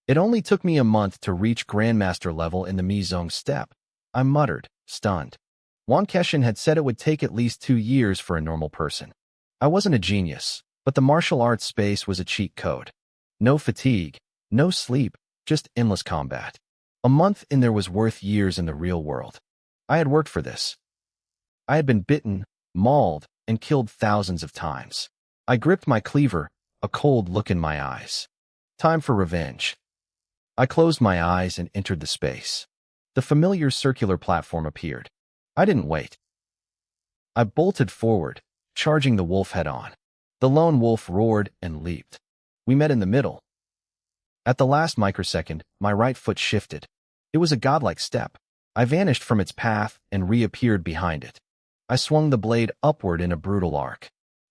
It only took me a month to reach Grandmaster level in the Mizong step. I muttered, stunned. Wan Keshin had said it would take at least 2 years for a normal person. I wasn't a genius, but the martial arts space was a cheat code. No fatigue, no sleep, just endless combat. A month in there was worth years in the real world. I had worked for this. I had been bitten, mauled, and killed thousands of times. I gripped my cleaver, a cold look in my eyes. Time for revenge. I closed my eyes and entered the space. The familiar circular platform appeared. I didn't wait. I bolted forward, charging the wolf head-on. The lone wolf roared and leaped. We met in the middle. At the last microsecond, my right foot shifted. It was a godlike step. I vanished from its path and reappeared behind it. I swung the blade upward in a brutal arc.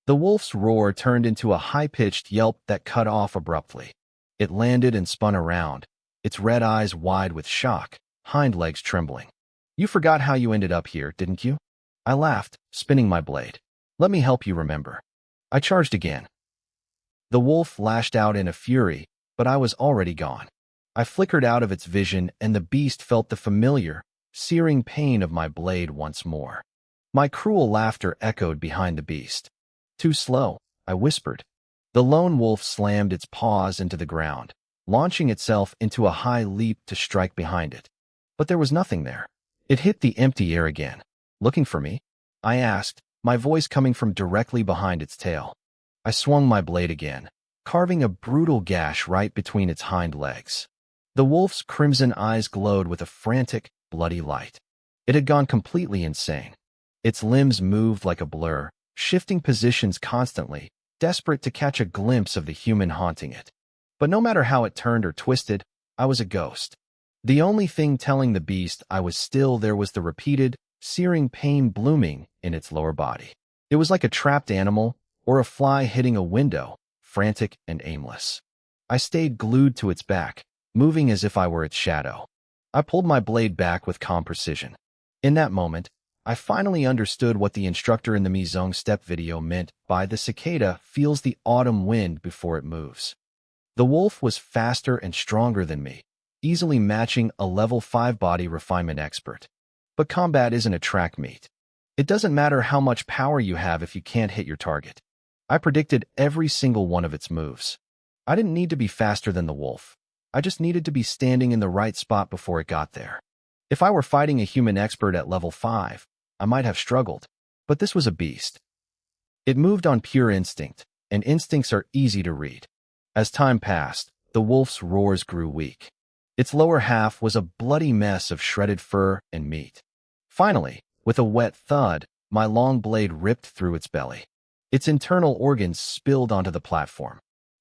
The wolf's roar turned into a high-pitched yelp that cut off abruptly. It landed and spun around, its red eyes wide with shock, hind legs trembling. You forgot how you ended up here, didn't you? I laughed, spinning my blade. Let me help you remember. I charged again. The wolf lashed out in a fury, but I was already gone. I flickered out of its vision, and the beast felt the familiar, searing pain of my blade once more. My cruel laughter echoed behind the beast. Too slow, I whispered. The lone wolf slammed its paws into the ground, launching itself into a high leap to strike behind it. But there was nothing there. It hit the empty air again. Looking for me? I asked, my voice coming from directly behind its tail. I swung my blade again, carving a brutal gash right between its hind legs. The wolf's crimson eyes glowed with a frantic, bloody light. It had gone completely insane. Its limbs moved like a blur, shifting positions constantly, desperate to catch a glimpse of the human haunting it. But no matter how it turned or twisted, I was a ghost. The only thing telling the beast I was still there was the repeated, searing pain blooming in its lower body. It was like a trapped animal or a fly hitting a window, frantic and aimless. I stayed glued to its back, moving as if I were its shadow. I pulled my blade back with calm precision. In that moment, I finally understood what the instructor in the Mizong step video meant by the cicada feels the autumn wind before it moves. The wolf was faster and stronger than me, easily matching a level 5 body refinement expert. But combat isn't a track meet. It doesn't matter how much power you have if you can't hit your target. I predicted every single one of its moves. I didn't need to be faster than the wolf. I just needed to be standing in the right spot before it got there. If I were fighting a human expert at level 5, I might have struggled, but this was a beast. It moved on pure instinct, and instincts are easy to read. As time passed, the wolf's roars grew weak. Its lower half was a bloody mess of shredded fur and meat. Finally, with a wet thud, my long blade ripped through its belly. Its internal organs spilled onto the platform.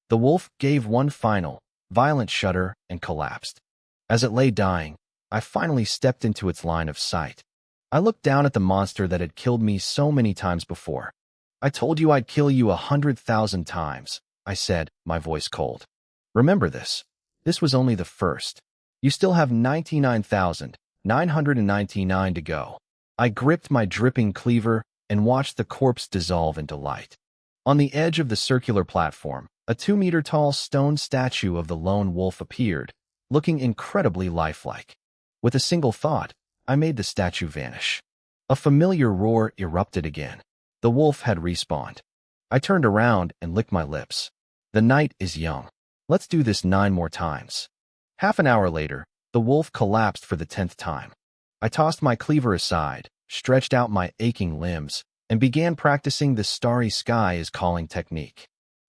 The wolf gave one final, violent shudder and collapsed. As it lay dying, I finally stepped into its line of sight. I looked down at the monster that had killed me so many times before. I told you I'd kill you 100,000 times, I said, my voice cold. Remember this. This was only the first. You still have 99,000, 999 to go. I gripped my dripping cleaver and watched the corpse dissolve into light. On the edge of the circular platform, a 2-meter-tall stone statue of the lone wolf appeared, looking incredibly lifelike. With a single thought, I made the statue vanish. A familiar roar erupted again. The wolf had respawned. I turned around and licked my lips. The night is young. Let's do this 9 more times. Half an hour later, the wolf collapsed for the 10th time. I tossed my cleaver aside, stretched out my aching limbs, and began practicing the starry sky is calling technique.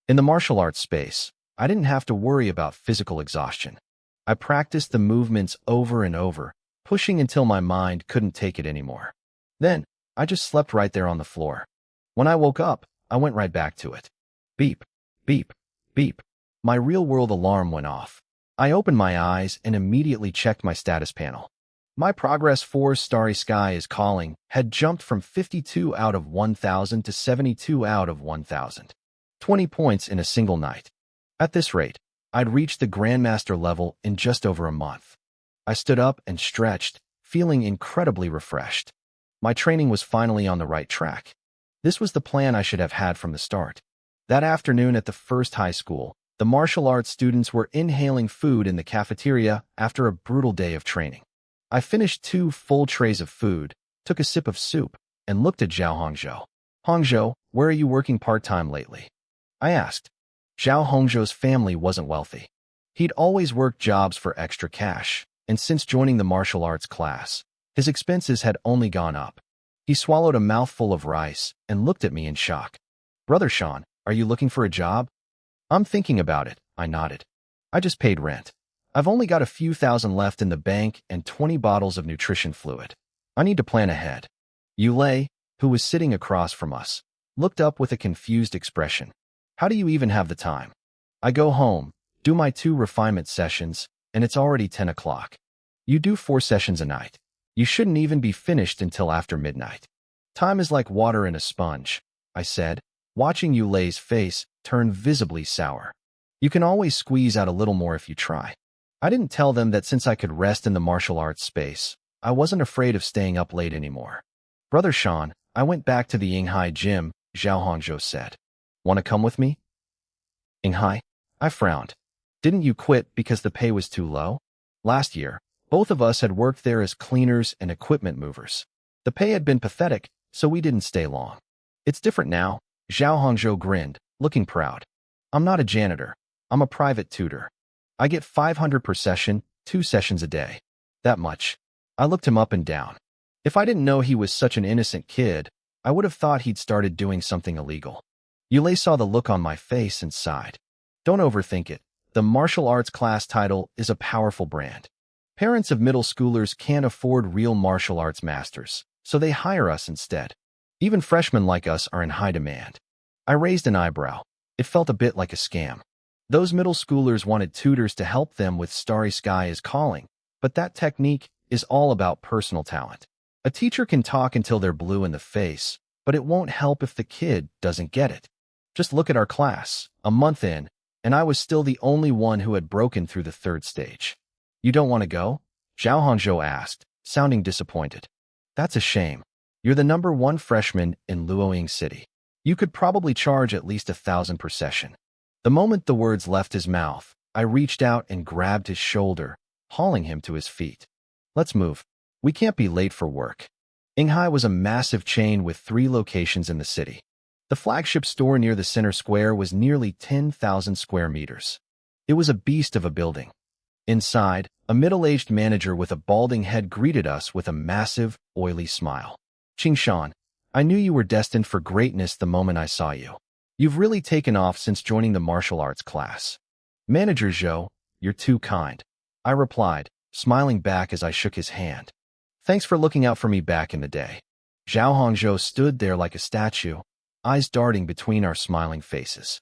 In the martial arts space, I didn't have to worry about physical exhaustion. I practiced the movements over and over, pushing until my mind couldn't take it anymore. Then, I just slept right there on the floor. When I woke up, I went right back to it. Beep, beep, beep. My real-world alarm went off. I opened my eyes and immediately checked my status panel. My progress for Starry Sky is Calling had jumped from 52 out of 1,000 to 72 out of 1,000. 20 points in a single night. At this rate, I'd reached the Grandmaster level in just over a month. I stood up and stretched, feeling incredibly refreshed. My training was finally on the right track. This was the plan I should have had from the start. That afternoon at the first high school, the martial arts students were inhaling food in the cafeteria after a brutal day of training. I finished 2 full trays of food, took a sip of soup, and looked at Zhao Hongzhou. "Hongzhou, where are you working part-time lately?" I asked. Zhao Hongzhou's family wasn't wealthy. He'd always worked jobs for extra cash, and since joining the martial arts class, his expenses had only gone up. He swallowed a mouthful of rice and looked at me in shock. "Brother Sean, are you looking for a job?" "I'm thinking about it," I nodded. "I just paid rent. I've only got a few thousand left in the bank and 20 bottles of nutrition fluid. I need to plan ahead." Yulei, who was sitting across from us, looked up with a confused expression. "How do you even have the time?" "I go home, do my 2 refinement sessions, and it's already 10 o'clock. You do 4 sessions a night. You shouldn't even be finished until after midnight." "Time is like water in a sponge," I said, watching Yulei's face turn visibly sour. "You can always squeeze out a little more if you try." I didn't tell them that since I could rest in the martial arts space, I wasn't afraid of staying up late anymore. "Brother Sean, I went back to the Yinghai gym," Zhao Hongzhou said. "Want to come with me?" "Yinghai?" I frowned. "Didn't you quit because the pay was too low?" "Last year, both of us had worked there as cleaners and equipment movers. The pay had been pathetic, so we didn't stay long." "It's different now," Zhao Hongzhou grinned, looking proud. "I'm not a janitor. I'm a private tutor. I get 500 per session, 2 sessions a day. That much." I looked him up and down. If I didn't know he was such an innocent kid, I would have thought he'd started doing something illegal. Yulei saw the look on my face and sighed. "Don't overthink it. The martial arts class title is a powerful brand. Parents of middle schoolers can't afford real martial arts masters, so they hire us instead. Even freshmen like us are in high demand." I raised an eyebrow. It felt a bit like a scam. Those middle schoolers wanted tutors to help them with Starry Sky is Calling, but that technique is all about personal talent. A teacher can talk until they're blue in the face, but it won't help if the kid doesn't get it. Just look at our class, a month in, and I was still the only one who had broken through the 3rd stage. "You don't want to go?" Zhao Hongzhou asked, sounding disappointed. "That's a shame. You're the #1 freshman in Luoying City. You could probably charge at least 1,000 per session." The moment the words left his mouth, I reached out and grabbed his shoulder, hauling him to his feet. "Let's move. We can't be late for work." Yinghai was a massive chain with 3 locations in the city. The flagship store near the center square was nearly 10,000 square meters. It was a beast of a building. Inside, a middle-aged manager with a balding head greeted us with a massive, oily smile. "Qingshan, I knew you were destined for greatness the moment I saw you. You've really taken off since joining the martial arts class." "Manager Zhou, you're too kind," I replied, smiling back as I shook his hand. "Thanks for looking out for me back in the day." Zhao Hongzhou stood there like a statue, eyes darting between our smiling faces.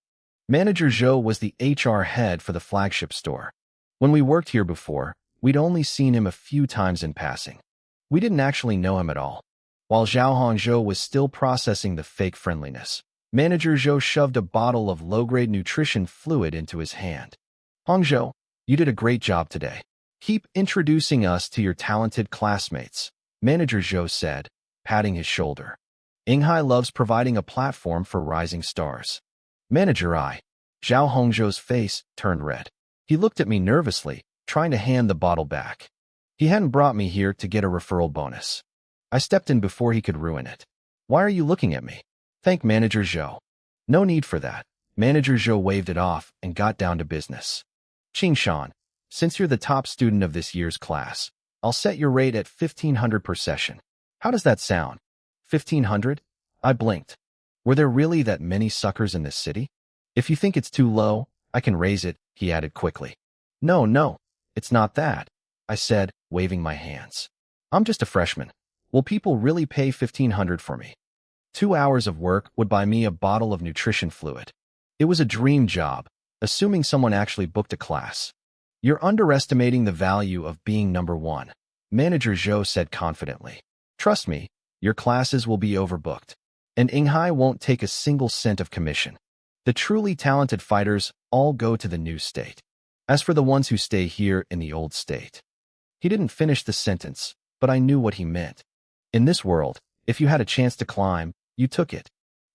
Manager Zhou was the HR head for the flagship store. When we worked here before, we'd only seen him a few times in passing. We didn't actually know him at all. While Zhao Hongzhou was still processing the fake friendliness, Manager Zhou shoved a bottle of low-grade nutrition fluid into his hand. "Hongzhou, you did a great job today. Keep introducing us to your talented classmates, Manager Zhou said, patting his shoulder. Inghai loves providing a platform for rising stars. Manager I. Zhao Hongzhou's face turned red. He looked at me nervously, trying to hand the bottle back. He hadn't brought me here to get a referral bonus. I stepped in before he could ruin it. Why are you looking at me? Thank Manager Zhou. No need for that. Manager Zhou waved it off and got down to business. Qingshan, since you're the top student of this year's class, I'll set your rate at 1,500 per session. How does that sound? 1,500? I blinked. Were there really that many suckers in this city? If you think it's too low, I can raise it, he added quickly. No, it's not that, I said, waving my hands. I'm just a freshman. Will people really pay 1,500 for me? 2 hours of work would buy me a bottle of nutrition fluid. It was a dream job, assuming someone actually booked a class. You're underestimating the value of being number one, Manager Zhou said confidently. Trust me, your classes will be overbooked, and Inghai won't take a single cent of commission. The truly talented fighters all go to the new state. As for the ones who stay here in the old state. He didn't finish the sentence, but I knew what he meant. In this world, if you had a chance to climb, you took it.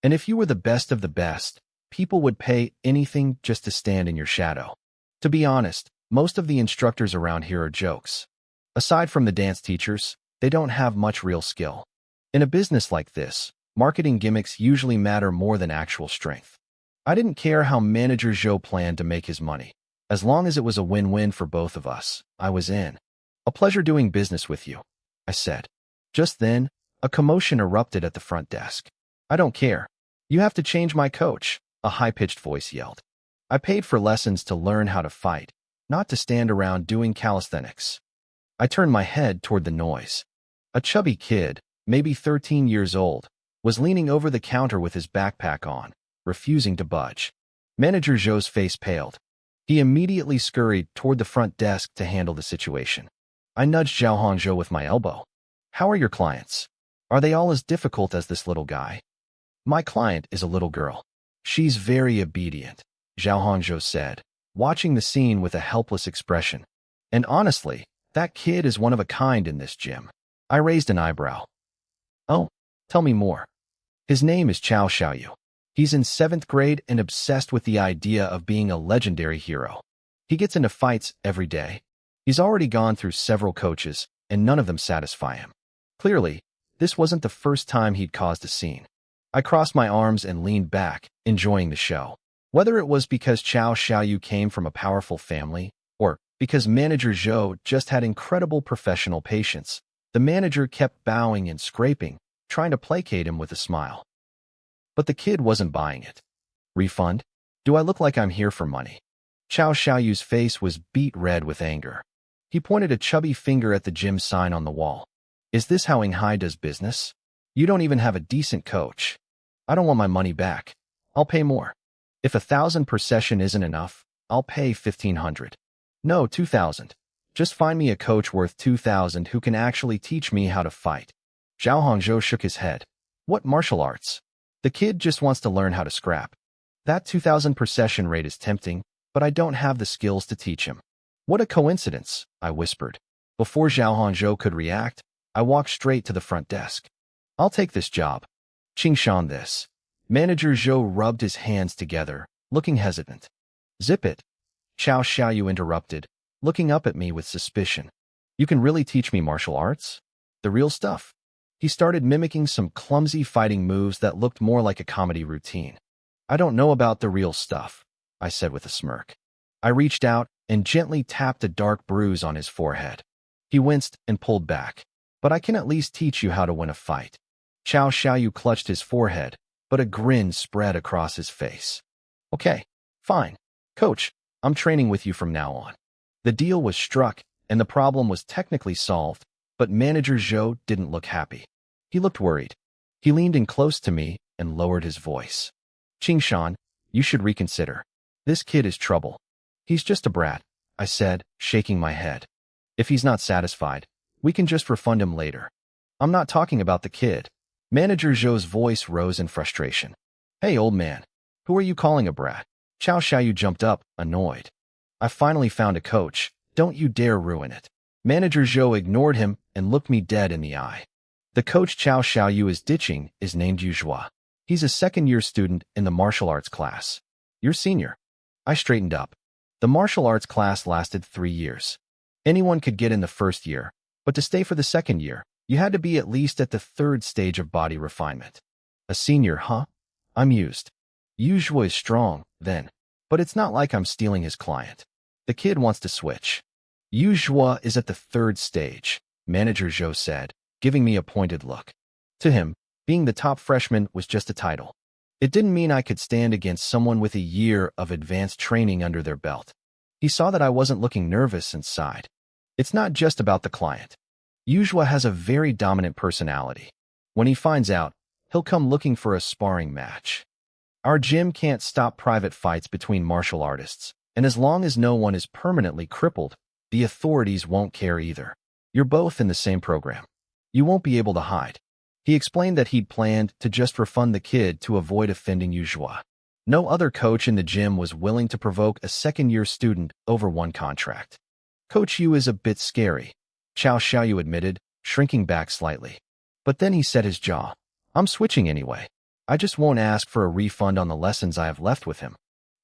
And if you were the best of the best, people would pay anything just to stand in your shadow. To be honest, most of the instructors around here are jokes. Aside from the dance teachers, they don't have much real skill. In a business like this, marketing gimmicks usually matter more than actual strength. I didn't care how Manager Zhou planned to make his money. As long as it was a win-win for both of us, I was in. A pleasure doing business with you, I said. Just then, a commotion erupted at the front desk. I don't care. You have to change my coach, a high-pitched voice yelled. I paid for lessons to learn how to fight, not to stand around doing calisthenics. I turned my head toward the noise. A chubby kid, maybe 13 years old, was leaning over the counter with his backpack on, refusing to budge. Manager Zhou's face paled. He immediately scurried toward the front desk to handle the situation. I nudged Zhao Hongzhou with my elbow. How are your clients? Are they all as difficult as this little guy? My client is a little girl. She's very obedient, Zhao Hongzhou said, watching the scene with a helpless expression. And honestly, that kid is one of a kind in this gym. I raised an eyebrow. Oh, tell me more. His name is Chao Xiaoyu. He's in 7th grade and obsessed with the idea of being a legendary hero. He gets into fights every day. He's already gone through several coaches, and none of them satisfy him. Clearly, this wasn't the first time he'd caused a scene. I crossed my arms and leaned back, enjoying the show. Whether it was because Chao Xiaoyu came from a powerful family, or because Manager Zhou just had incredible professional patience, the manager kept bowing and scraping, trying to placate him with a smile. But the kid wasn't buying it. Refund? Do I look like I'm here for money? Chao Xiaoyu's face was beet red with anger. He pointed a chubby finger at the gym sign on the wall. Is this how Inghai does business? You don't even have a decent coach. I don't want my money back. I'll pay more. If 1,000 per session isn't enough, I'll pay 1,500. No, 2,000. Just find me a coach worth 2,000 who can actually teach me how to fight. Zhao Hongzhou shook his head. What martial arts? The kid just wants to learn how to scrap. That 2,000 per session rate is tempting, but I don't have the skills to teach him. What a coincidence, I whispered. Before Zhao Hongzhou could react, I walked straight to the front desk. I'll take this job. Qingshan this. Manager Zhou rubbed his hands together, looking hesitant. Zip it. Chao Xiaoyu interrupted, looking up at me with suspicion. You can really teach me martial arts? The real stuff? He started mimicking some clumsy fighting moves that looked more like a comedy routine. I don't know about the real stuff, I said with a smirk. I reached out and gently tapped a dark bruise on his forehead. He winced and pulled back. But I can at least teach you how to win a fight. Chao Xiaoyu clutched his forehead, but a grin spread across his face. Okay, fine. Coach, I'm training with you from now on. The deal was struck, and the problem was technically solved, but Manager Zhou didn't look happy. He looked worried. He leaned in close to me and lowered his voice. Qingshan, you should reconsider. This kid is trouble. He's just a brat, I said, shaking my head. If he's not satisfied, we can just refund him later. I'm not talking about the kid. Manager Zhou's voice rose in frustration. Hey, old man, who are you calling a brat? Chao Xiaoyu jumped up, annoyed. I finally found a coach, Don't you dare ruin it. Manager Zhou ignored him and looked me dead in the eye. The coach Chao Xiaoyu is ditching is named Yuzhua. He's a second-year student in the martial arts class. You're senior. I straightened up. The martial arts class lasted 3 years. Anyone could get in the first year, but to stay for the second year, you had to be at least at the third stage of body refinement. A senior, huh? I'm used. Yuzhua is strong, then. But it's not like I'm stealing his client. The kid wants to switch. Yuzhua is at the third stage, Manager Zhou said, giving me a pointed look. To him, being the top freshman was just a title. It didn't mean I could stand against someone with a year of advanced training under their belt. He saw that I wasn't looking nervous and sighed. It's not just about the client. Yuzhua has a very dominant personality. When he finds out, he'll come looking for a sparring match. Our gym can't stop private fights between martial artists, and as long as no one is permanently crippled, the authorities won't care either. You're both in the same program. You won't be able to hide. He explained that he'd planned to just refund the kid to avoid offending Yuzhua. No other coach in the gym was willing to provoke a second-year student over one contract. Coach Yu is a bit scary, Chao Xiaoyu admitted, shrinking back slightly. But then he set his jaw. I'm switching anyway. I just won't ask for a refund on the lessons I have left with him.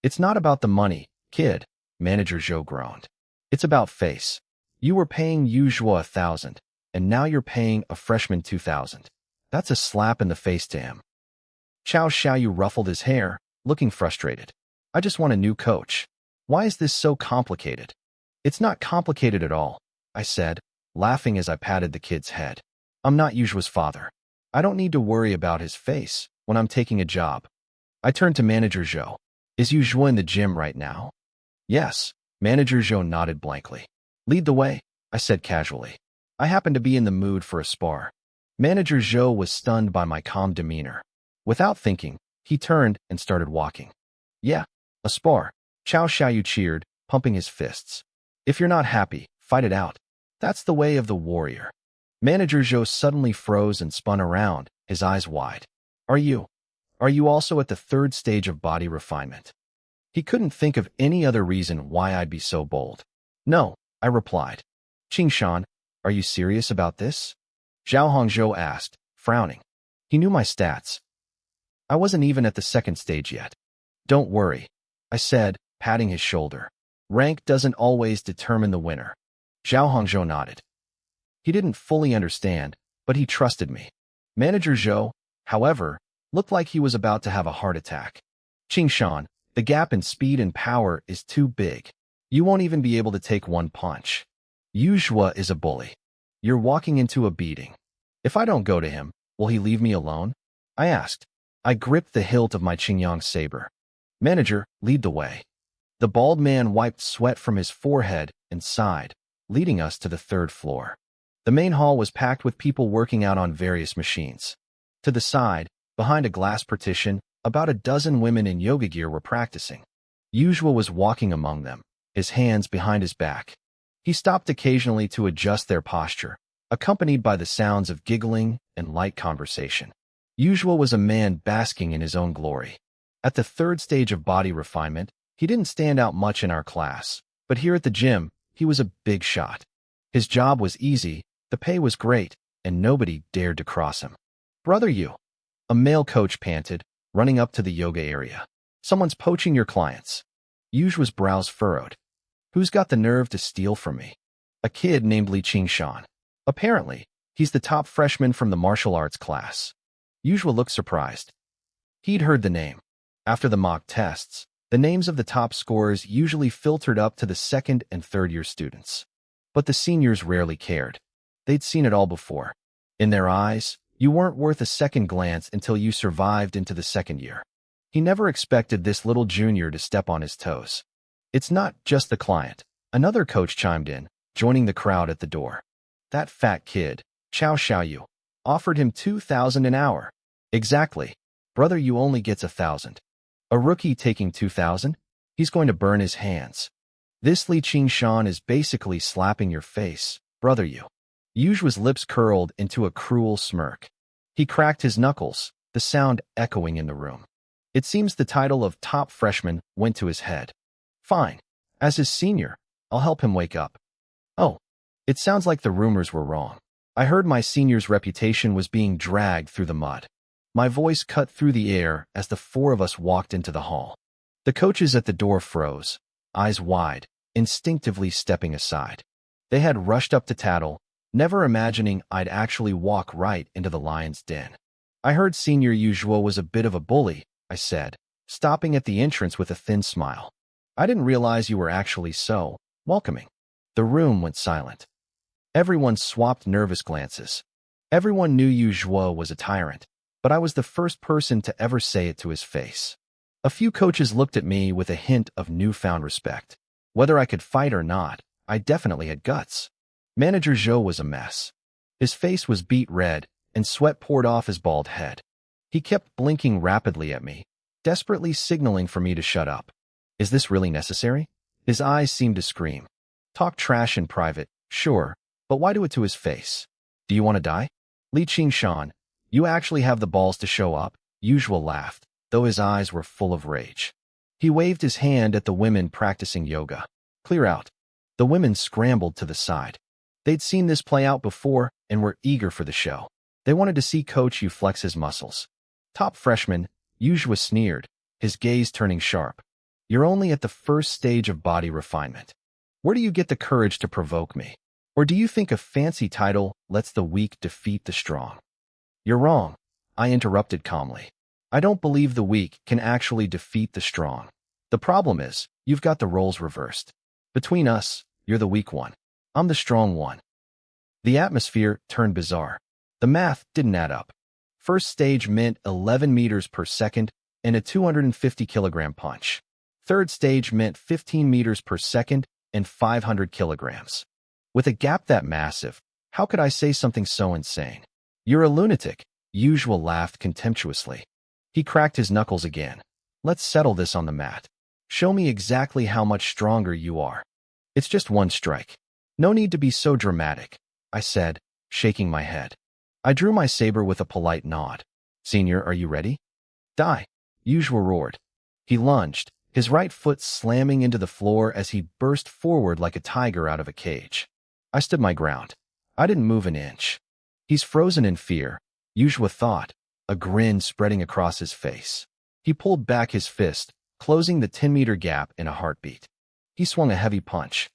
It's not about the money, kid, Manager Zhou groaned. It's about face. You were paying Yuzhua 1,000, and now you're paying a freshman 2,000. That's a slap in the face to him. Chao Xiaoyu ruffled his hair, looking frustrated. I just want a new coach. Why is this so complicated? It's not complicated at all, I said, laughing as I patted the kid's head. I'm not Yuzhua's father. I don't need to worry about his face when I'm taking a job. I turned to Manager Zhou. Is Yuzhua in the gym right now? Yes, Manager Zhou nodded blankly. Lead the way, I said casually. I happen to be in the mood for a spar. Manager Zhou was stunned by my calm demeanor. Without thinking, he turned and started walking. Yeah, a spar, Chao Xiaoyu cheered, pumping his fists. If you're not happy, fight it out. That's the way of the warrior. Manager Zhou suddenly froze and spun around, his eyes wide. Are you also at the third stage of body refinement? He couldn't think of any other reason why I'd be so bold. No, I replied. Qingshan, are you serious about this? Zhao Hongzhou asked, frowning. He knew my stats. I wasn't even at the second stage yet. Don't worry, I said, patting his shoulder. Rank doesn't always determine the winner. Zhao Hongzhou nodded. He didn't fully understand, but he trusted me. Manager Zhou, however, looked like he was about to have a heart attack. Qingshan, the gap in speed and power is too big. You won't even be able to take one punch. Yuzhua is a bully. You're walking into a beating. If I don't go to him, will he leave me alone? I asked. I gripped the hilt of my Qingyang saber. Manager, lead the way. The bald man wiped sweat from his forehead and sighed, leading us to the third floor. The main hall was packed with people working out on various machines. To the side, behind a glass partition, about a dozen women in yoga gear were practicing. Yuzhua was walking among them, his hands behind his back. He stopped occasionally to adjust their posture, accompanied by the sounds of giggling and light conversation. Yuzhua was a man basking in his own glory. At the third stage of body refinement, he didn't stand out much in our class, but here at the gym, he was a big shot. His job was easy, the pay was great, and nobody dared to cross him. Brother you, a male coach panted, running up to the yoga area. Someone's poaching your clients. Yuzhua's brows furrowed. Who's got the nerve to steal from me? A kid named Li Qingshan. Apparently, he's the top freshman from the martial arts class. Yuzhua looked surprised. He'd heard the name. After the mock tests, the names of the top scorers usually filtered up to the second and third-year students. But the seniors rarely cared. They'd seen it all before. In their eyes, you weren't worth a second glance until you survived into the second year. He never expected this little junior to step on his toes. It's not just the client. Another coach chimed in, joining the crowd at the door. That fat kid, Chao Xiaoyu, offered him 2,000 an hour. Exactly. Brother you only gets 1,000. A rookie taking 2,000? He's going to burn his hands. This Li Qingshan is basically slapping your face, brother you. Yuzhua's lips curled into a cruel smirk. He cracked his knuckles, the sound echoing in the room. It seems the title of top freshman went to his head. Fine. As his senior, I'll help him wake up. Oh, it sounds like the rumors were wrong. I heard my senior's reputation was being dragged through the mud. My voice cut through the air as the four of us walked into the hall. The coaches at the door froze, eyes wide, instinctively stepping aside. They had rushed up to tattle, never imagining I'd actually walk right into the lion's den. I heard Senior Usual was a bit of a bully, I said, stopping at the entrance with a thin smile. I didn't realize you were actually so welcoming. The room went silent. Everyone swapped nervous glances. Everyone knew Usual was a tyrant, but I was the first person to ever say it to his face. A few coaches looked at me with a hint of newfound respect. Whether I could fight or not, I definitely had guts. Manager Zhou was a mess. His face was beet red, and sweat poured off his bald head. He kept blinking rapidly at me, desperately signaling for me to shut up. Is this really necessary? His eyes seemed to scream. Talk trash in private, sure, but why do it to his face? Do you want to die? Li Qingshan, you actually have the balls to show up? Usual laughed, though his eyes were full of rage. He waved his hand at the women practicing yoga. Clear out. The women scrambled to the side. They'd seen this play out before and were eager for the show. They wanted to see Coach Yu flex his muscles. Top freshman, Usual sneered, his gaze turning sharp. You're only at the first stage of body refinement. Where do you get the courage to provoke me? Or do you think a fancy title lets the weak defeat the strong? You're wrong, I interrupted calmly. I don't believe the weak can actually defeat the strong. The problem is, you've got the roles reversed. Between us, you're the weak one. I'm the strong one. The atmosphere turned bizarre. The math didn't add up. First stage meant 11 meters per second and a 250-kilogram punch. Third stage meant 15 meters per second and 500 kilograms. With a gap that massive, how could I say something so insane? You're a lunatic, Usual laughed contemptuously. He cracked his knuckles again. Let's settle this on the mat. Show me exactly how much stronger you are. It's just one strike. No need to be so dramatic, I said, shaking my head. I drew my saber with a polite nod. Senior, are you ready? Die, Usual roared. He lunged, his right foot slamming into the floor as he burst forward like a tiger out of a cage. I stood my ground. I didn't move an inch. He's frozen in fear, Usual thought, a grin spreading across his face. He pulled back his fist, closing the 10-meter gap in a heartbeat. He swung a heavy punch.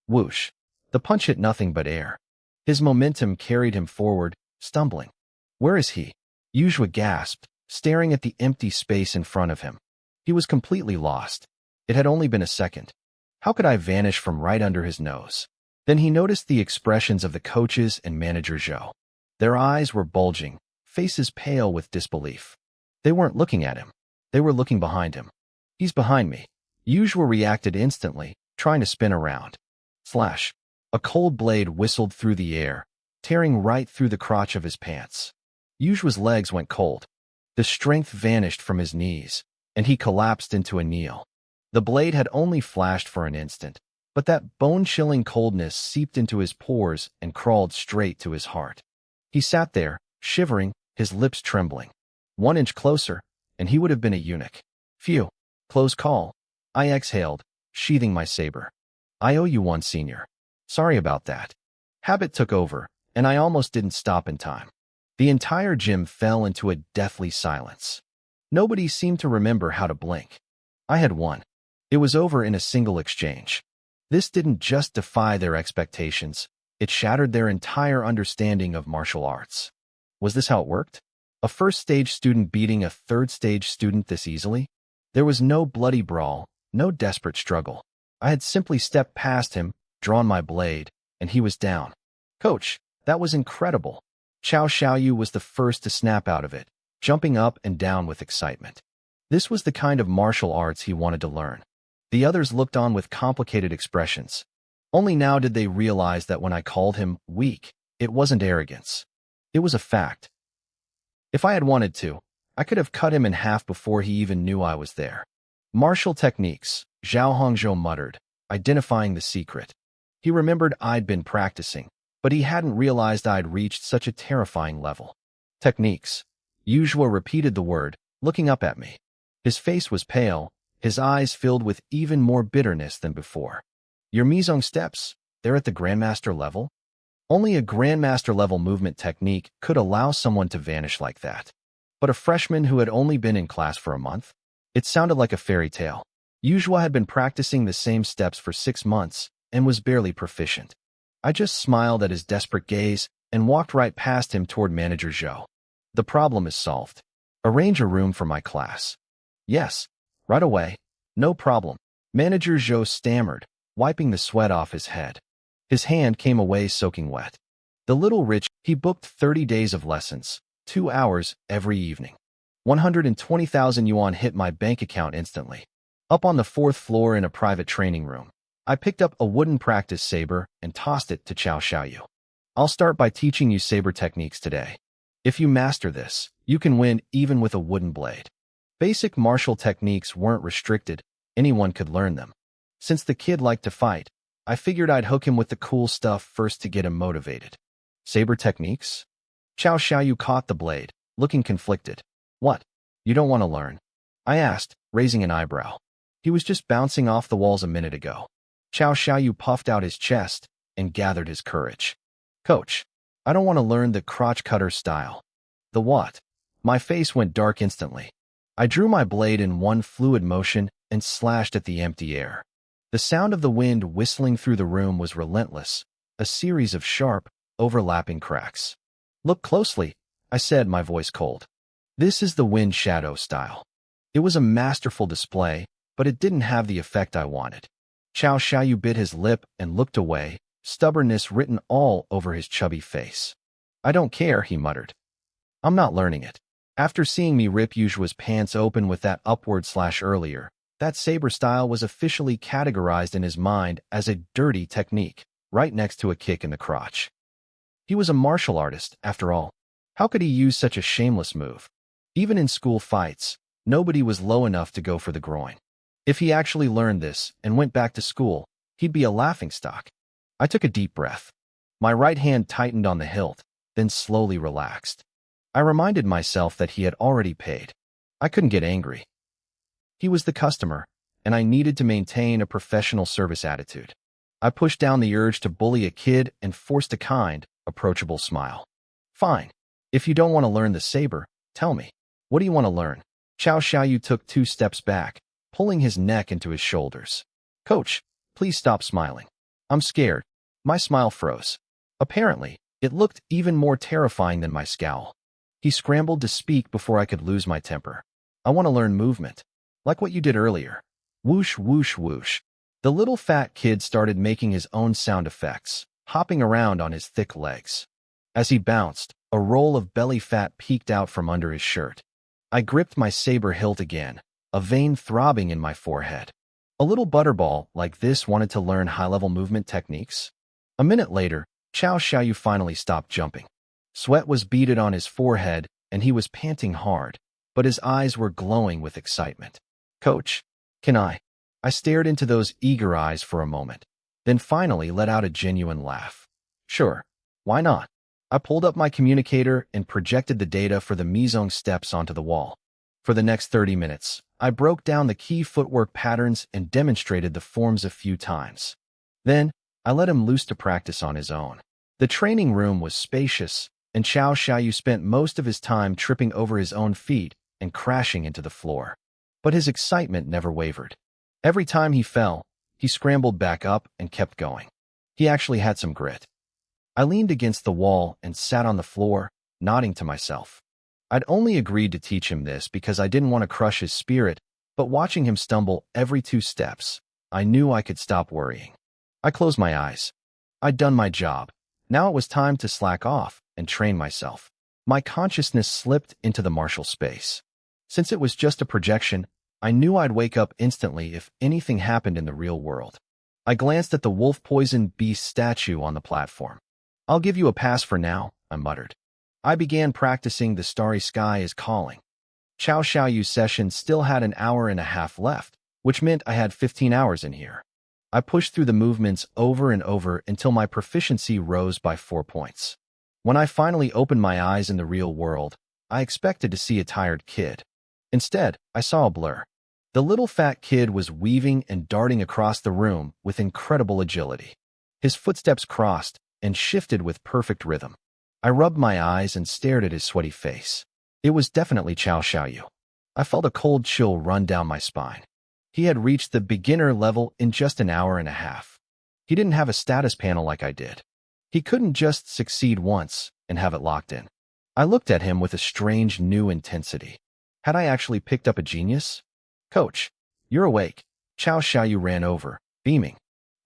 Whoosh. The punch hit nothing but air. His momentum carried him forward, stumbling. Where is he? Usual gasped, staring at the empty space in front of him. He was completely lost. It had only been a second. How could I vanish from right under his nose? Then he noticed the expressions of the coaches and Manager Zhou. Their eyes were bulging, faces pale with disbelief. They weren't looking at him. They were looking behind him. He's behind me. Usual reacted instantly, trying to spin around. Slash. A cold blade whistled through the air, tearing right through the crotch of his pants. Usual's legs went cold. The strength vanished from his knees, and he collapsed into a kneel. The blade had only flashed for an instant, but that bone-chilling coldness seeped into his pores and crawled straight to his heart. He sat there, shivering, his lips trembling. 1 inch closer, and he would have been a eunuch. Phew. Close call. I exhaled, sheathing my saber. I owe you one, Senior. Sorry about that. Habit took over, and I almost didn't stop in time. The entire gym fell into a deathly silence. Nobody seemed to remember how to blink. I had won. It was over in a single exchange. This didn't just defy their expectations, it shattered their entire understanding of martial arts. Was this how it worked? A first-stage student beating a third-stage student this easily? There was no bloody brawl, no desperate struggle. I had simply stepped past him, drawn my blade, and he was down. Coach, that was incredible. Chao Xiaoyu was the first to snap out of it, jumping up and down with excitement. This was the kind of martial arts he wanted to learn. The others looked on with complicated expressions. Only now did they realize that when I called him weak, it wasn't arrogance. It was a fact. If I had wanted to, I could have cut him in half before he even knew I was there. Martial techniques, Zhao Hongzhou muttered, identifying the secret. He remembered I'd been practicing, but he hadn't realized I'd reached such a terrifying level. Techniques. Usual repeated the word, looking up at me. His face was pale, his eyes filled with even more bitterness than before. Your Mizong steps, they're at the Grandmaster level? Only a Grandmaster level movement technique could allow someone to vanish like that. But a freshman who had only been in class for a month? It sounded like a fairy tale. Yuzhua had been practicing the same steps for 6 months and was barely proficient. I just smiled at his desperate gaze and walked right past him toward Manager Zhou. The problem is solved. Arrange a room for my class. Yes, right away. No problem. Manager Zhou stammered, wiping the sweat off his head. His hand came away soaking wet. The little rich, he booked 30 days of lessons, 2 hours every evening. 120,000 yuan hit my bank account instantly. Up on the 4th floor in a private training room, I picked up a wooden practice saber and tossed it to Cao Xiaoyu. I'll start by teaching you saber techniques today. If you master this, you can win even with a wooden blade. Basic martial techniques weren't restricted, anyone could learn them. Since the kid liked to fight, I figured I'd hook him with the cool stuff first to get him motivated. Saber techniques? Cao Xiaoyu caught the blade, looking conflicted. What? You don't want to learn? I asked, raising an eyebrow. He was just bouncing off the walls a minute ago. Cao Xiaoyu puffed out his chest and gathered his courage. Coach, I don't want to learn the crotch cutter style. The what? My face went dark instantly. I drew my blade in one fluid motion and slashed at the empty air. The sound of the wind whistling through the room was relentless, a series of sharp, overlapping cracks. Look closely, I said, my voice cold. This is the wind shadow style. It was a masterful display, but it didn't have the effect I wanted. Cao Xiaoyu bit his lip and looked away, stubbornness written all over his chubby face. I don't care, he muttered. I'm not learning it. After seeing me rip Yuzhua's pants open with that upward slash earlier, that saber style was officially categorized in his mind as a dirty technique, right next to a kick in the crotch. He was a martial artist, after all. How could he use such a shameless move? Even in school fights, nobody was low enough to go for the groin. If he actually learned this and went back to school, he'd be a laughingstock. I took a deep breath. My right hand tightened on the hilt, then slowly relaxed. I reminded myself that he had already paid. I couldn't get angry. He was the customer, and I needed to maintain a professional service attitude. I pushed down the urge to bully a kid and forced a kind, approachable smile. Fine. If you don't want to learn the saber, tell me. What do you want to learn? Cao Xiaoyu took 2 steps back, pulling his neck into his shoulders. Coach, please stop smiling. I'm scared. My smile froze. Apparently, it looked even more terrifying than my scowl. He scrambled to speak before I could lose my temper. I want to learn movement. Like what you did earlier. Whoosh, whoosh, whoosh. The little fat kid started making his own sound effects, hopping around on his thick legs. As he bounced, a roll of belly fat peeked out from under his shirt. I gripped my saber hilt again, a vein throbbing in my forehead. A little butterball like this wanted to learn high-level movement techniques? A minute later, Cao Xiaoyu finally stopped jumping. Sweat was beaded on his forehead, and he was panting hard, but his eyes were glowing with excitement. Coach, can I? I stared into those eager eyes for a moment, then finally let out a genuine laugh. Sure, why not? I pulled up my communicator and projected the data for the Mizong steps onto the wall. For the next 30 minutes, I broke down the key footwork patterns and demonstrated the forms a few times. Then, I let him loose to practice on his own. The training room was spacious, and Cao Xiaoyu spent most of his time tripping over his own feet and crashing into the floor. But his excitement never wavered. Every time he fell, he scrambled back up and kept going. He actually had some grit. I leaned against the wall and sat on the floor, nodding to myself. I'd only agreed to teach him this because I didn't want to crush his spirit, but watching him stumble every 2 steps, I knew I could stop worrying. I closed my eyes. I'd done my job. Now it was time to slack off and train myself. My consciousness slipped into the martial space. Since it was just a projection, I knew I'd wake up instantly if anything happened in the real world. I glanced at the wolf-poisoned beast statue on the platform. I'll give you a pass for now, I muttered. I began practicing The Starry Sky is Calling. Cao Xiaoyu's session still had an hour and a half left, which meant I had 15 hours in here. I pushed through the movements over and over until my proficiency rose by 4 points. When I finally opened my eyes in the real world, I expected to see a tired kid. Instead, I saw a blur. The little fat kid was weaving and darting across the room with incredible agility. His footsteps crossed and shifted with perfect rhythm. I rubbed my eyes and stared at his sweaty face. It was definitely Xiao Xiaoyu. I felt a cold chill run down my spine. He had reached the beginner level in just an hour and a half. He didn't have a status panel like I did. He couldn't just succeed once and have it locked in. I looked at him with a strange new intensity. Had I actually picked up a genius? Coach, you're awake. Xiao Xiaoyu ran over, beaming.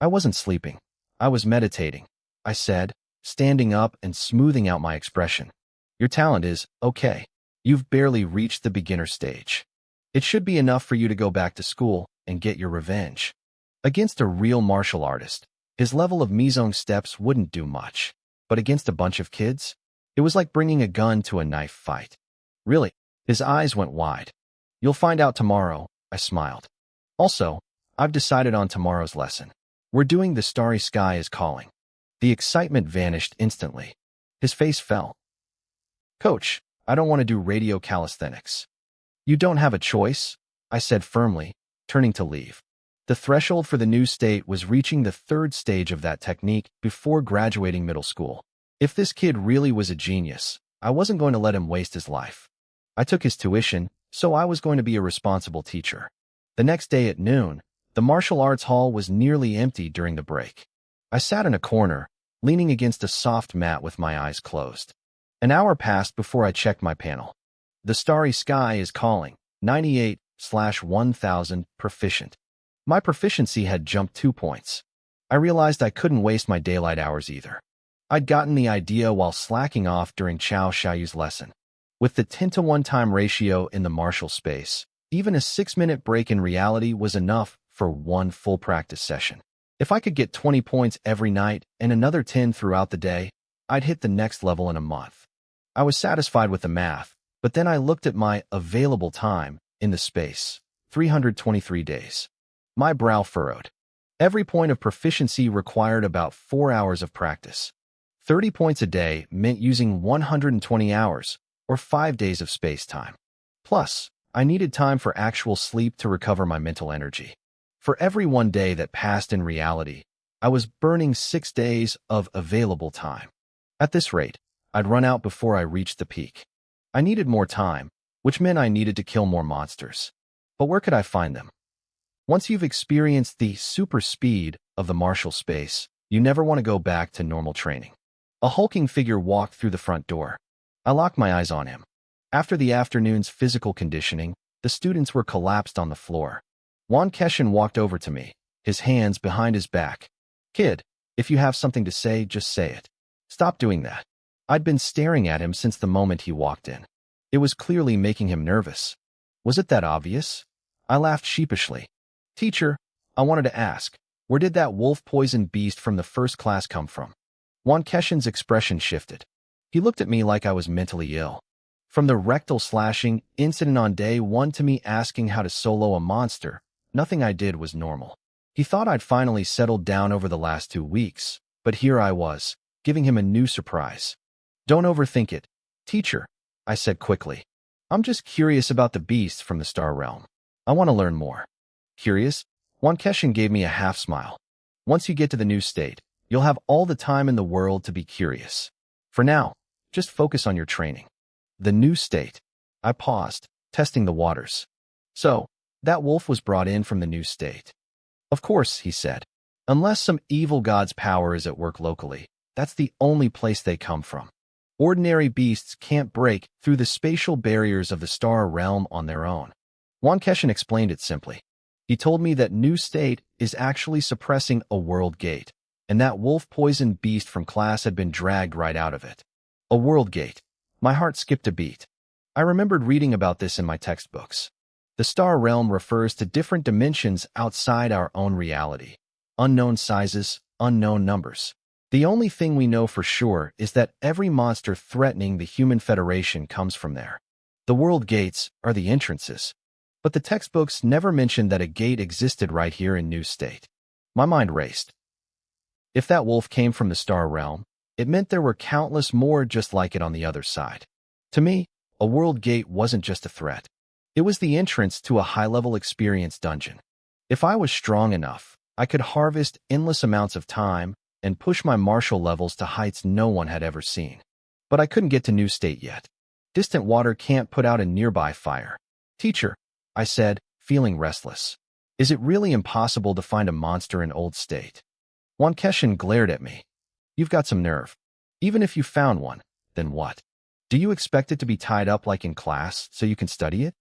I wasn't sleeping. I was meditating, I said, standing up and smoothing out my expression. Your talent is okay. You've barely reached the beginner stage. It should be enough for you to go back to school and get your revenge. Against a real martial artist, his level of mizong steps wouldn't do much. But against a bunch of kids, it was like bringing a gun to a knife fight. Really, his eyes went wide. You'll find out tomorrow, I smiled. Also, I've decided on tomorrow's lesson. We're doing The Starry Sky is Calling. The excitement vanished instantly. His face fell. Coach, I don't want to do radio calisthenics. You don't have a choice, I said firmly, turning to leave. The threshold for the new state was reaching the third stage of that technique before graduating middle school. If this kid really was a genius, I wasn't going to let him waste his life. I took his tuition, so I was going to be a responsible teacher. The next day at noon, the martial arts hall was nearly empty during the break. I sat in a corner, leaning against a soft mat with my eyes closed. An hour passed before I checked my panel. The Starry Sky is Calling, 98/1000 proficient. My proficiency had jumped 2 points. I realized I couldn't waste my daylight hours either. I'd gotten the idea while slacking off during Xiao Xiaoyu's lesson. With the 10-to-1 time ratio in the martial space, even a 6-minute break in reality was enough for one full practice session. If I could get 20 points every night and another 10 throughout the day, I'd hit the next level in a month. I was satisfied with the math, but then I looked at my available time in the space, 323 days. My brow furrowed. Every point of proficiency required about 4 hours of practice. 30 points a day meant using 120 hours, or 5 days of space-time. Plus, I needed time for actual sleep to recover my mental energy. For every 1 day that passed in reality, I was burning 6 days of available time. At this rate, I'd run out before I reached the peak. I needed more time, which meant I needed to kill more monsters. But where could I find them? Once you've experienced the super speed of the martial space, you never want to go back to normal training. A hulking figure walked through the front door. I locked my eyes on him. After the afternoon's physical conditioning, the students were collapsed on the floor. Juan Keshin walked over to me, his hands behind his back. Kid, if you have something to say, just say it. Stop doing that. I'd been staring at him since the moment he walked in. It was clearly making him nervous. Was it that obvious? I laughed sheepishly. Teacher, I wanted to ask, where did that wolf-poison beast from the first class come from? Juan Keshin's expression shifted. He looked at me like I was mentally ill. From the rectal slashing incident on day 1 to me asking how to solo a monster, nothing I did was normal. He thought I'd finally settled down over the last 2 weeks, but here I was, giving him a new surprise. Don't overthink it, teacher, I said quickly. I'm just curious about the beasts from the Star Realm. I want to learn more. Curious? Juan Keshin gave me a half smile. Once you get to the new state, you'll have all the time in the world to be curious. For now, just focus on your training. The new state. I paused, testing the waters. So, that wolf was brought in from the new state. Of course, he said. Unless some evil god's power is at work locally, that's the only place they come from. Ordinary beasts can't break through the spatial barriers of the Star Realm on their own. Juan Keshin explained it simply. He told me that new state is actually suppressing a world gate, and that wolf-poisoned beast from class had been dragged right out of it. A world gate. My heart skipped a beat. I remembered reading about this in my textbooks. The Star Realm refers to different dimensions outside our own reality. Unknown sizes, unknown numbers. The only thing we know for sure is that every monster threatening the human federation comes from there. The world gates are the entrances. But the textbooks never mentioned that a gate existed right here in New State. My mind raced. If that wolf came from the Star Realm, it meant there were countless more just like it on the other side. To me, a world gate wasn't just a threat. It was the entrance to a high-level experience dungeon. If I was strong enough, I could harvest endless amounts of time and push my martial levels to heights no one had ever seen. But I couldn't get to New State yet. Distant water can't put out a nearby fire. Teacher, I said, feeling restless. Is it really impossible to find a monster in Old State? Wankeshin glared at me. You've got some nerve. Even if you found one, then what? Do you expect it to be tied up like in class so you can study it?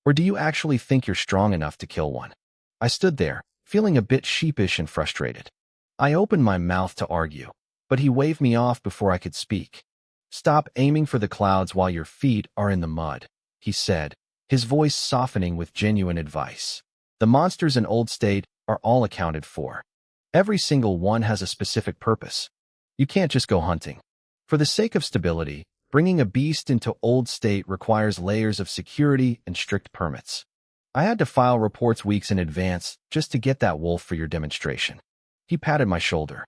Or do you actually think you're strong enough to kill one? I stood there, feeling a bit sheepish and frustrated. I opened my mouth to argue, but he waved me off before I could speak. Stop aiming for the clouds while your feet are in the mud, he said, his voice softening with genuine advice. The monsters in Old State are all accounted for. Every single one has a specific purpose. You can't just go hunting. For the sake of stability, bringing a beast into Old State requires layers of security and strict permits. I had to file reports weeks in advance just to get that wolf for your demonstration. He patted my shoulder.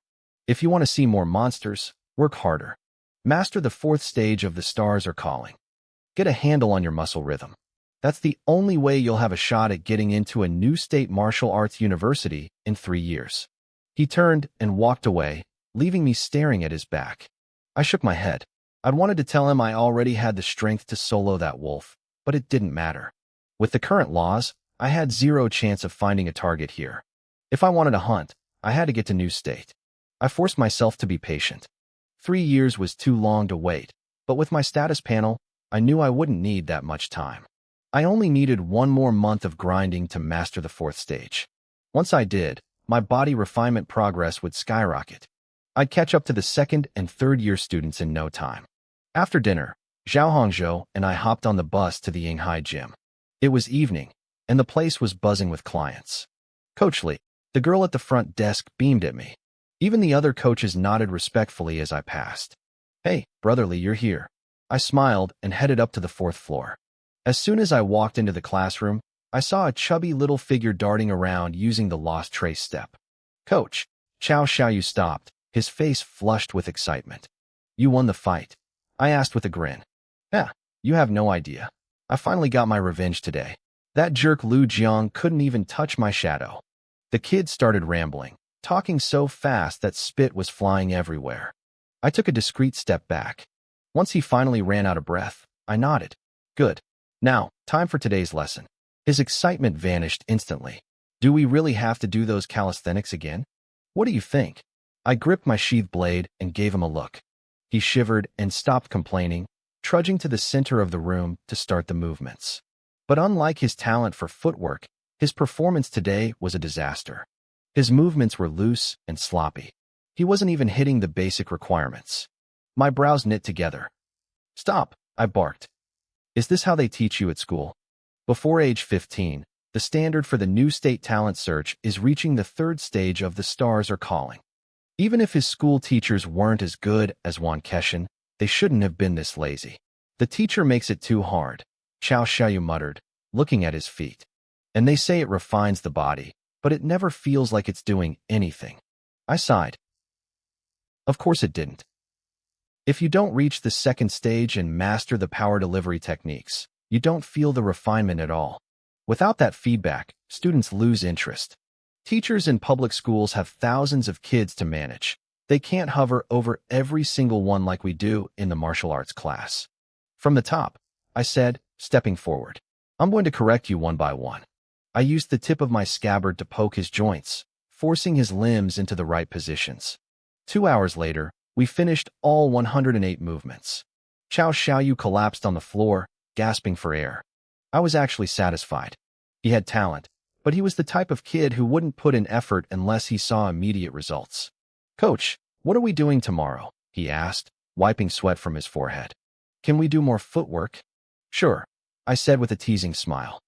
If you want to see more monsters, work harder. Master the 4th stage of the Stars Are Calling. Get a handle on your muscle rhythm. That's the only way you'll have a shot at getting into a New State martial arts university in 3 years. He turned and walked away, leaving me staring at his back. I shook my head. I'd wanted to tell him I already had the strength to solo that wolf, but it didn't matter. With the current laws, I had zero chance of finding a target here. If I wanted to hunt, I had to get to New State. I forced myself to be patient. 3 years was too long to wait, but with my status panel, I knew I wouldn't need that much time. I only needed 1 more month of grinding to master the 4th stage. Once I did, my body refinement progress would skyrocket. I'd catch up to the 2nd and 3rd year students in no time. After dinner, Zhao Hongzhou and I hopped on the bus to the Yinghai gym. It was evening, and the place was buzzing with clients. Coach Lee, the girl at the front desk, beamed at me. Even the other coaches nodded respectfully as I passed. Hey, brotherly, you're here. I smiled and headed up to the 4th floor. As soon as I walked into the classroom, I saw a chubby little figure darting around using the lost trace step. Coach, Chow Xiaoyu stopped, his face flushed with excitement. You won the fight, I asked with a grin. Yeah, you have no idea. I finally got my revenge today. That jerk Lu Jiang couldn't even touch my shadow. The kid started rambling, talking so fast that spit was flying everywhere. I took a discreet step back. Once he finally ran out of breath, I nodded. Good. Now, time for today's lesson. His excitement vanished instantly. Do we really have to do those calisthenics again? What do you think? I gripped my sheathed blade and gave him a look. He shivered and stopped complaining, trudging to the center of the room to start the movements. But unlike his talent for footwork, his performance today was a disaster. His movements were loose and sloppy. He wasn't even hitting the basic requirements. My brows knit together. Stop, I barked. Is this how they teach you at school? Before age 15, the standard for the New State talent search is reaching the 3rd stage of the Stars Are Calling. Even if his school teachers weren't as good as Wankeshin, they shouldn't have been this lazy. The teacher makes it too hard, Chow Xiaoyu muttered, looking at his feet. And they say it refines the body, but it never feels like it's doing anything. I sighed. Of course it didn't. If you don't reach the 2nd stage and master the power delivery techniques, you don't feel the refinement at all. Without that feedback, students lose interest. Teachers in public schools have thousands of kids to manage. They can't hover over every single one like we do in the martial arts class. From the top, I said, stepping forward. I'm going to correct you one by one. I used the tip of my scabbard to poke his joints, forcing his limbs into the right positions. 2 hours later, we finished all 108 movements. Chow Xiaoyu collapsed on the floor, gasping for air. I was actually satisfied. He had talent, but he was the type of kid who wouldn't put in effort unless he saw immediate results. Coach, what are we doing tomorrow? He asked, wiping sweat from his forehead. Can we do more footwork? Sure, I said with a teasing smile.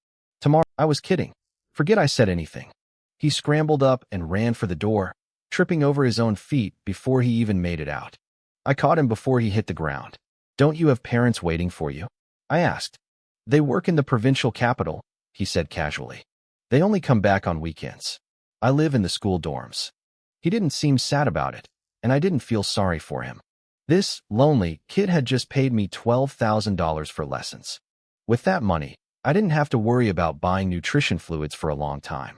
Tomorrow, I was kidding. Forget I said anything. He scrambled up and ran for the door, tripping over his own feet before he even made it out. I caught him before he hit the ground. Don't you have parents waiting for you? I asked. They work in the provincial capital, he said casually. They only come back on weekends. I live in the school dorms. He didn't seem sad about it, and I didn't feel sorry for him. This lonely kid had just paid me $12,000 for lessons. With that money, I didn't have to worry about buying nutrition fluids for a long time.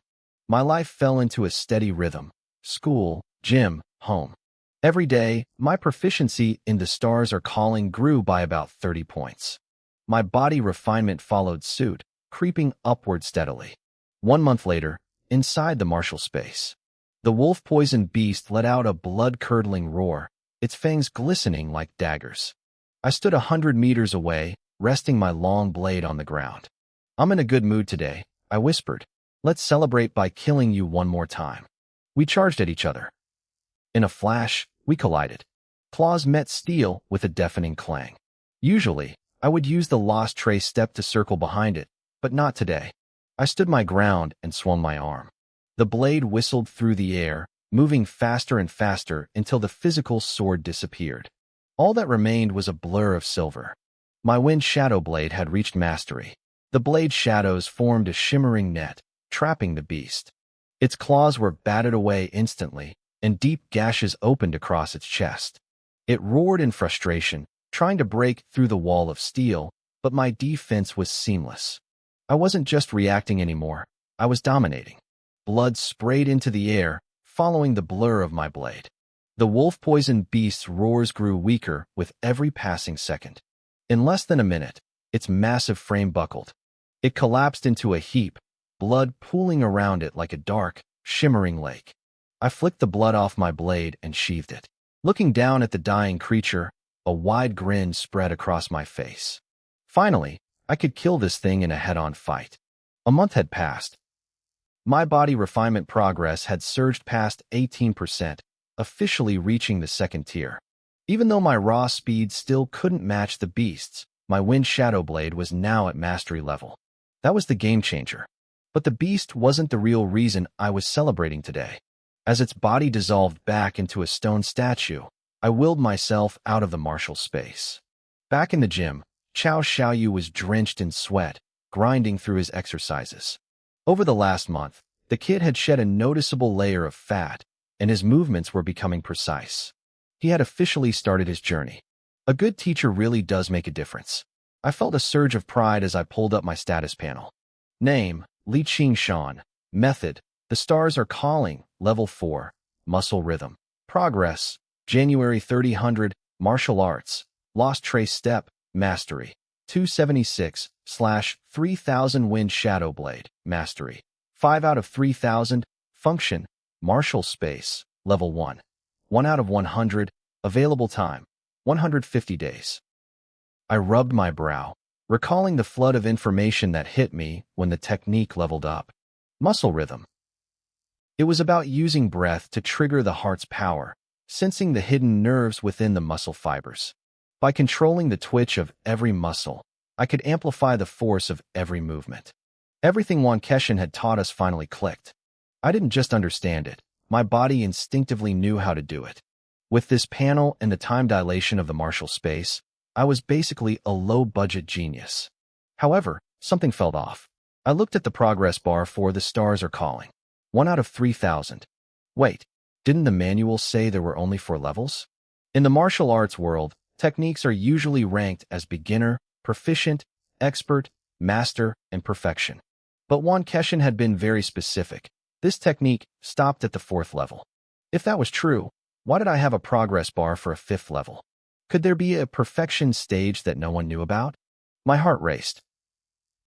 My life fell into a steady rhythm: school, gym, home. Every day, my proficiency in the stars are calling grew by about 30 points. My body refinement followed suit, creeping upward steadily. 1 month later, inside the martial space, the wolf-poisoned beast let out a blood-curdling roar, its fangs glistening like daggers. I stood 100 meters away, resting my long blade on the ground. "I'm in a good mood today," I whispered. "Let's celebrate by killing you one more time." We charged at each other. In a flash, we collided. Claws met steel with a deafening clang. Usually, I would use the lost trace step to circle behind it, but not today. I stood my ground and swung my arm. The blade whistled through the air, moving faster and faster until the physical sword disappeared. All that remained was a blur of silver. My wind shadow blade had reached mastery. The blade shadows formed a shimmering net, trapping the beast. Its claws were batted away instantly, and deep gashes opened across its chest. It roared in frustration, trying to break through the wall of steel, but my defense was seamless. I wasn't just reacting anymore, I was dominating. Blood sprayed into the air, following the blur of my blade. The wolf-poisoned beast's roars grew weaker with every passing second. In less than a minute, its massive frame buckled. It collapsed into a heap, blood pooling around it like a dark, shimmering lake. I flicked the blood off my blade and sheathed it. Looking down at the dying creature, a wide grin spread across my face. Finally, I could kill this thing in a head-on fight. A month had passed. My body refinement progress had surged past 18%, officially reaching the second tier. Even though my raw speed still couldn't match the beast's, my wind shadow blade was now at mastery level. That was the game changer. But the beast wasn't the real reason I was celebrating today. As its body dissolved back into a stone statue, I willed myself out of the martial space. Back in the gym, Chao Xiaoyu was drenched in sweat, grinding through his exercises. Over the last month, the kid had shed a noticeable layer of fat, and his movements were becoming precise. He had officially started his journey. A good teacher really does make a difference. I felt a surge of pride as I pulled up my status panel. Name: Li Shan. Method: the stars are calling, level 4, muscle rhythm. Progress: January 3000, martial arts, lost trace step, mastery. 276/3000 wind shadow blade, mastery. 5 out of 3000, function, martial space, level 1. 1 out of 100, available time, 150 days. I rubbed my brow, recalling the flood of information that hit me when the technique leveled up. Muscle rhythm. It was about using breath to trigger the heart's power, sensing the hidden nerves within the muscle fibers. By controlling the twitch of every muscle, I could amplify the force of every movement. Everything Wan Keshin had taught us finally clicked. I didn't just understand it, my body instinctively knew how to do it. With this panel and the time dilation of the martial space, I was basically a low-budget genius. However, something felt off. I looked at the progress bar for the stars are calling. 1 out of 3000. Wait, didn't the manual say there were only 4 levels? In the martial arts world, techniques are usually ranked as beginner, proficient, expert, master, and perfection. But Wan Keshin had been very specific. This technique stopped at the 4th level. If that was true, why did I have a progress bar for a 5th level? Could there be a perfection stage that no one knew about? My heart raced.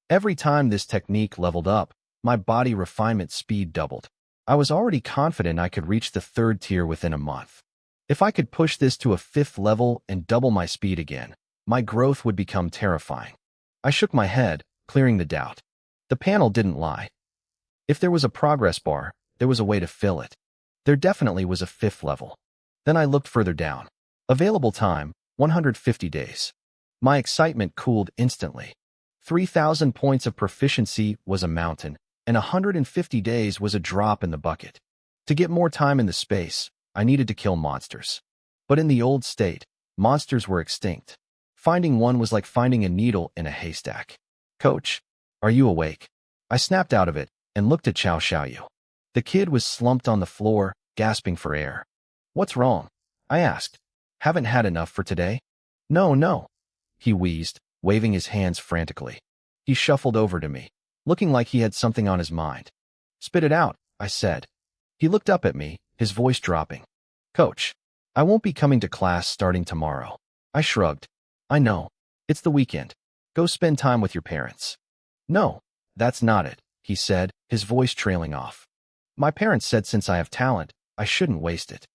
Every time this technique leveled up, my body refinement speed doubled. I was already confident I could reach the 3rd tier within a month. If I could push this to a 5th level and double my speed again, my growth would become terrifying. I shook my head, clearing the doubt. The panel didn't lie. If there was a progress bar, there was a way to fill it. There definitely was a 5th level. Then I looked further down. Available time, 150 days. My excitement cooled instantly. 3000 points of proficiency was a mountain, and 150 days was a drop in the bucket. To get more time in the space, I needed to kill monsters. But in the old state, monsters were extinct. Finding one was like finding a needle in a haystack. Coach, are you awake? I snapped out of it and looked at Chao Xiaoyu. The kid was slumped on the floor, gasping for air. What's wrong? I asked. Haven't had enough for today? No, he wheezed, waving his hands frantically. He shuffled over to me, looking like he had something on his mind. Spit it out, I said. He looked up at me, his voice dropping. Coach, I won't be coming to class starting tomorrow. I shrugged. I know. It's the weekend. Go spend time with your parents. No, that's not it, he said, his voice trailing off. My parents said since I have talent, I shouldn't waste it.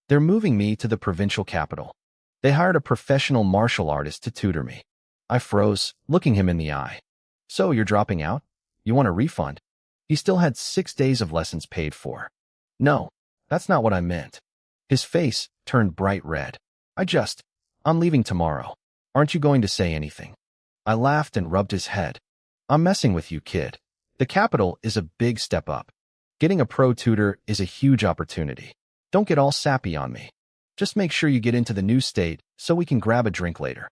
They're moving me to the provincial capital. They hired a professional martial artist to tutor me. I froze, looking him in the eye. So you're dropping out? You want a refund? He still had 6 days of lessons paid for. No, that's not what I meant. His face turned bright red. I'm leaving tomorrow. Aren't you going to say anything? I laughed and rubbed his head. I'm messing with you, kid. The capital is a big step up. Getting a pro tutor is a huge opportunity. Don't get all sappy on me. Just make sure you get into the new state so we can grab a drink later.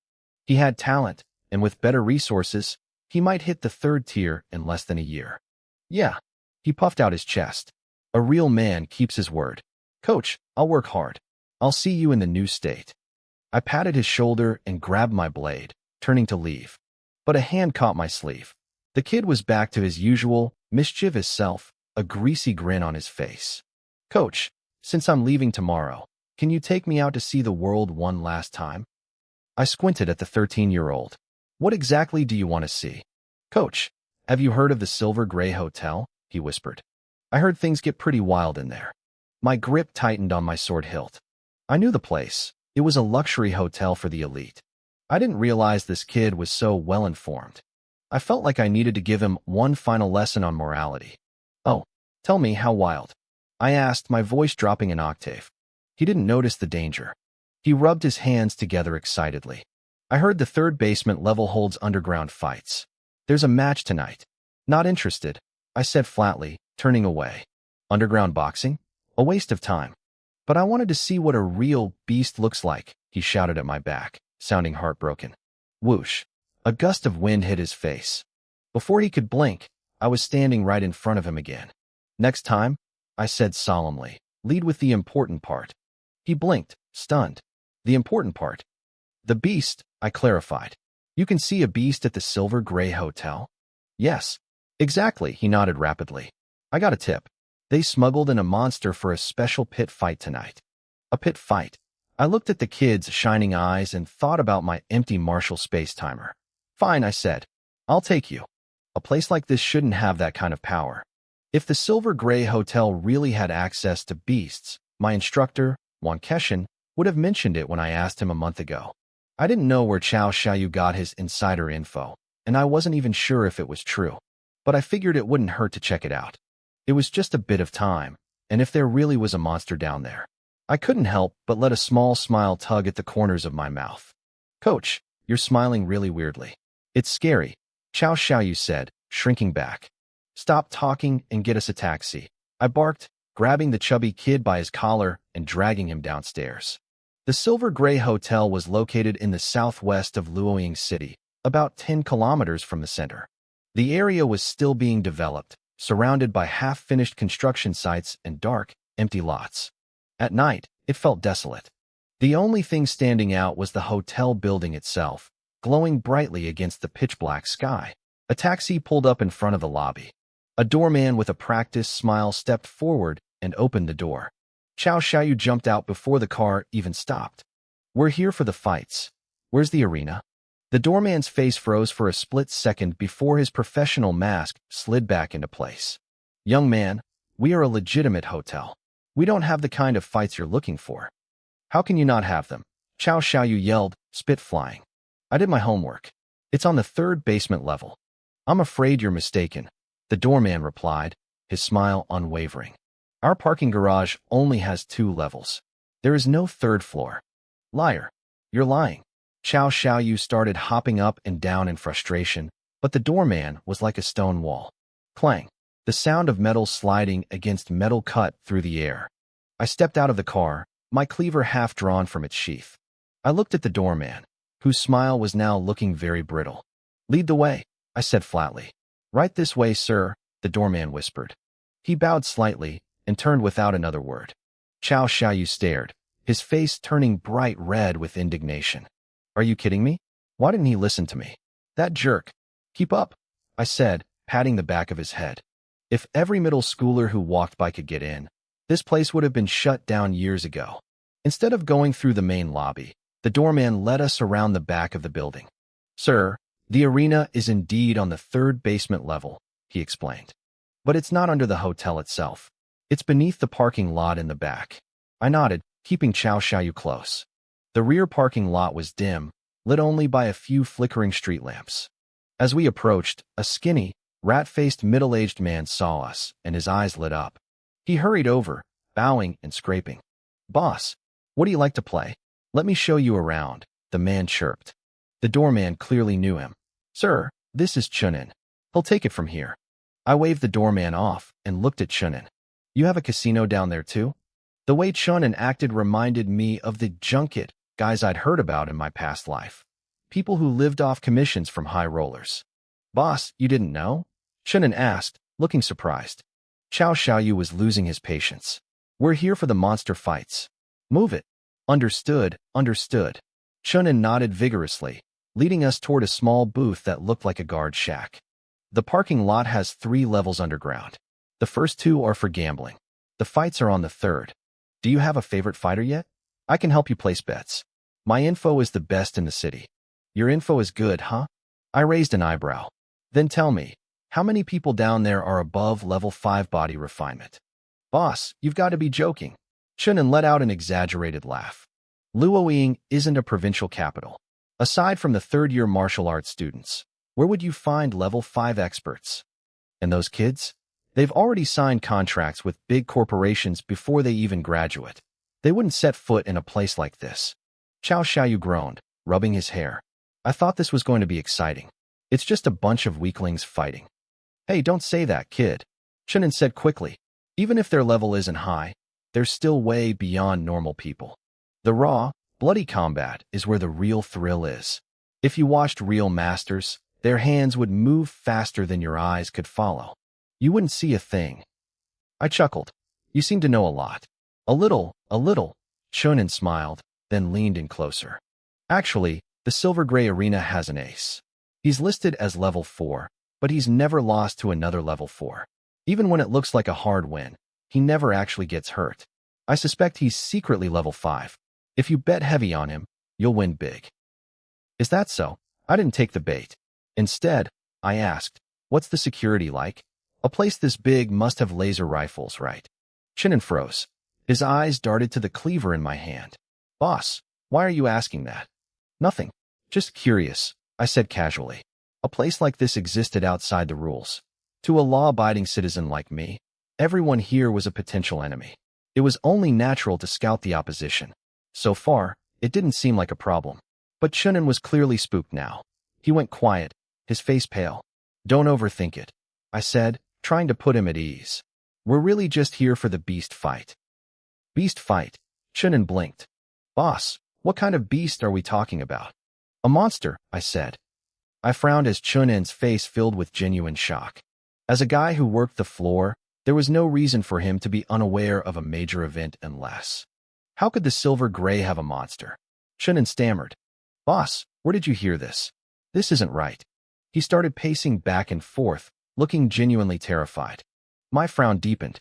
He had talent, and with better resources, he might hit the 3rd tier in less than a year. Yeah, he puffed out his chest. A real man keeps his word. Coach, I'll work hard. I'll see you in the new state. I patted his shoulder and grabbed my blade, turning to leave. But a hand caught my sleeve. The kid was back to his usual, mischievous self, a greasy grin on his face. Coach, since I'm leaving tomorrow, can you take me out to see the world one last time? I squinted at the 13-year-old. What exactly do you want to see? Coach, have you heard of the Silver Gray Hotel? He whispered. I heard things get pretty wild in there. My grip tightened on my sword hilt. I knew the place. It was a luxury hotel for the elite. I didn't realize this kid was so well-informed. I felt like I needed to give him one final lesson on morality. Oh, tell me how wild. I asked, my voice dropping an octave. He didn't notice the danger. He rubbed his hands together excitedly. I heard the 3rd basement level holds underground fights. There's a match tonight. Not interested, I said flatly, turning away. Underground boxing? A waste of time. But I wanted to see what a real beast looks like, he shouted at my back, sounding heartbroken. Whoosh. A gust of wind hit his face. Before he could blink, I was standing right in front of him again. Next time, I said solemnly, lead with the important part. He blinked, stunned. The important part. The beast, I clarified. You can see a beast at the Silver Gray Hotel? Yes. Exactly, he nodded rapidly. I got a tip. They smuggled in a monster for a special pit fight tonight. A pit fight. I looked at the kid's shining eyes and thought about my empty Marshall space timer. Fine, I said. I'll take you. A place like this shouldn't have that kind of power. If the Silver Gray Hotel really had access to beasts, my instructor, Juan Keshin, would have mentioned it when I asked him a month ago. I didn't know where Chao Xiaoyu got his insider info, and I wasn't even sure if it was true. But I figured it wouldn't hurt to check it out. It was just a bit of time, and if there really was a monster down there, I couldn't help but let a small smile tug at the corners of my mouth. Coach, you're smiling really weirdly. It's scary, Chao Xiaoyu said, shrinking back. Stop talking and get us a taxi, I barked, grabbing the chubby kid by his collar and dragging him downstairs. The Silver Gray Hotel was located in the southwest of Luoyang City, about 10 kilometers from the center. The area was still being developed, surrounded by half-finished construction sites and dark, empty lots. At night, it felt desolate. The only thing standing out was the hotel building itself, glowing brightly against the pitch-black sky. A taxi pulled up in front of the lobby. A doorman with a practiced smile stepped forward and opened the door. Chao Xiaoyu jumped out before the car even stopped. We're here for the fights. Where's the arena? The doorman's face froze for a split second before his professional mask slid back into place. Young man, we are a legitimate hotel. We don't have the kind of fights you're looking for. How can you not have them? Chao Xiaoyu yelled, spit flying. I did my homework. It's on the 3rd basement level. I'm afraid you're mistaken, the doorman replied, his smile unwavering. Our parking garage only has 2 levels. There is no 3rd floor. Liar. You're lying. Chao Xiaoyu started hopping up and down in frustration, but the doorman was like a stone wall. Clang. The sound of metal sliding against metal cut through the air. I stepped out of the car, my cleaver half drawn from its sheath. I looked at the doorman, whose smile was now looking very brittle. Lead the way, I said flatly. Right this way, sir, the doorman whispered. He bowed slightly and turned without another word. Chao Xiaoyu stared, his face turning bright red with indignation. Are you kidding me? Why didn't he listen to me? That jerk. Keep up, I said, patting the back of his head. If every middle schooler who walked by could get in, this place would have been shut down years ago. Instead of going through the main lobby, the doorman led us around the back of the building. Sir, the arena is indeed on the third basement level, he explained. But it's not under the hotel itself. It's beneath the parking lot in the back. I nodded, keeping Chow Xiaoyu close. The rear parking lot was dim, lit only by a few flickering street lamps. As we approached, a skinny, rat-faced middle-aged man saw us, and his eyes lit up. He hurried over, bowing and scraping. Boss, what do you like to play? Let me show you around, the man chirped. The doorman clearly knew him. Sir, this is Chunin. He'll take it from here. I waved the doorman off and looked at Chunin. You have a casino down there too? The way Chunin acted reminded me of the junket guys I'd heard about in my past life. People who lived off commissions from high rollers. Boss, you didn't know? Chunin asked, looking surprised. Chow Xiaoyu was losing his patience. We're here for the monster fights. Move it. Understood, understood. Chunin nodded vigorously, leading us toward a small booth that looked like a guard shack. The parking lot has 3 levels underground. The first 2 are for gambling. The fights are on the third. Do you have a favorite fighter yet? I can help you place bets. My info is the best in the city. Your info is good, huh? I raised an eyebrow. Then tell me, how many people down there are above level 5 body refinement? Boss, you've got to be joking. Chunin let out an exaggerated laugh. Luoying isn't a provincial capital. Aside from the third-year martial arts students, where would you find level 5 experts? And those kids? They've already signed contracts with big corporations before they even graduate. They wouldn't set foot in a place like this. Chow Xiaoyu groaned, rubbing his hair. I thought this was going to be exciting. It's just a bunch of weaklings fighting. Hey, don't say that, kid. Chunin said quickly. Even if their level isn't high, they're still way beyond normal people. The raw, bloody combat is where the real thrill is. If you watched real masters, their hands would move faster than your eyes could follow. You wouldn't see a thing. I chuckled. You seem to know a lot. A little. Chunin smiled, then leaned in closer. Actually, the Silver Gray Arena has an ace. He's listed as level 4, but he's never lost to another level 4. Even when it looks like a hard win, he never actually gets hurt. I suspect he's secretly level 5. If you bet heavy on him, you'll win big. Is that so? I didn't take the bait. Instead, I asked, what's the security like? A place this big must have laser rifles, right? Chunin froze. His eyes darted to the cleaver in my hand. Boss, why are you asking that? Nothing. Just curious, I said casually. A place like this existed outside the rules. To a law-abiding citizen like me, everyone here was a potential enemy. It was only natural to scout the opposition. So far, it didn't seem like a problem. But Chunin was clearly spooked now. He went quiet, his face pale. Don't overthink it, I said, trying to put him at ease. We're really just here for the beast fight. Beast fight? Chunin blinked. Boss, what kind of beast are we talking about? A monster, I said. I frowned as Chunin's face filled with genuine shock. As a guy who worked the floor, there was no reason for him to be unaware of a major event unless. How could the Silver Gray have a monster? Chunin stammered. Boss, where did you hear this? This isn't right. He started pacing back and forth, looking genuinely terrified. My frown deepened.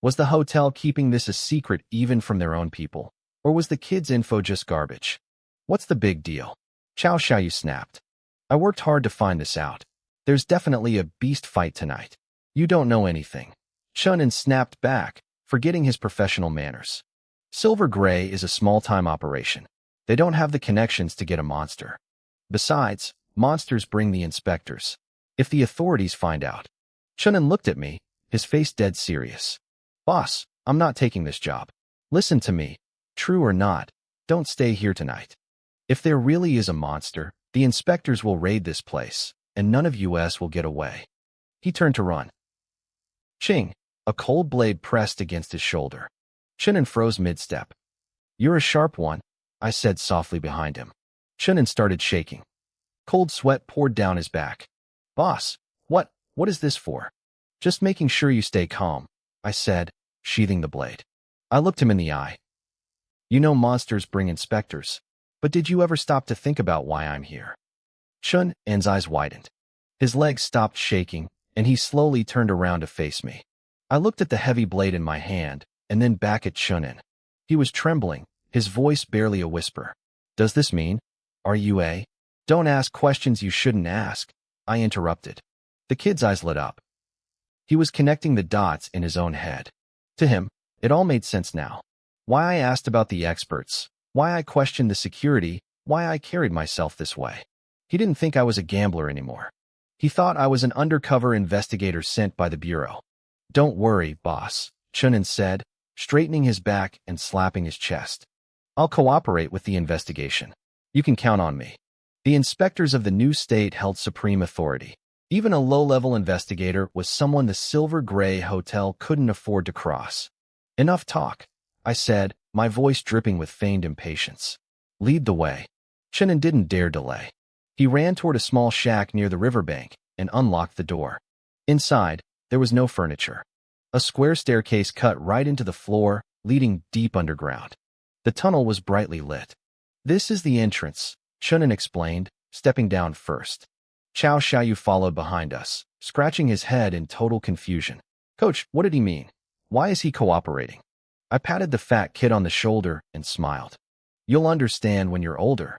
Was the hotel keeping this a secret even from their own people? Or was the kid's info just garbage? What's the big deal? Chow Xiaoyu snapped. I worked hard to find this out. There's definitely a beast fight tonight. You don't know anything. Chunin snapped back, forgetting his professional manners. Silver Gray is a small-time operation. They don't have the connections to get a monster. Besides, monsters bring the inspectors. If the authorities find out. Chunin looked at me, his face dead serious. Boss, I'm not taking this job. Listen to me. True or not, don't stay here tonight. If there really is a monster, the inspectors will raid this place, and none of us will get away. He turned to run. Ching, a cold blade pressed against his shoulder. Chunin froze mid-step. You're a sharp one, I said softly behind him. Chunin started shaking. Cold sweat poured down his back. Boss, what is this for? Just making sure you stay calm, I said, sheathing the blade. I looked him in the eye. You know monsters bring inspectors, but did you ever stop to think about why I'm here? Chunin's eyes widened. His legs stopped shaking, and he slowly turned around to face me. I looked at the heavy blade in my hand, and then back at Chunin. He was trembling, his voice barely a whisper. Does this mean? Are you a? Don't ask questions you shouldn't ask, I interrupted. The kid's eyes lit up. He was connecting the dots in his own head. To him, it all made sense now. Why I asked about the experts, why I questioned the security, why I carried myself this way. He didn't think I was a gambler anymore. He thought I was an undercover investigator sent by the Bureau. Don't worry, boss, Chunin said, straightening his back and slapping his chest. I'll cooperate with the investigation. You can count on me. The inspectors of the new state held supreme authority. Even a low-level investigator was someone the Silver Gray Hotel couldn't afford to cross. Enough talk, I said, my voice dripping with feigned impatience. Lead the way. Chunin didn't dare delay. He ran toward a small shack near the riverbank and unlocked the door. Inside, there was no furniture. A square staircase cut right into the floor, leading deep underground. The tunnel was brightly lit. This is the entrance, Chunin explained, stepping down first. Chao Xiaoyu followed behind us, scratching his head in total confusion. Coach, what did he mean? Why is he cooperating? I patted the fat kid on the shoulder and smiled. You'll understand when you're older.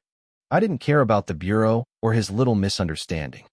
I didn't care about the Bureau or his little misunderstanding.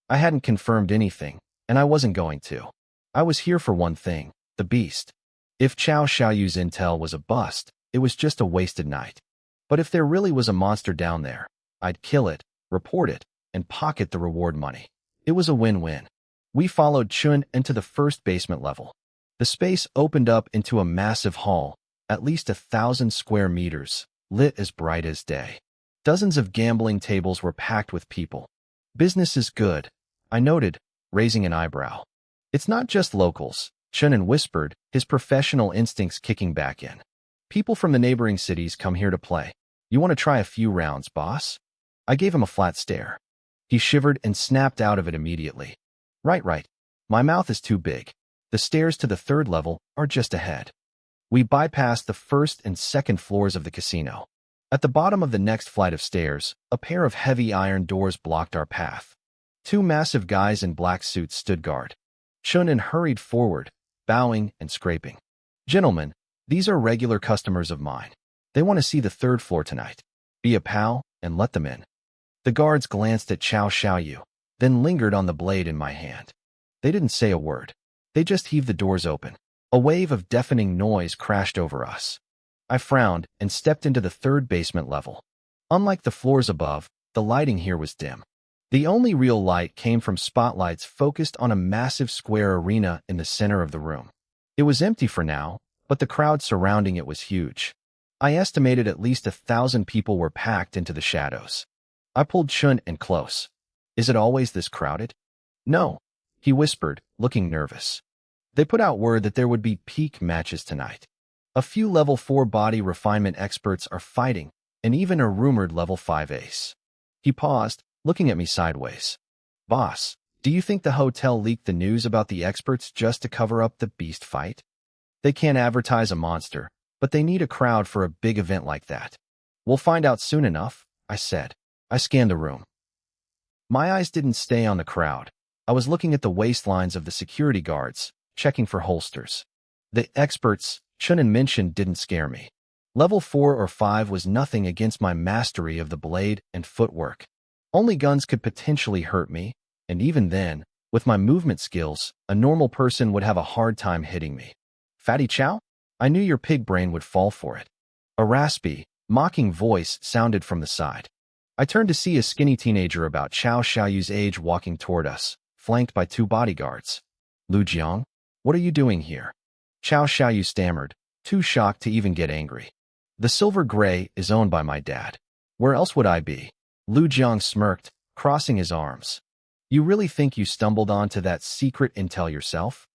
I hadn't confirmed anything, and I wasn't going to. I was here for one thing, the beast. If Chao Xiaoyu's intel was a bust, it was just a wasted night. But if there really was a monster down there, I'd kill it, report it, and pocket the reward money. It was a win-win. We followed Chun into the first basement level. The space opened up into a massive hall, at least 1,000 square meters, lit as bright as day. Dozens of gambling tables were packed with people. Business is good, I noted, raising an eyebrow. It's not just locals, Chunin whispered, his professional instincts kicking back in. People from the neighboring cities come here to play. You want to try a few rounds, boss? I gave him a flat stare. He shivered and snapped out of it immediately. Right. My mouth is too big. The stairs to the third level are just ahead. We bypassed the first and second floors of the casino. At the bottom of the next flight of stairs, a pair of heavy iron doors blocked our path. Two massive guys in black suits stood guard. Chunin hurried forward, bowing and scraping. Gentlemen, these are regular customers of mine. They want to see the third floor tonight. Be a pal and let them in. The guards glanced at Chao Xiaoyu, then lingered on the blade in my hand. They didn't say a word. They just heaved the doors open. A wave of deafening noise crashed over us. I frowned and stepped into the third basement level. Unlike the floors above, the lighting here was dim. The only real light came from spotlights focused on a massive square arena in the center of the room. It was empty for now, but the crowd surrounding it was huge. I estimated at least 1,000 people were packed into the shadows. I pulled Chun in close. Is it always this crowded? No, he whispered, looking nervous. They put out word that there would be peak matches tonight. A few level 4 body refinement experts are fighting, and even a rumored level 5 ace. He paused, looking at me sideways. Boss, do you think the hotel leaked the news about the experts just to cover up the beast fight? They can't advertise a monster, but they need a crowd for a big event like that. We'll find out soon enough, I said. I scanned the room. My eyes didn't stay on the crowd. I was looking at the waistlines of the security guards, checking for holsters. The experts Chunin mentioned didn't scare me. Level 4 or 5 was nothing against my mastery of the blade and footwork. Only guns could potentially hurt me, and even then, with my movement skills, a normal person would have a hard time hitting me. Fatty Chow? I knew your pig brain would fall for it. A raspy, mocking voice sounded from the side. I turned to see a skinny teenager about Chao Xiaoyu's age walking toward us, flanked by 2 bodyguards. Lu Jiang, what are you doing here? Chao Xiaoyu stammered, too shocked to even get angry. The Silver Gray is owned by my dad. Where else would I be? Lu Jiang smirked, crossing his arms. You really think you stumbled onto that secret intel yourself?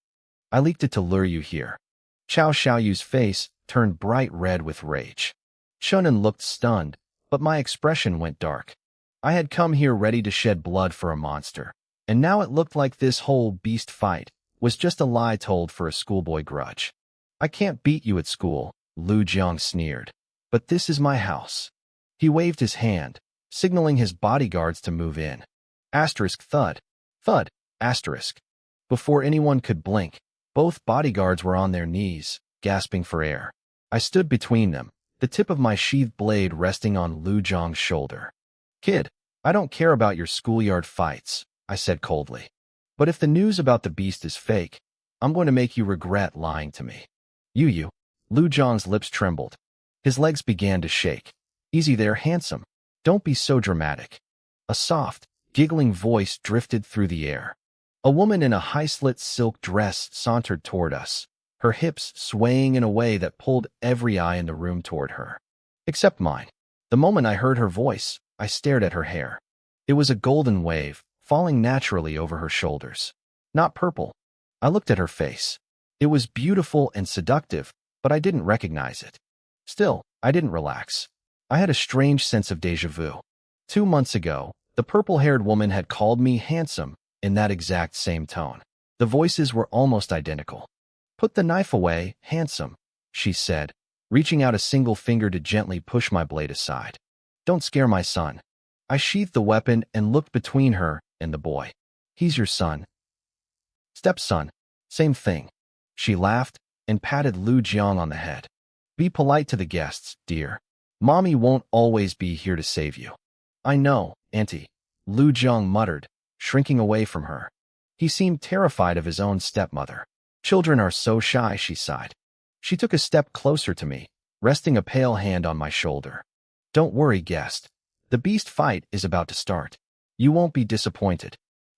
I leaked it to lure you here. Chao Xiaoyu's face turned bright red with rage. Chunin looked stunned, but my expression went dark. I had come here ready to shed blood for a monster, and now it looked like this whole beast fight was just a lie told for a schoolboy grudge. I can't beat you at school, Lu Jiang sneered, but this is my house. He waved his hand, signaling his bodyguards to move in. Asterisk thud. Thud, asterisk. Before anyone could blink, both bodyguards were on their knees, gasping for air. I stood between them, the tip of my sheathed blade resting on Lu Zhang's shoulder. Kid, I don't care about your schoolyard fights, I said coldly. But if the news about the beast is fake, I'm going to make you regret lying to me. You. Lu Zhang's lips trembled. His legs began to shake. Easy there, handsome. Don't be so dramatic. A soft, giggling voice drifted through the air. A woman in a high-slit silk dress sauntered toward us, her hips swaying in a way that pulled every eye in the room toward her. Except mine. The moment I heard her voice, I stared at her hair. It was a golden wave, falling naturally over her shoulders. Not purple. I looked at her face. It was beautiful and seductive, but I didn't recognize it. Still, I didn't relax. I had a strange sense of déjà vu. 2 months ago, the purple-haired woman had called me handsome in that exact same tone. The voices were almost identical. Put the knife away, handsome, she said, reaching out a single finger to gently push my blade aside. Don't scare my son. I sheathed the weapon and looked between her and the boy. He's your son. Stepson. Same thing. She laughed and patted Lu Jiang on the head. Be polite to the guests, dear. Mommy won't always be here to save you. I know, Auntie, Lu Jiang muttered, shrinking away from her. He seemed terrified of his own stepmother. Children are so shy, she sighed. She took a step closer to me, resting a pale hand on my shoulder. Don't worry, guest. The beast fight is about to start. You won't be disappointed.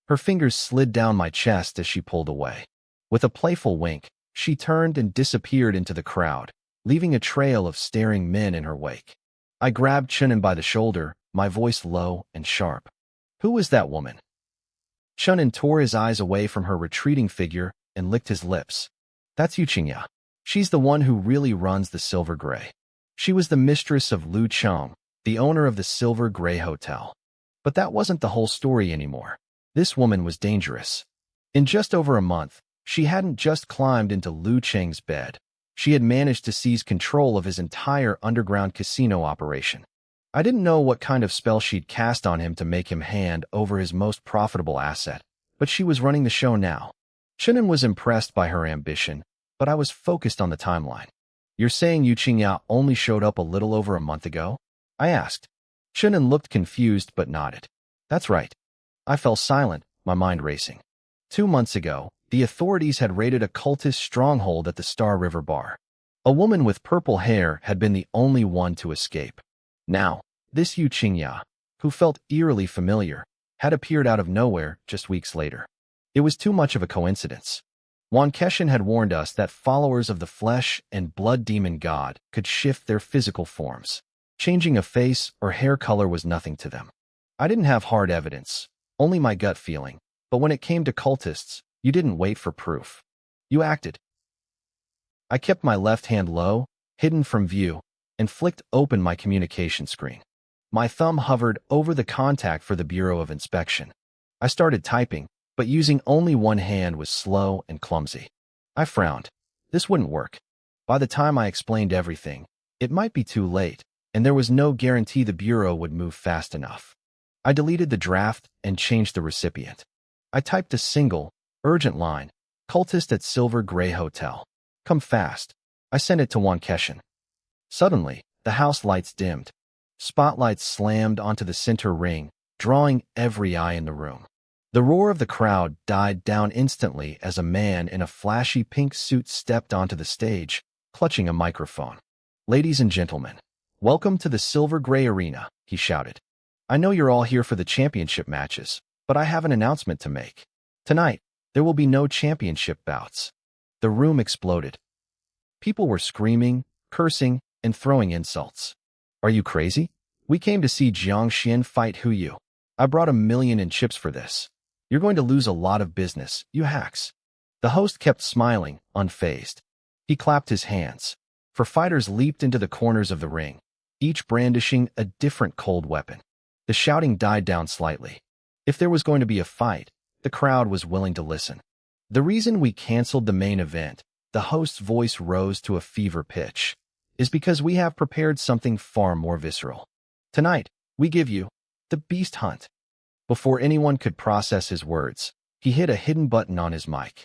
Her fingers slid down my chest as she pulled away. With a playful wink, she turned and disappeared into the crowd, leaving a trail of staring men in her wake. I grabbed Chunin by the shoulder, my voice low and sharp. Who is that woman? Chunin tore his eyes away from her retreating figure and licked his lips. That's Yuqingya. She's the one who really runs the Silver Gray. She was the mistress of Lu Chong, the owner of the Silver Gray Hotel. But that wasn't the whole story anymore. This woman was dangerous. In just over a month, she hadn't just climbed into Lu Cheng's bed. She had managed to seize control of his entire underground casino operation. I didn't know what kind of spell she'd cast on him to make him hand over his most profitable asset, but she was running the show now. Chunin was impressed by her ambition, but I was focused on the timeline. You're saying Yuqingya only showed up a little over a month ago? I asked. Chunin looked confused but nodded. That's right. I fell silent, my mind racing. 2 months ago, the authorities had raided a cultist stronghold at the Star River Bar. A woman with purple hair had been the only one to escape. Now, this Yuqingya, who felt eerily familiar, had appeared out of nowhere just weeks later. It was too much of a coincidence. Wan Keshin had warned us that followers of the flesh and blood demon god could shift their physical forms. Changing a face or hair color was nothing to them. I didn't have hard evidence, only my gut feeling, but when it came to cultists, you didn't wait for proof. You acted. I kept my left hand low, hidden from view, and flicked open my communication screen. My thumb hovered over the contact for the Bureau of Inspection. I started typing, but using only one hand was slow and clumsy. I frowned. This wouldn't work. By the time I explained everything, it might be too late, and there was no guarantee the Bureau would move fast enough. I deleted the draft and changed the recipient. I typed a single, urgent line, cultist at Silver Gray Hotel. Come fast. I sent it to Wan Keshin. Suddenly, the house lights dimmed. Spotlights slammed onto the center ring, drawing every eye in the room. The roar of the crowd died down instantly as a man in a flashy pink suit stepped onto the stage, clutching a microphone. Ladies and gentlemen, welcome to the Silver Gray Arena, he shouted. I know you're all here for the championship matches, but I have an announcement to make. Tonight, there will be no championship bouts. The room exploded. People were screaming, cursing, and throwing insults. Are you crazy? We came to see Jiang Xian fight Huyu. I brought $1 million in chips for this. You're going to lose a lot of business, you hacks. The host kept smiling, unfazed. He clapped his hands. For fighters leaped into the corners of the ring, each brandishing a different cold weapon. The shouting died down slightly. If there was going to be a fight, the crowd was willing to listen. The reason we canceled the main event, the host's voice rose to a fever pitch, is because we have prepared something far more visceral. Tonight, we give you the Beast Hunt. Before anyone could process his words, He hit a hidden button on his mic.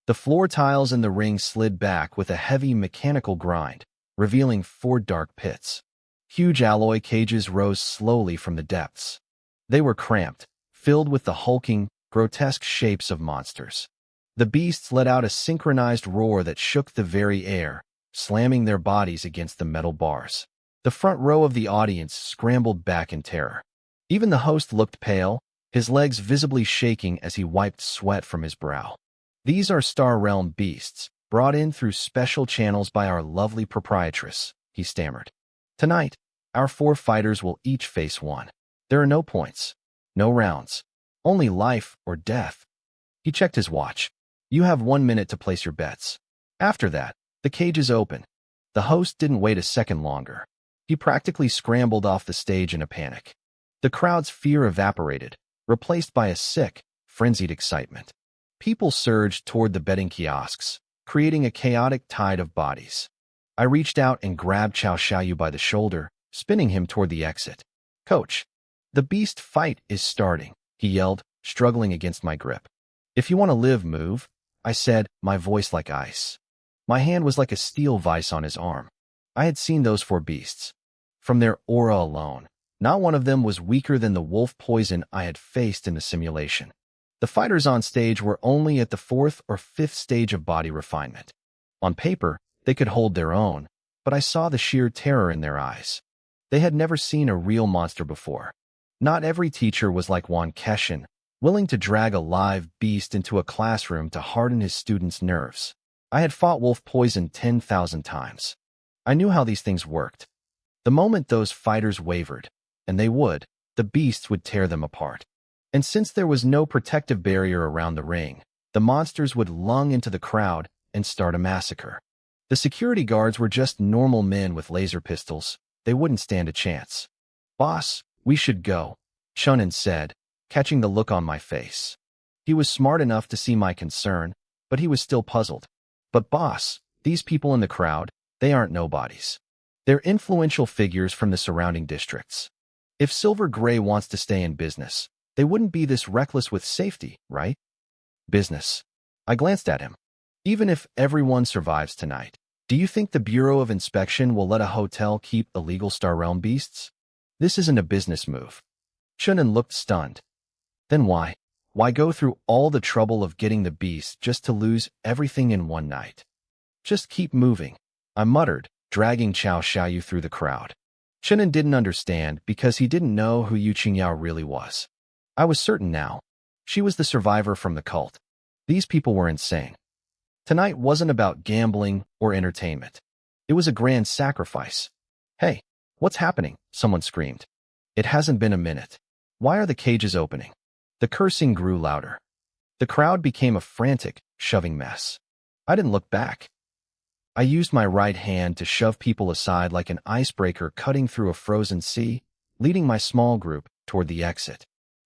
The floor tiles in the ring slid back with a heavy mechanical grind, revealing 4 dark pits. Huge alloy cages rose slowly from the depths. They were cramped, filled with the hulking, grotesque shapes of monsters. The beasts let out a synchronized roar that shook the very air, slamming their bodies against the metal bars. The front row of the audience scrambled back in terror. Even the host looked pale, his legs visibly shaking as he wiped sweat from his brow. These are Star Realm beasts, brought in through special channels by our lovely proprietress, he stammered. Tonight, our 4 fighters will each face one. There are no points, no rounds, only life or death. He checked his watch. You have 1 minute to place your bets. After that, the cage is open. The host didn't wait a second longer. He practically scrambled off the stage in a panic. The crowd's fear evaporated, replaced by a sick, frenzied excitement. People surged toward the betting kiosks, creating a chaotic tide of bodies. I reached out and grabbed Xiao Xiaoyu by the shoulder, spinning him toward the exit. Coach, the beast fight is starting, he yelled, struggling against my grip. If you want to live, move, I said, my voice like ice. My hand was like a steel vise on his arm. I had seen those 4 beasts. From their aura alone, not one of them was weaker than the wolf poison I had faced in the simulation. The fighters on stage were only at the 4th or 5th stage of body refinement. On paper, they could hold their own, but I saw the sheer terror in their eyes. They had never seen a real monster before. Not every teacher was like Wan Keshin, willing to drag a live beast into a classroom to harden his students' nerves. I had fought wolf poison 10,000 times. I knew how these things worked. The moment those fighters wavered, and they would, the beasts would tear them apart. And since there was no protective barrier around the ring, the monsters would lung into the crowd and start a massacre. The security guards were just normal men with laser pistols. They wouldn't stand a chance. Boss, we should go, Chunin said, catching the look on my face. He was smart enough to see my concern, but he was still puzzled. But boss, these people in the crowd, they aren't nobodies. They're influential figures from the surrounding districts. If Silver Gray wants to stay in business, they wouldn't be this reckless with safety, right? Business. I glanced at him. Even if everyone survives tonight, do you think the Bureau of Inspection will let a hotel keep illegal Star Realm beasts? This isn't a business move. Chunin looked stunned. Then why? Why go through all the trouble of getting the beast just to lose everything in one night? Just keep moving, I muttered, dragging Xiao Xiaoyu through the crowd. Chunin didn't understand because he didn't know who Yu Qingyao really was. I was certain now. She was the survivor from the cult. These people were insane. Tonight wasn't about gambling or entertainment. It was a grand sacrifice. Hey, what's happening? Someone screamed. It hasn't been a minute. Why are the cages opening? The cursing grew louder. The crowd became a frantic, shoving mess. I didn't look back. I used my right hand to shove people aside like an icebreaker cutting through a frozen sea, leading my small group toward the exit.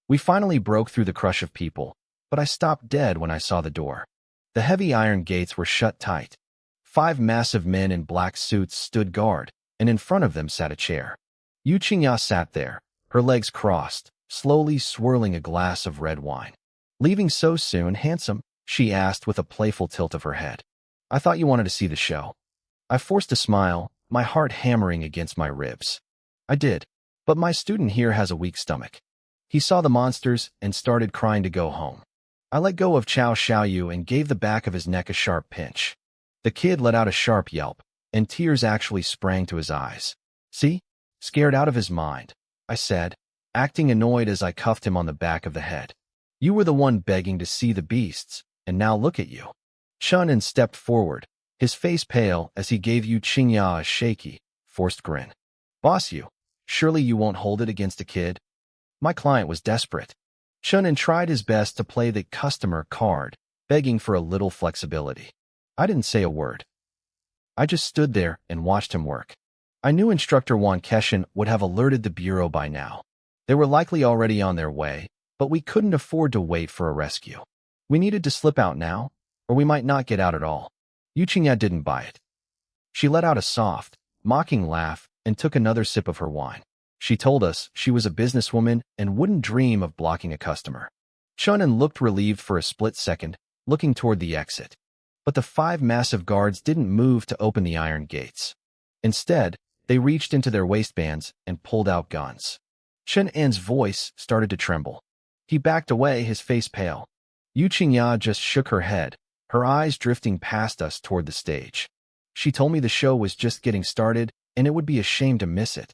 We finally broke through the crush of people, but I stopped dead when I saw the door. The heavy iron gates were shut tight. 5 massive men in black suits stood guard, and in front of them sat a chair. Yu Qingya sat there, her legs crossed, slowly swirling a glass of red wine. Leaving so soon, handsome? She asked with a playful tilt of her head. I thought you wanted to see the show. I forced a smile, my heart hammering against my ribs. I did, but my student here has a weak stomach. He saw the monsters and started crying to go home. I let go of Xiao Xiaoyu and gave the back of his neck a sharp pinch. The kid let out a sharp yelp, and tears actually sprang to his eyes. See? Scared out of his mind, I said, acting annoyed as I cuffed him on the back of the head. You were the one begging to see the beasts, and now look at you. Chunin stepped forward, his face pale as he gave Yu Qingya a shaky, forced grin. Boss you, surely you won't hold it against a kid? My client was desperate. Chunin tried his best to play the customer card, begging for a little flexibility. I didn't say a word. I just stood there and watched him work. I knew Instructor Wan Keshin would have alerted the Bureau by now. They were likely already on their way, but we couldn't afford to wait for a rescue. We needed to slip out now, or we might not get out at all. Yu Qingya didn't buy it. She let out a soft, mocking laugh and took another sip of her wine. She told us she was a businesswoman and wouldn't dream of blocking a customer. Chunin looked relieved for a split second, looking toward the exit. But the 5 massive guards didn't move to open the iron gates. Instead, they reached into their waistbands and pulled out guns. Chen An's voice started to tremble. He backed away, his face pale. Yu Qingya just shook her head, her eyes drifting past us toward the stage. She told me the show was just getting started, and it would be a shame to miss it.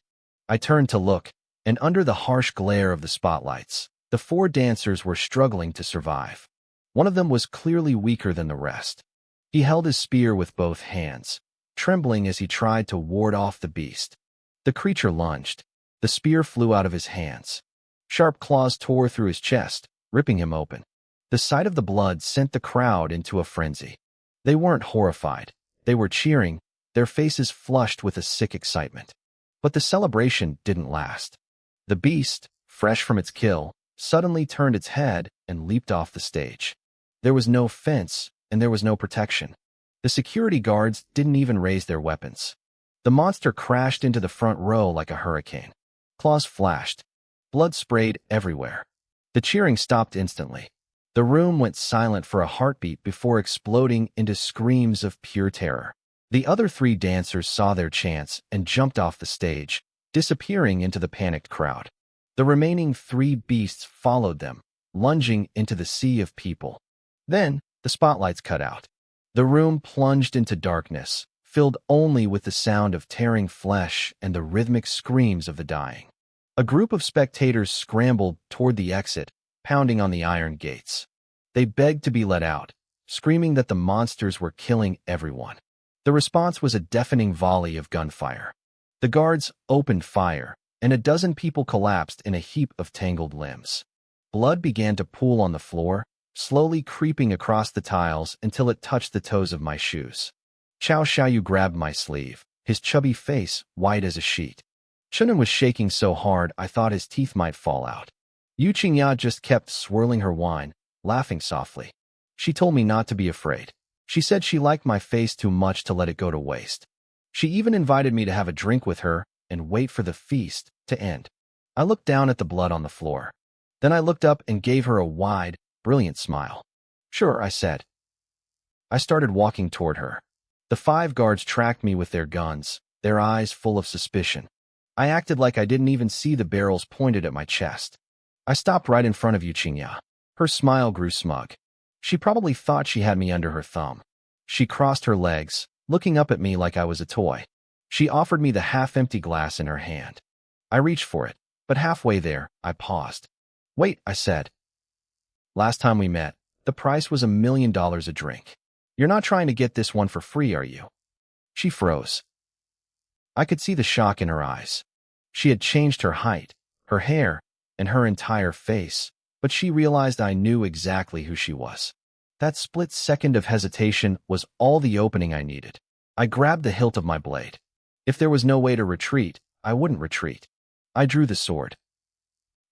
I turned to look, and under the harsh glare of the spotlights, the 4 dancers were struggling to survive. One of them was clearly weaker than the rest. He held his spear with both hands, trembling as he tried to ward off the beast. The creature lunged. The spear flew out of his hands. Sharp claws tore through his chest, ripping him open. The sight of the blood sent the crowd into a frenzy. They weren't horrified. They were cheering, their faces flushed with a sick excitement. But the celebration didn't last. The beast, fresh from its kill, suddenly turned its head and leaped off the stage. There was no fence, and there was no protection. The security guards didn't even raise their weapons. The monster crashed into the front row like a hurricane. Claws flashed. Blood sprayed everywhere. The cheering stopped instantly. The room went silent for a heartbeat before exploding into screams of pure terror. The other 3 dancers saw their chance and jumped off the stage, disappearing into the panicked crowd. The remaining 3 beasts followed them, lunging into the sea of people. Then, the spotlights cut out. The room plunged into darkness, filled only with the sound of tearing flesh and the rhythmic screams of the dying. A group of spectators scrambled toward the exit, pounding on the iron gates. They begged to be let out, screaming that the monsters were killing everyone. The response was a deafening volley of gunfire. The guards opened fire, and a dozen people collapsed in a heap of tangled limbs. Blood began to pool on the floor, slowly creeping across the tiles until it touched the toes of my shoes. Xiao Xiaoyu grabbed my sleeve, his chubby face white as a sheet. Chunin was shaking so hard I thought his teeth might fall out. Yu Qingya just kept swirling her wine, laughing softly. She told me not to be afraid. She said she liked my face too much to let it go to waste. She even invited me to have a drink with her and wait for the feast to end. I looked down at the blood on the floor. Then I looked up and gave her a wide, brilliant smile. Sure, I said. I started walking toward her. The 5 guards tracked me with their guns, their eyes full of suspicion. I acted like I didn't even see the barrels pointed at my chest. I stopped right in front of Yu Qingya. Her smile grew smug. She probably thought she had me under her thumb. She crossed her legs, looking up at me like I was a toy. She offered me the half-empty glass in her hand. I reached for it, but halfway there, I paused. Wait, I said. Last time we met, the price was $1 million a drink. You're not trying to get this one for free, are you? She froze. I could see the shock in her eyes. She had changed her height, her hair, and her entire face, but she realized I knew exactly who she was. That split second of hesitation was all the opening I needed. I grabbed the hilt of my blade. If there was no way to retreat, I wouldn't retreat. I drew the sword.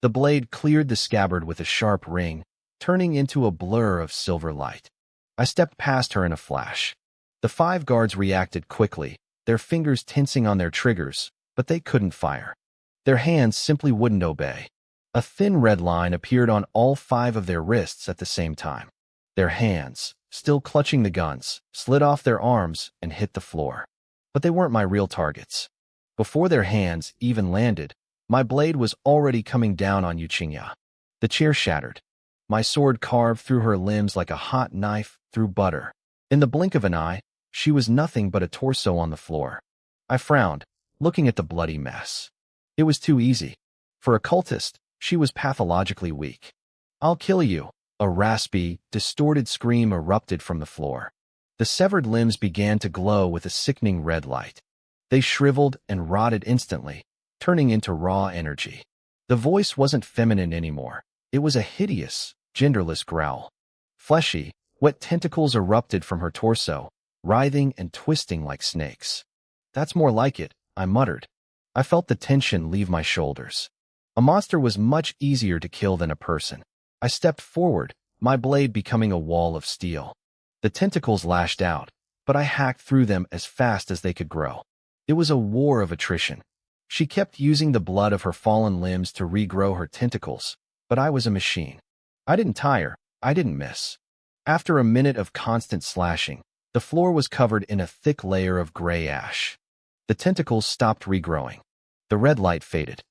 The blade cleared the scabbard with a sharp ring, turning into a blur of silver light. I stepped past her in a flash. The 5 guards reacted quickly, their fingers tensing on their triggers, but they couldn't fire. Their hands simply wouldn't obey. A thin red line appeared on all 5 of their wrists at the same time. Their hands, still clutching the guns, slid off their arms and hit the floor. But they weren't my real targets. Before their hands even landed, my blade was already coming down on Yu Qingya. The chair shattered. My sword carved through her limbs like a hot knife through butter. In the blink of an eye, she was nothing but a torso on the floor. I frowned, looking at the bloody mess. It was too easy. For a cultist, she was pathologically weak. I'll kill you. A raspy, distorted scream erupted from the floor. The severed limbs began to glow with a sickening red light. They shriveled and rotted instantly, turning into raw energy. The voice wasn't feminine anymore. It was a hideous, genderless growl. Fleshy, wet tentacles erupted from her torso, writhing and twisting like snakes. That's more like it, I muttered. I felt the tension leave my shoulders. A monster was much easier to kill than a person. I stepped forward, my blade becoming a wall of steel. The tentacles lashed out, but I hacked through them as fast as they could grow. It was a war of attrition. She kept using the blood of her fallen limbs to regrow her tentacles, but I was a machine. I didn't tire. I didn't miss. After a minute of constant slashing, the floor was covered in a thick layer of gray ash. The tentacles stopped regrowing. The red light faded.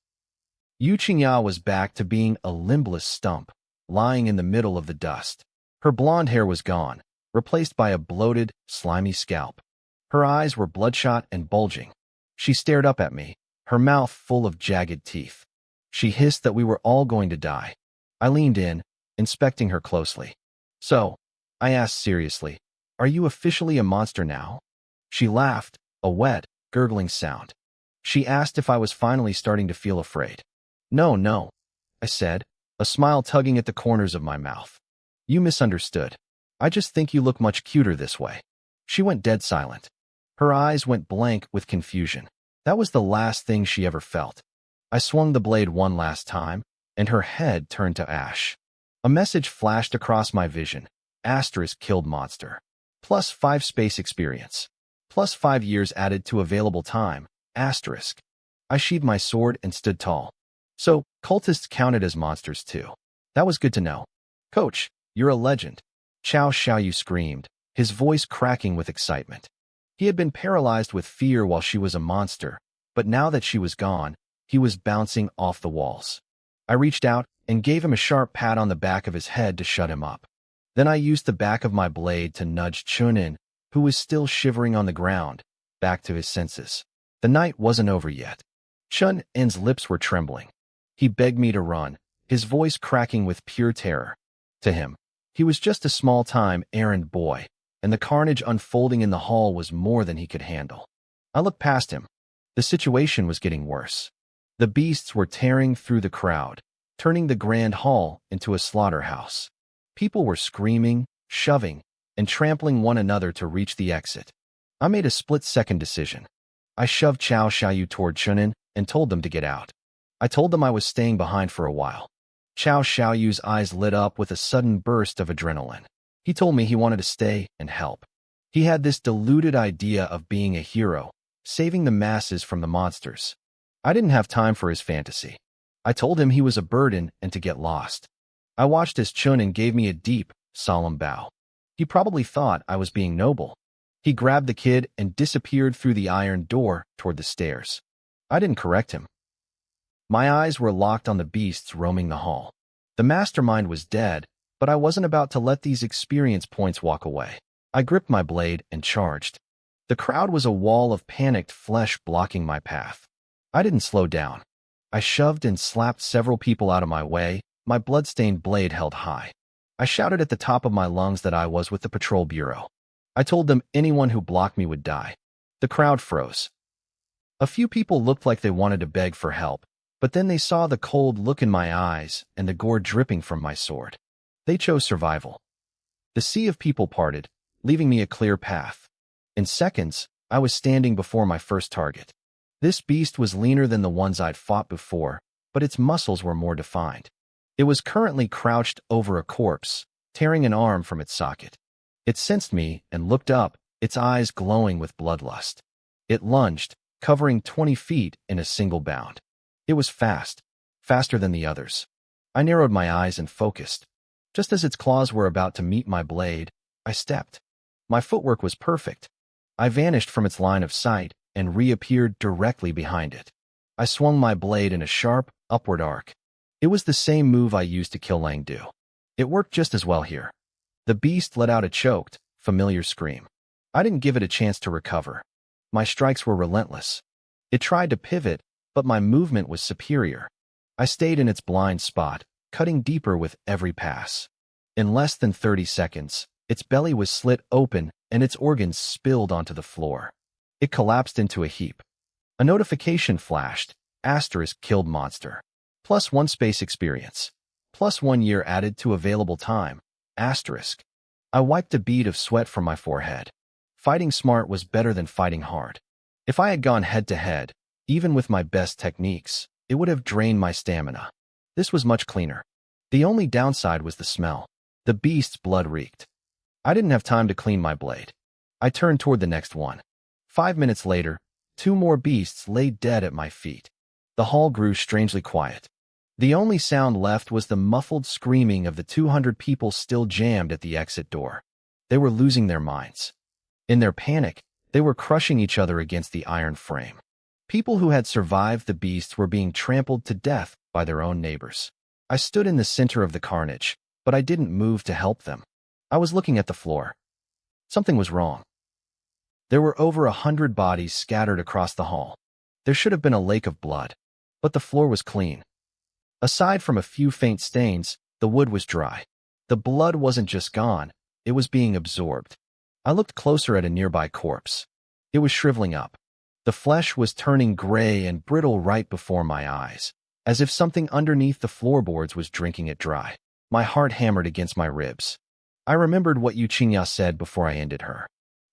Yu Qingya was back to being a limbless stump, lying in the middle of the dust. Her blonde hair was gone, replaced by a bloated, slimy scalp. Her eyes were bloodshot and bulging. She stared up at me, her mouth full of jagged teeth. She hissed that we were all going to die. I leaned in, inspecting her closely. "So," I asked seriously, "are you officially a monster now?" She laughed, a wet, gurgling sound. She asked if I was finally starting to feel afraid. No, I said, a smile tugging at the corners of my mouth. "You misunderstood. I just think you look much cuter this way." She went dead silent. Her eyes went blank with confusion. That was the last thing she ever felt. I swung the blade one last time, and her head turned to ash. A message flashed across my vision. Asterisk killed monster. +5 space experience. +5 years added to available time. Asterisk. I sheathed my sword and stood tall. So, cultists counted as monsters too. That was good to know. "Coach, you're a legend." Xiao Xiaoyu screamed, his voice cracking with excitement. He had been paralyzed with fear while she was a monster, but now that she was gone, he was bouncing off the walls. I reached out and gave him a sharp pat on the back of his head to shut him up. Then I used the back of my blade to nudge Chunin, who was still shivering on the ground, back to his senses. The night wasn't over yet. Chunin's lips were trembling. He begged me to run, his voice cracking with pure terror. To him, he was just a small-time errand boy, and the carnage unfolding in the hall was more than he could handle. I looked past him. The situation was getting worse. The beasts were tearing through the crowd, turning the grand hall into a slaughterhouse. People were screaming, shoving, and trampling one another to reach the exit. I made a split-second decision. I shoved Xiao Xiaoyu toward Chunin and told them to get out. I told them I was staying behind for a while. Xiao Xiaoyu's eyes lit up with a sudden burst of adrenaline. He told me he wanted to stay and help. He had this deluded idea of being a hero, saving the masses from the monsters. I didn't have time for his fantasy. I told him he was a burden and to get lost. I watched as Chunin gave me a deep, solemn bow. He probably thought I was being noble. He grabbed the kid and disappeared through the iron door toward the stairs. I didn't correct him. My eyes were locked on the beasts roaming the hall. The mastermind was dead, but I wasn't about to let these experience points walk away. I gripped my blade and charged. The crowd was a wall of panicked flesh blocking my path. I didn't slow down. I shoved and slapped several people out of my way, my blood-stained blade held high. I shouted at the top of my lungs that I was with the patrol bureau. I told them anyone who blocked me would die. The crowd froze. A few people looked like they wanted to beg for help, but then they saw the cold look in my eyes and the gore dripping from my sword. They chose survival. The sea of people parted, leaving me a clear path. In seconds, I was standing before my first target. This beast was leaner than the ones I'd fought before, but its muscles were more defined. It was currently crouched over a corpse, tearing an arm from its socket. It sensed me and looked up, its eyes glowing with bloodlust. It lunged, covering 20 feet in a single bound. It was fast, faster than the others. I narrowed my eyes and focused. Just as its claws were about to meet my blade, I stepped. My footwork was perfect. I vanished from its line of sight and reappeared directly behind it. I swung my blade in a sharp, upward arc. It was the same move I used to kill Langdu. It worked just as well here. The beast let out a choked, familiar scream. I didn't give it a chance to recover. My strikes were relentless. It tried to pivot, but my movement was superior. I stayed in its blind spot, cutting deeper with every pass. In less than 30 seconds, its belly was slit open and its organs spilled onto the floor. It collapsed into a heap. A notification flashed, asterisk killed monster. +1 space experience. +1 year added to available time, asterisk. I wiped a bead of sweat from my forehead. Fighting smart was better than fighting hard. If I had gone head-to-head, even with my best techniques, it would have drained my stamina. This was much cleaner. The only downside was the smell. The beast's blood reeked. I didn't have time to clean my blade. I turned toward the next one. 5 minutes later, 2 more beasts lay dead at my feet. The hall grew strangely quiet. The only sound left was the muffled screaming of the 200 people still jammed at the exit door. They were losing their minds. In their panic, they were crushing each other against the iron frame. People who had survived the beasts were being trampled to death by their own neighbors. I stood in the center of the carnage, but I didn't move to help them. I was looking at the floor. Something was wrong. There were over 100 bodies scattered across the hall. There should have been a lake of blood, but the floor was clean. Aside from a few faint stains, the wood was dry. The blood wasn't just gone, it was being absorbed. I looked closer at a nearby corpse. It was shriveling up. The flesh was turning gray and brittle right before my eyes, as if something underneath the floorboards was drinking it dry. My heart hammered against my ribs. I remembered what Yuchinya said before I ended her.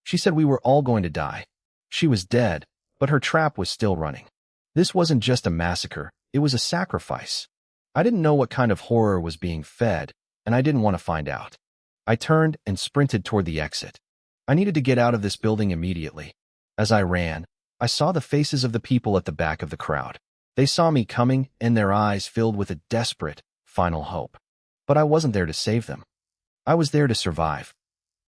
She said we were all going to die. She was dead, but her trap was still running. This wasn't just a massacre, it was a sacrifice. I didn't know what kind of horror was being fed, and I didn't want to find out. I turned and sprinted toward the exit. I needed to get out of this building immediately. As I ran, I saw the faces of the people at the back of the crowd. They saw me coming, and their eyes filled with a desperate, final hope. But I wasn't there to save them. I was there to survive.